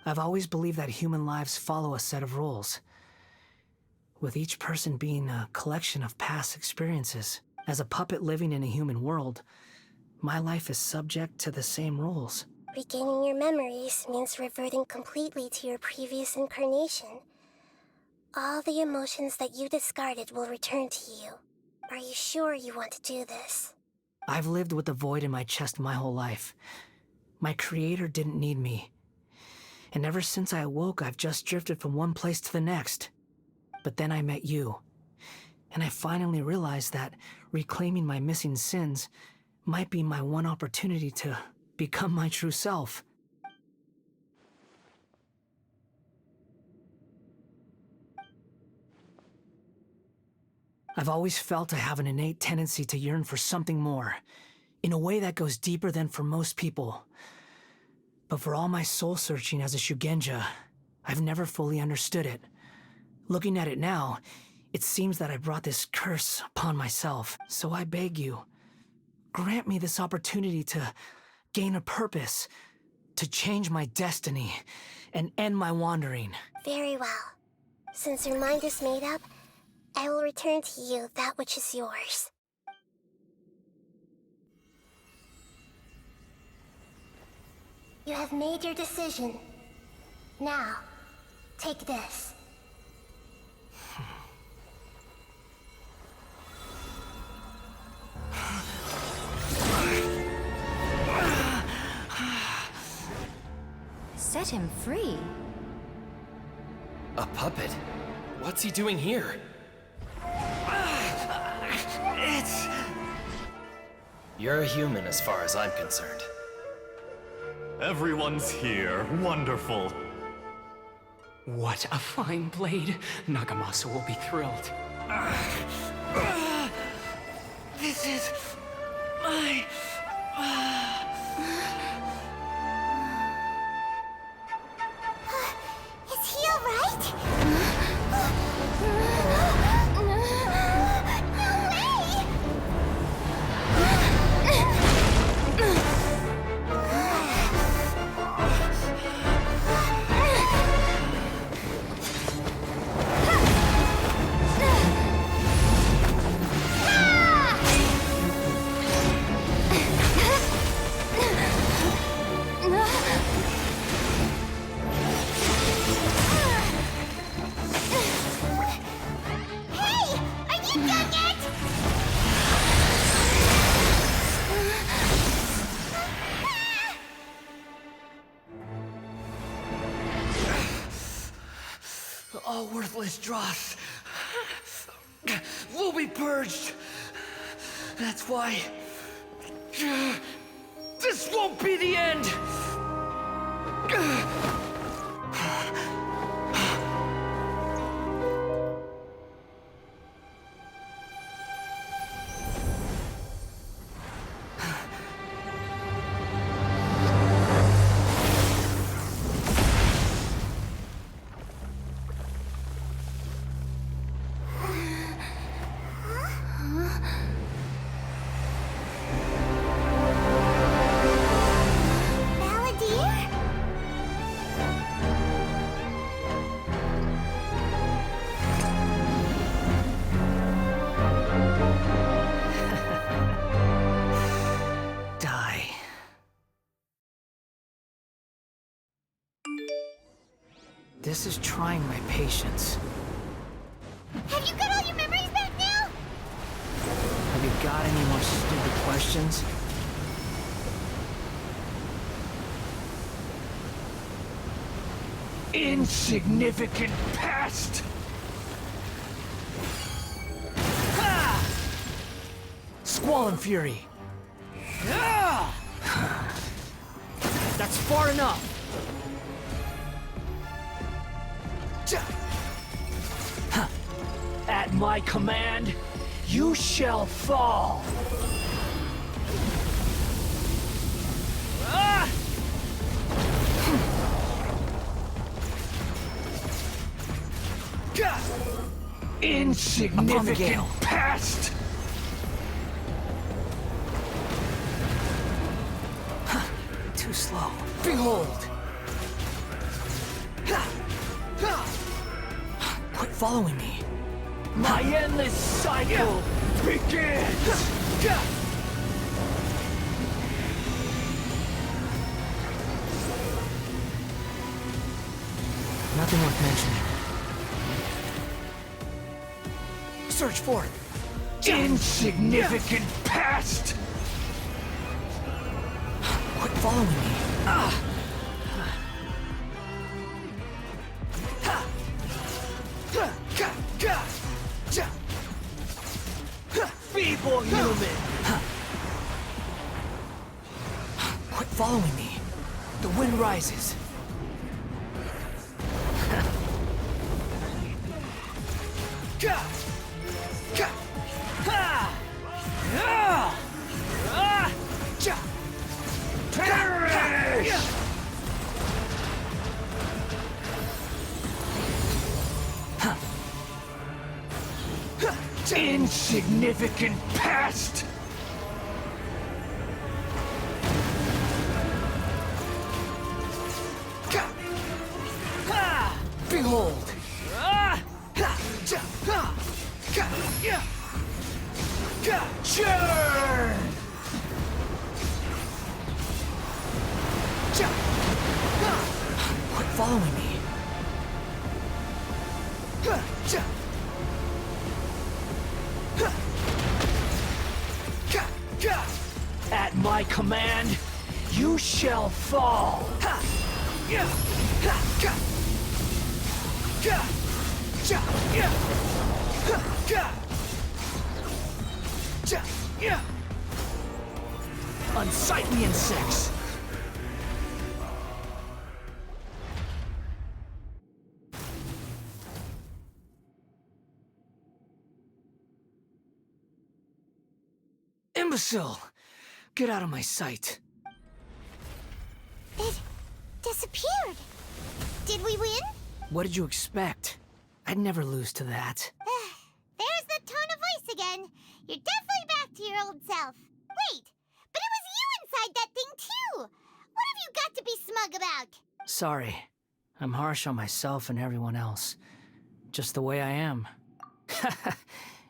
Speaker 19: I've always believed that human lives follow a set of rules, with each person being a collection of past experiences. As a puppet living in a human world, my life is subject to the same rules.
Speaker 5: Regaining your memories means reverting completely to your previous incarnation. All the emotions that you discarded will return to you. Are you sure you want to do this?
Speaker 19: I've lived with a void in my chest my whole life. My creator didn't need me. And ever since I awoke, I've just drifted from one place to the next. But then I met you. And I finally realized that reclaiming my missing sins might be my one opportunity to become my true self. I've always felt I have an innate tendency to yearn for something more, in a way that goes deeper than for most people. But for all my soul-searching as a Shugenja, I've never fully understood it. Looking at it now, it seems that I brought this curse upon myself. So I beg you, grant me this opportunity to gain a purpose, To change my destiny and end my wandering.
Speaker 5: Very well. Since your mind is made up, I will return to you that which is yours. You have made your decision. Now, take this.
Speaker 6: Set him free?
Speaker 15: A puppet? What's he doing here? You're a human as far as I'm concerned.
Speaker 22: Everyone's here. Wonderful.
Speaker 16: What a fine blade. Nagamasa will be thrilled.
Speaker 19: This is my...
Speaker 3: Is he alright?
Speaker 19: All worthless dross will be purged. That's why this won't be the end. This is trying my patience.
Speaker 3: Have you got all your memories back now?
Speaker 19: Have you got any more stupid questions? Insignificant past! Ha! Squall and Fury. That's far enough! At my command, you shall fall! Insignificant past! Too slow. Behold! Quit following me. My endless cycle begins! Nothing worth mentioning. Search for it. Insignificant past! Quit following me. Feeble human! Quit following me. The wind rises. Perish! Insignificant past! hold. Churn! Quit following me. At my command, you shall fall. Unsightly insects. Imbecile! Get out of my sight.
Speaker 3: It disappeared. Did we win?
Speaker 19: What did you expect? I'd never lose to that.
Speaker 3: There's the tone of voice again. You're definitely back to your old self. Wait, but it was you inside that thing too. What have you got to be smug about?
Speaker 19: Sorry. I'm harsh on myself and everyone else. Just the way I am.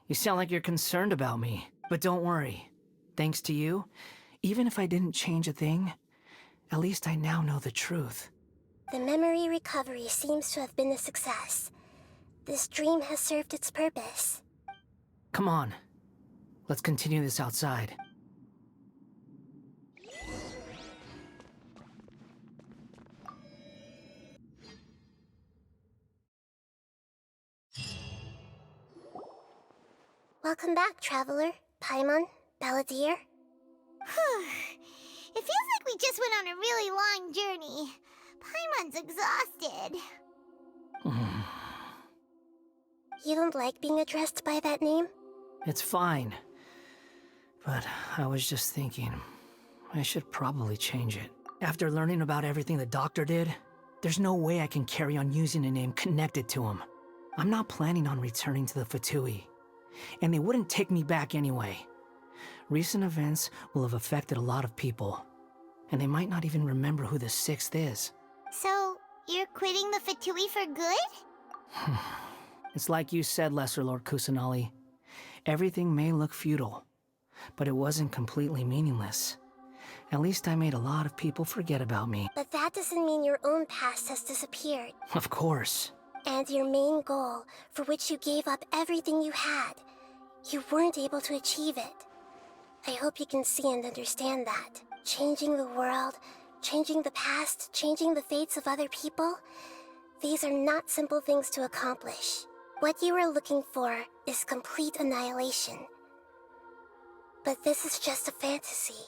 Speaker 19: You sound like you're concerned about me. But don't worry. Thanks to you, even if I didn't change a thing, at least I now know the truth.
Speaker 5: The memory recovery seems to have been a success. This dream has served its purpose.
Speaker 19: Come on. Let's continue this outside.
Speaker 5: Welcome back, Traveler, Paimon, Balladeer.
Speaker 3: It feels like we just went on a really long journey. Paimon's exhausted.
Speaker 5: You don't like being addressed by that name?
Speaker 19: It's fine. But I was just thinking, I should probably change it. After learning about everything the doctor did, there's no way I can carry on using a name connected to him. I'm not planning on returning to the Fatui, and they wouldn't take me back anyway. Recent events will have affected a lot of people, and they might not even remember who the Sixth is.
Speaker 3: So, you're quitting the Fatui for good?
Speaker 19: It's like you said, Lesser Lord Kusanali. Everything may look futile, but it wasn't completely meaningless. At least I made a lot of people forget about me.
Speaker 5: But that doesn't mean your own past has disappeared.
Speaker 19: Of course.
Speaker 5: And your main goal, for which you gave up everything you had, you weren't able to achieve it. I hope you can see and understand that. Changing the world, changing the past, changing the fates of other people, these are not simple things to accomplish. What you are looking for is complete annihilation. But this is just a fantasy.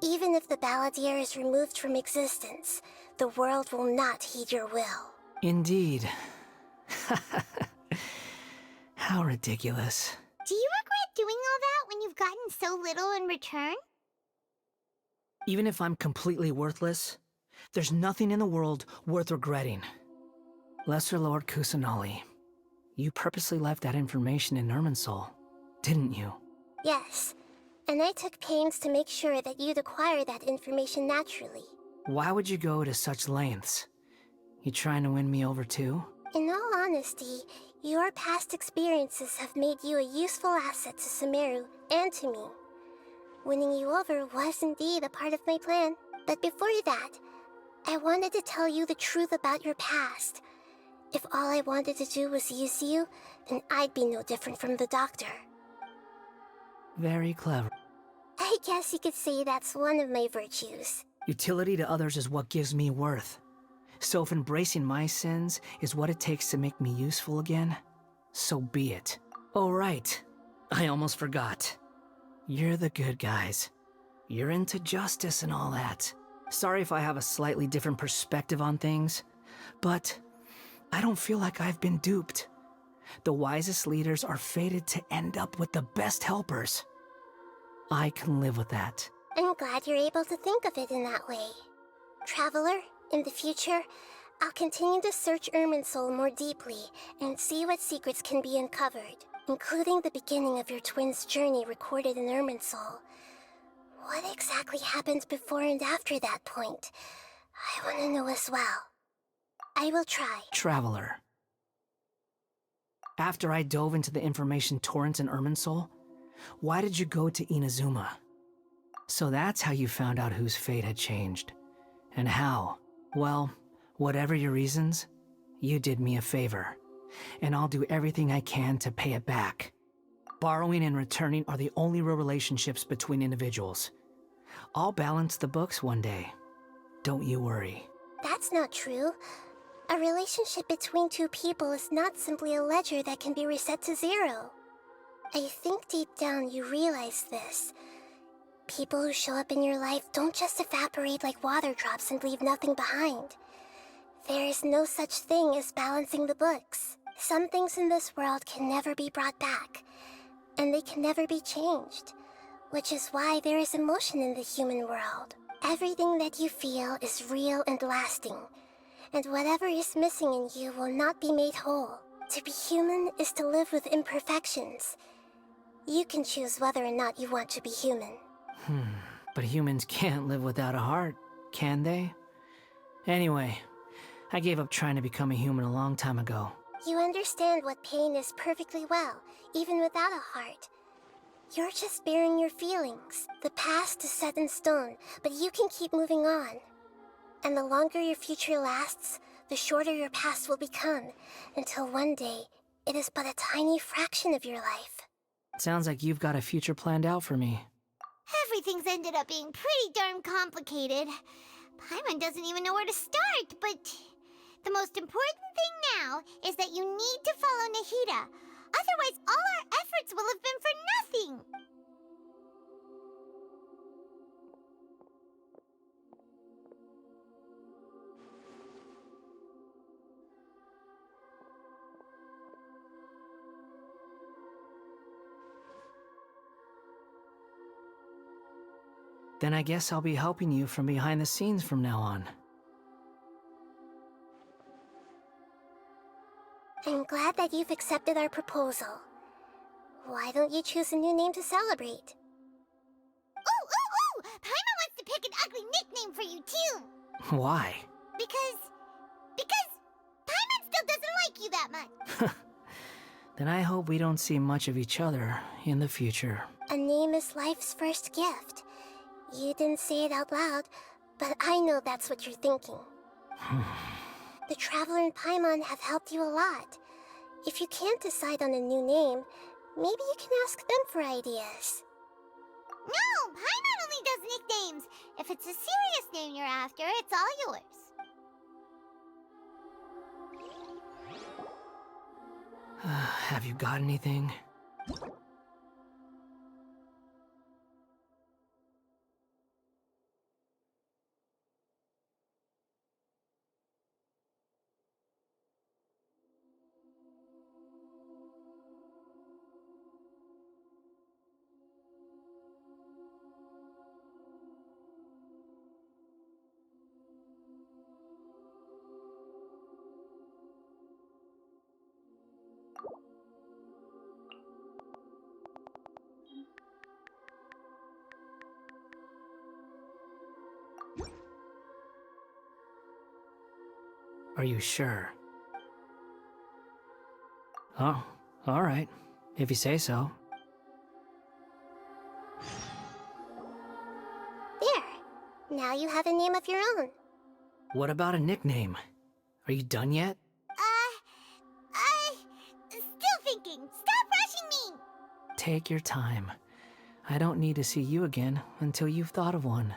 Speaker 5: Even if the Balladeer is removed from existence, the world will not heed your will.
Speaker 19: Indeed. How ridiculous.
Speaker 3: Do you regret doing all that when you've gotten so little in return?
Speaker 19: Even if I'm completely worthless, there's nothing in the world worth regretting. Lesser Lord Kusanali, you purposely left that information in Irminsul, didn't you?
Speaker 5: Yes, and I took pains to make sure that you'd acquire that information naturally.
Speaker 19: Why would you go to such lengths? You trying to win me over too?
Speaker 5: In all honesty, your past experiences have made you a useful asset to Sumeru and to me. Winning you over was indeed a part of my plan. But before that, I wanted to tell you the truth about your past. If all I wanted to do was use you, then I'd be no different from the doctor.
Speaker 19: Very clever.
Speaker 5: I guess you could say that's one of my virtues.
Speaker 19: Utility to others is what gives me worth. So if embracing my sins is what it takes to make me useful again, so be it. Oh right, I almost forgot. You're the good guys. You're into justice and all that. Sorry if I have a slightly different perspective on things, but I don't feel like I've been duped. The wisest leaders are fated to end up with the best helpers. I can live with that.
Speaker 5: I'm glad you're able to think of it in that way. Traveler, in the future, I'll continue to search Irminsul more deeply and see what secrets can be uncovered, including the beginning of your twins' journey recorded in Irminsul. What exactly happened before and after that point? I want to know as well. I will try.
Speaker 19: Traveler. After I dove into the information torrents in Irminsul, why did you go to Inazuma? So that's how you found out whose fate had changed. And how? Well, whatever your reasons, you did me a favor. And I'll do everything I can to pay it back. Borrowing and returning are the only real relationships between individuals. I'll balance the books one day. Don't you worry.
Speaker 5: That's not true. A relationship between two people is not simply a ledger that can be reset to zero. I think deep down you realize this. People who show up in your life don't just evaporate like water drops and leave nothing behind. There is no such thing as balancing the books. Some things in this world can never be brought back, and they can never be changed, which is why there is emotion in the human world. Everything that you feel is real and lasting, and whatever is missing in you will not be made whole. To be human is to live with imperfections. You can choose whether or not you want to be human.
Speaker 19: But humans can't live without a heart, can they? Anyway, I gave up trying to become a human a long time ago.
Speaker 5: You understand what pain is perfectly well, even without a heart. You're just bearing your feelings. The past is set in stone, but you can keep moving on. And the longer your future lasts, the shorter your past will become, until one day, it is but a tiny fraction of your life.
Speaker 19: Sounds like you've got a future planned out for me.
Speaker 3: Everything's ended up being pretty darn complicated. Paimon doesn't even know where to start, but the most important thing now is that you need to follow Nahida. Otherwise, all our efforts will have been for nothing.
Speaker 19: Then I guess I'll be helping you from behind the scenes from now on.
Speaker 5: I'm glad that you've accepted our proposal. Why don't you choose a new name to celebrate?
Speaker 3: Ooh! Paimon wants to pick an ugly nickname for you, too.
Speaker 19: Why?
Speaker 3: Because Paimon still doesn't like you that much.
Speaker 19: Then I hope we don't see much of each other in the future.
Speaker 5: A name is life's first gift. You didn't say it out loud, but I know that's what you're thinking. The Traveler and Paimon have helped you a lot. If you can't decide on a new name, maybe you can ask them for ideas.
Speaker 3: No, Paimon only does nicknames. If it's a serious name you're after, it's all yours.
Speaker 19: Have you got anything? Are you sure? Oh, all right. If you say so.
Speaker 5: There. Now you have a name of your own.
Speaker 19: What about a nickname? Are you done yet?
Speaker 3: Still thinking. Stop rushing me!
Speaker 19: Take your time. I don't need to see you again until you've thought of one.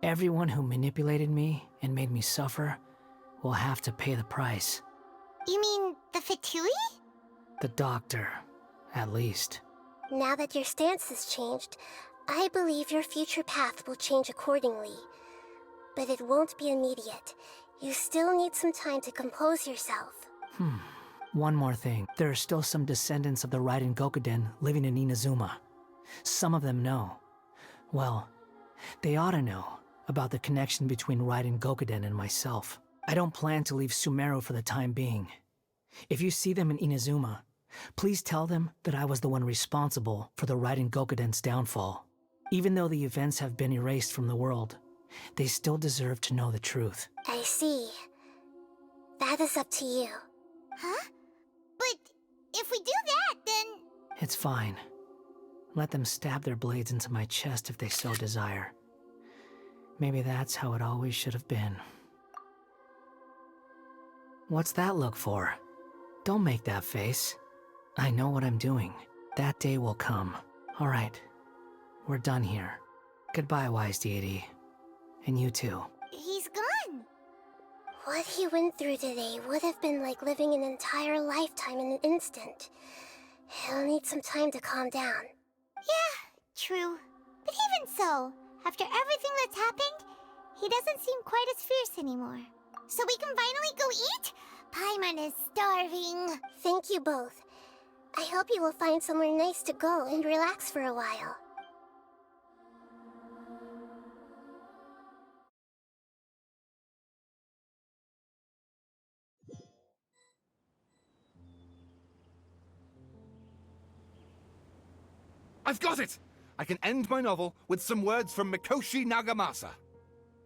Speaker 19: Everyone who manipulated me and made me suffer will have to pay the price.
Speaker 3: You mean the Fatui?
Speaker 19: The doctor, at least.
Speaker 5: Now that your stance has changed, I believe your future path will change accordingly. But it won't be immediate. You still need some time to compose yourself.
Speaker 19: One more thing. There are still some descendants of the Raiden Gokuden living in Inazuma. Some of them know. Well, they ought to know about the connection between Raiden Gokuden and myself. I don't plan to leave Sumeru for the time being. If you see them in Inazuma, please tell them that I was the one responsible for the Raiden Gokuden's downfall. Even though the events have been erased from the world, they still deserve to know the truth.
Speaker 5: I see. That is up to you.
Speaker 3: Huh? But if we do that, then...
Speaker 19: It's fine. Let them stab their blades into my chest if they so desire. Maybe that's how it always should have been. What's that look for? Don't make that face. I know what I'm doing. That day will come. Alright. We're done here. Goodbye, wise deity. And you too.
Speaker 3: He's gone.
Speaker 5: What he went through today would have been like living an entire lifetime in an instant. He'll need some time to calm down.
Speaker 3: Yeah, true. But even so, after everything that's happened, he doesn't seem quite as fierce anymore. So we can finally go eat? Paimon is starving.
Speaker 5: Thank you both. I hope you will find somewhere nice to go and relax for a while.
Speaker 2: I've got it! I can end my novel with some words from Mikoshi Nagamasa.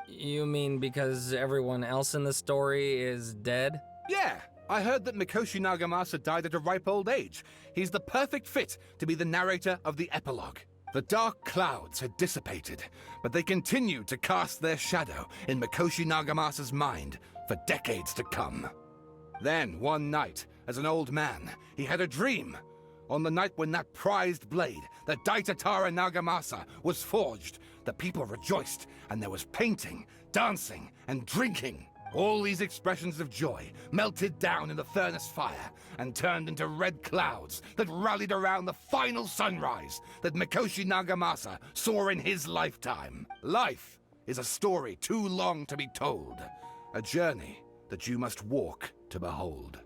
Speaker 1: You mean because everyone else in the story is dead?
Speaker 2: Yeah, I heard that Mikoshi Nagamasa died at a ripe old age. He's the perfect fit to be the narrator of the epilogue. The dark clouds had dissipated, but they continued to cast their shadow in Mikoshi Nagamasa's mind for decades to come. Then, one night, as an old man, he had a dream. On the night when that prized blade, the Daitatara Nagamasa, was forged, the people rejoiced, and there was painting, dancing, and drinking. All these expressions of joy melted down in the furnace fire and turned into red clouds that rallied around the final sunrise that Mikoshi Nagamasa saw in his lifetime. Life is a story too long to be told, a journey that you must walk to behold.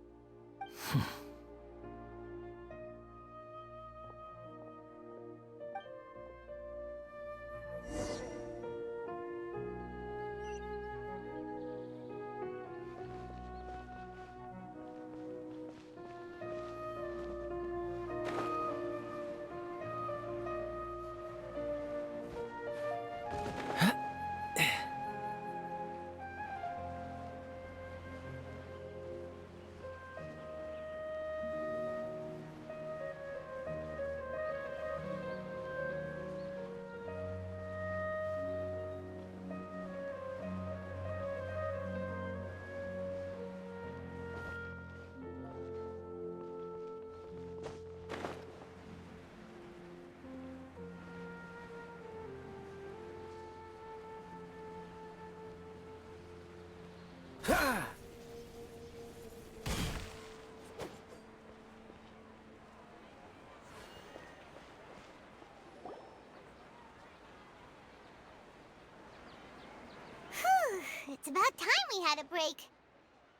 Speaker 3: It's about time we had a break.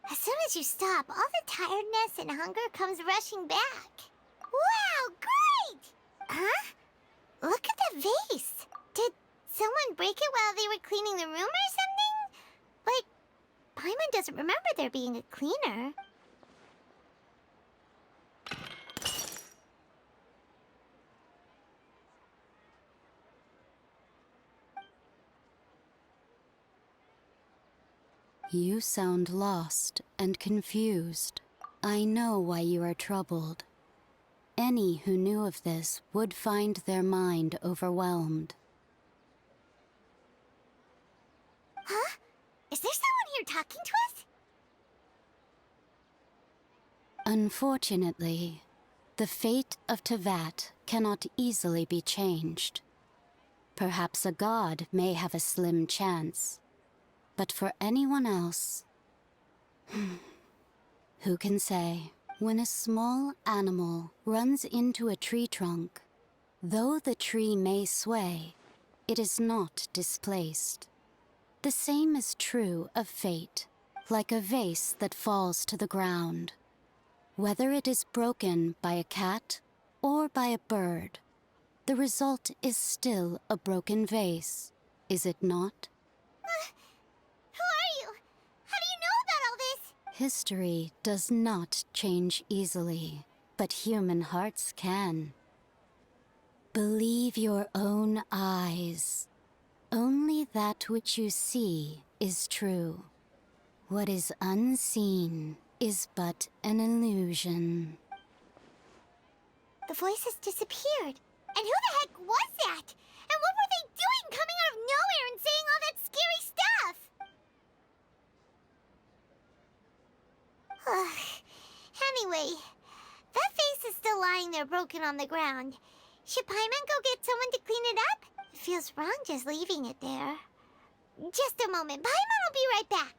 Speaker 3: As soon as you stop, all the tiredness and hunger comes rushing back. Wow, great! Huh? Look at the vase. Did someone break it while they were cleaning the room or something? But Paimon doesn't remember there being a cleaner.
Speaker 6: You sound lost and confused. I know why you are troubled. Any who knew of this would find their mind overwhelmed.
Speaker 3: Huh? Is there someone here talking to us?
Speaker 6: Unfortunately, the fate of Tevat cannot easily be changed. Perhaps a god may have a slim chance. But for anyone else, who can say? When a small animal runs into a tree trunk, though the tree may sway, it is not displaced. The same is true of fate, like a vase that falls to the ground. Whether it is broken by a cat or by a bird, the result is still a broken vase, is it not?
Speaker 3: Who are you? How do you know about all this?
Speaker 6: History does not change easily, but human hearts can. Believe your own eyes. Only that which you see is true. What is unseen is but an illusion.
Speaker 3: The voices disappeared. And who the heck was that? And what were they doing coming out of nowhere and saying all that scary stuff? Anyway, that face is still lying there broken on the ground. Should Paimon go get someone to clean it up? It feels wrong just leaving it there. Just a moment. Paimon will be right back.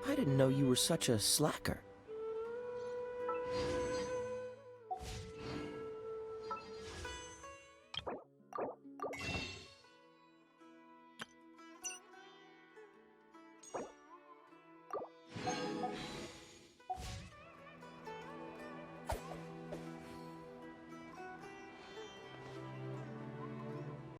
Speaker 13: I didn't know you were such a slacker.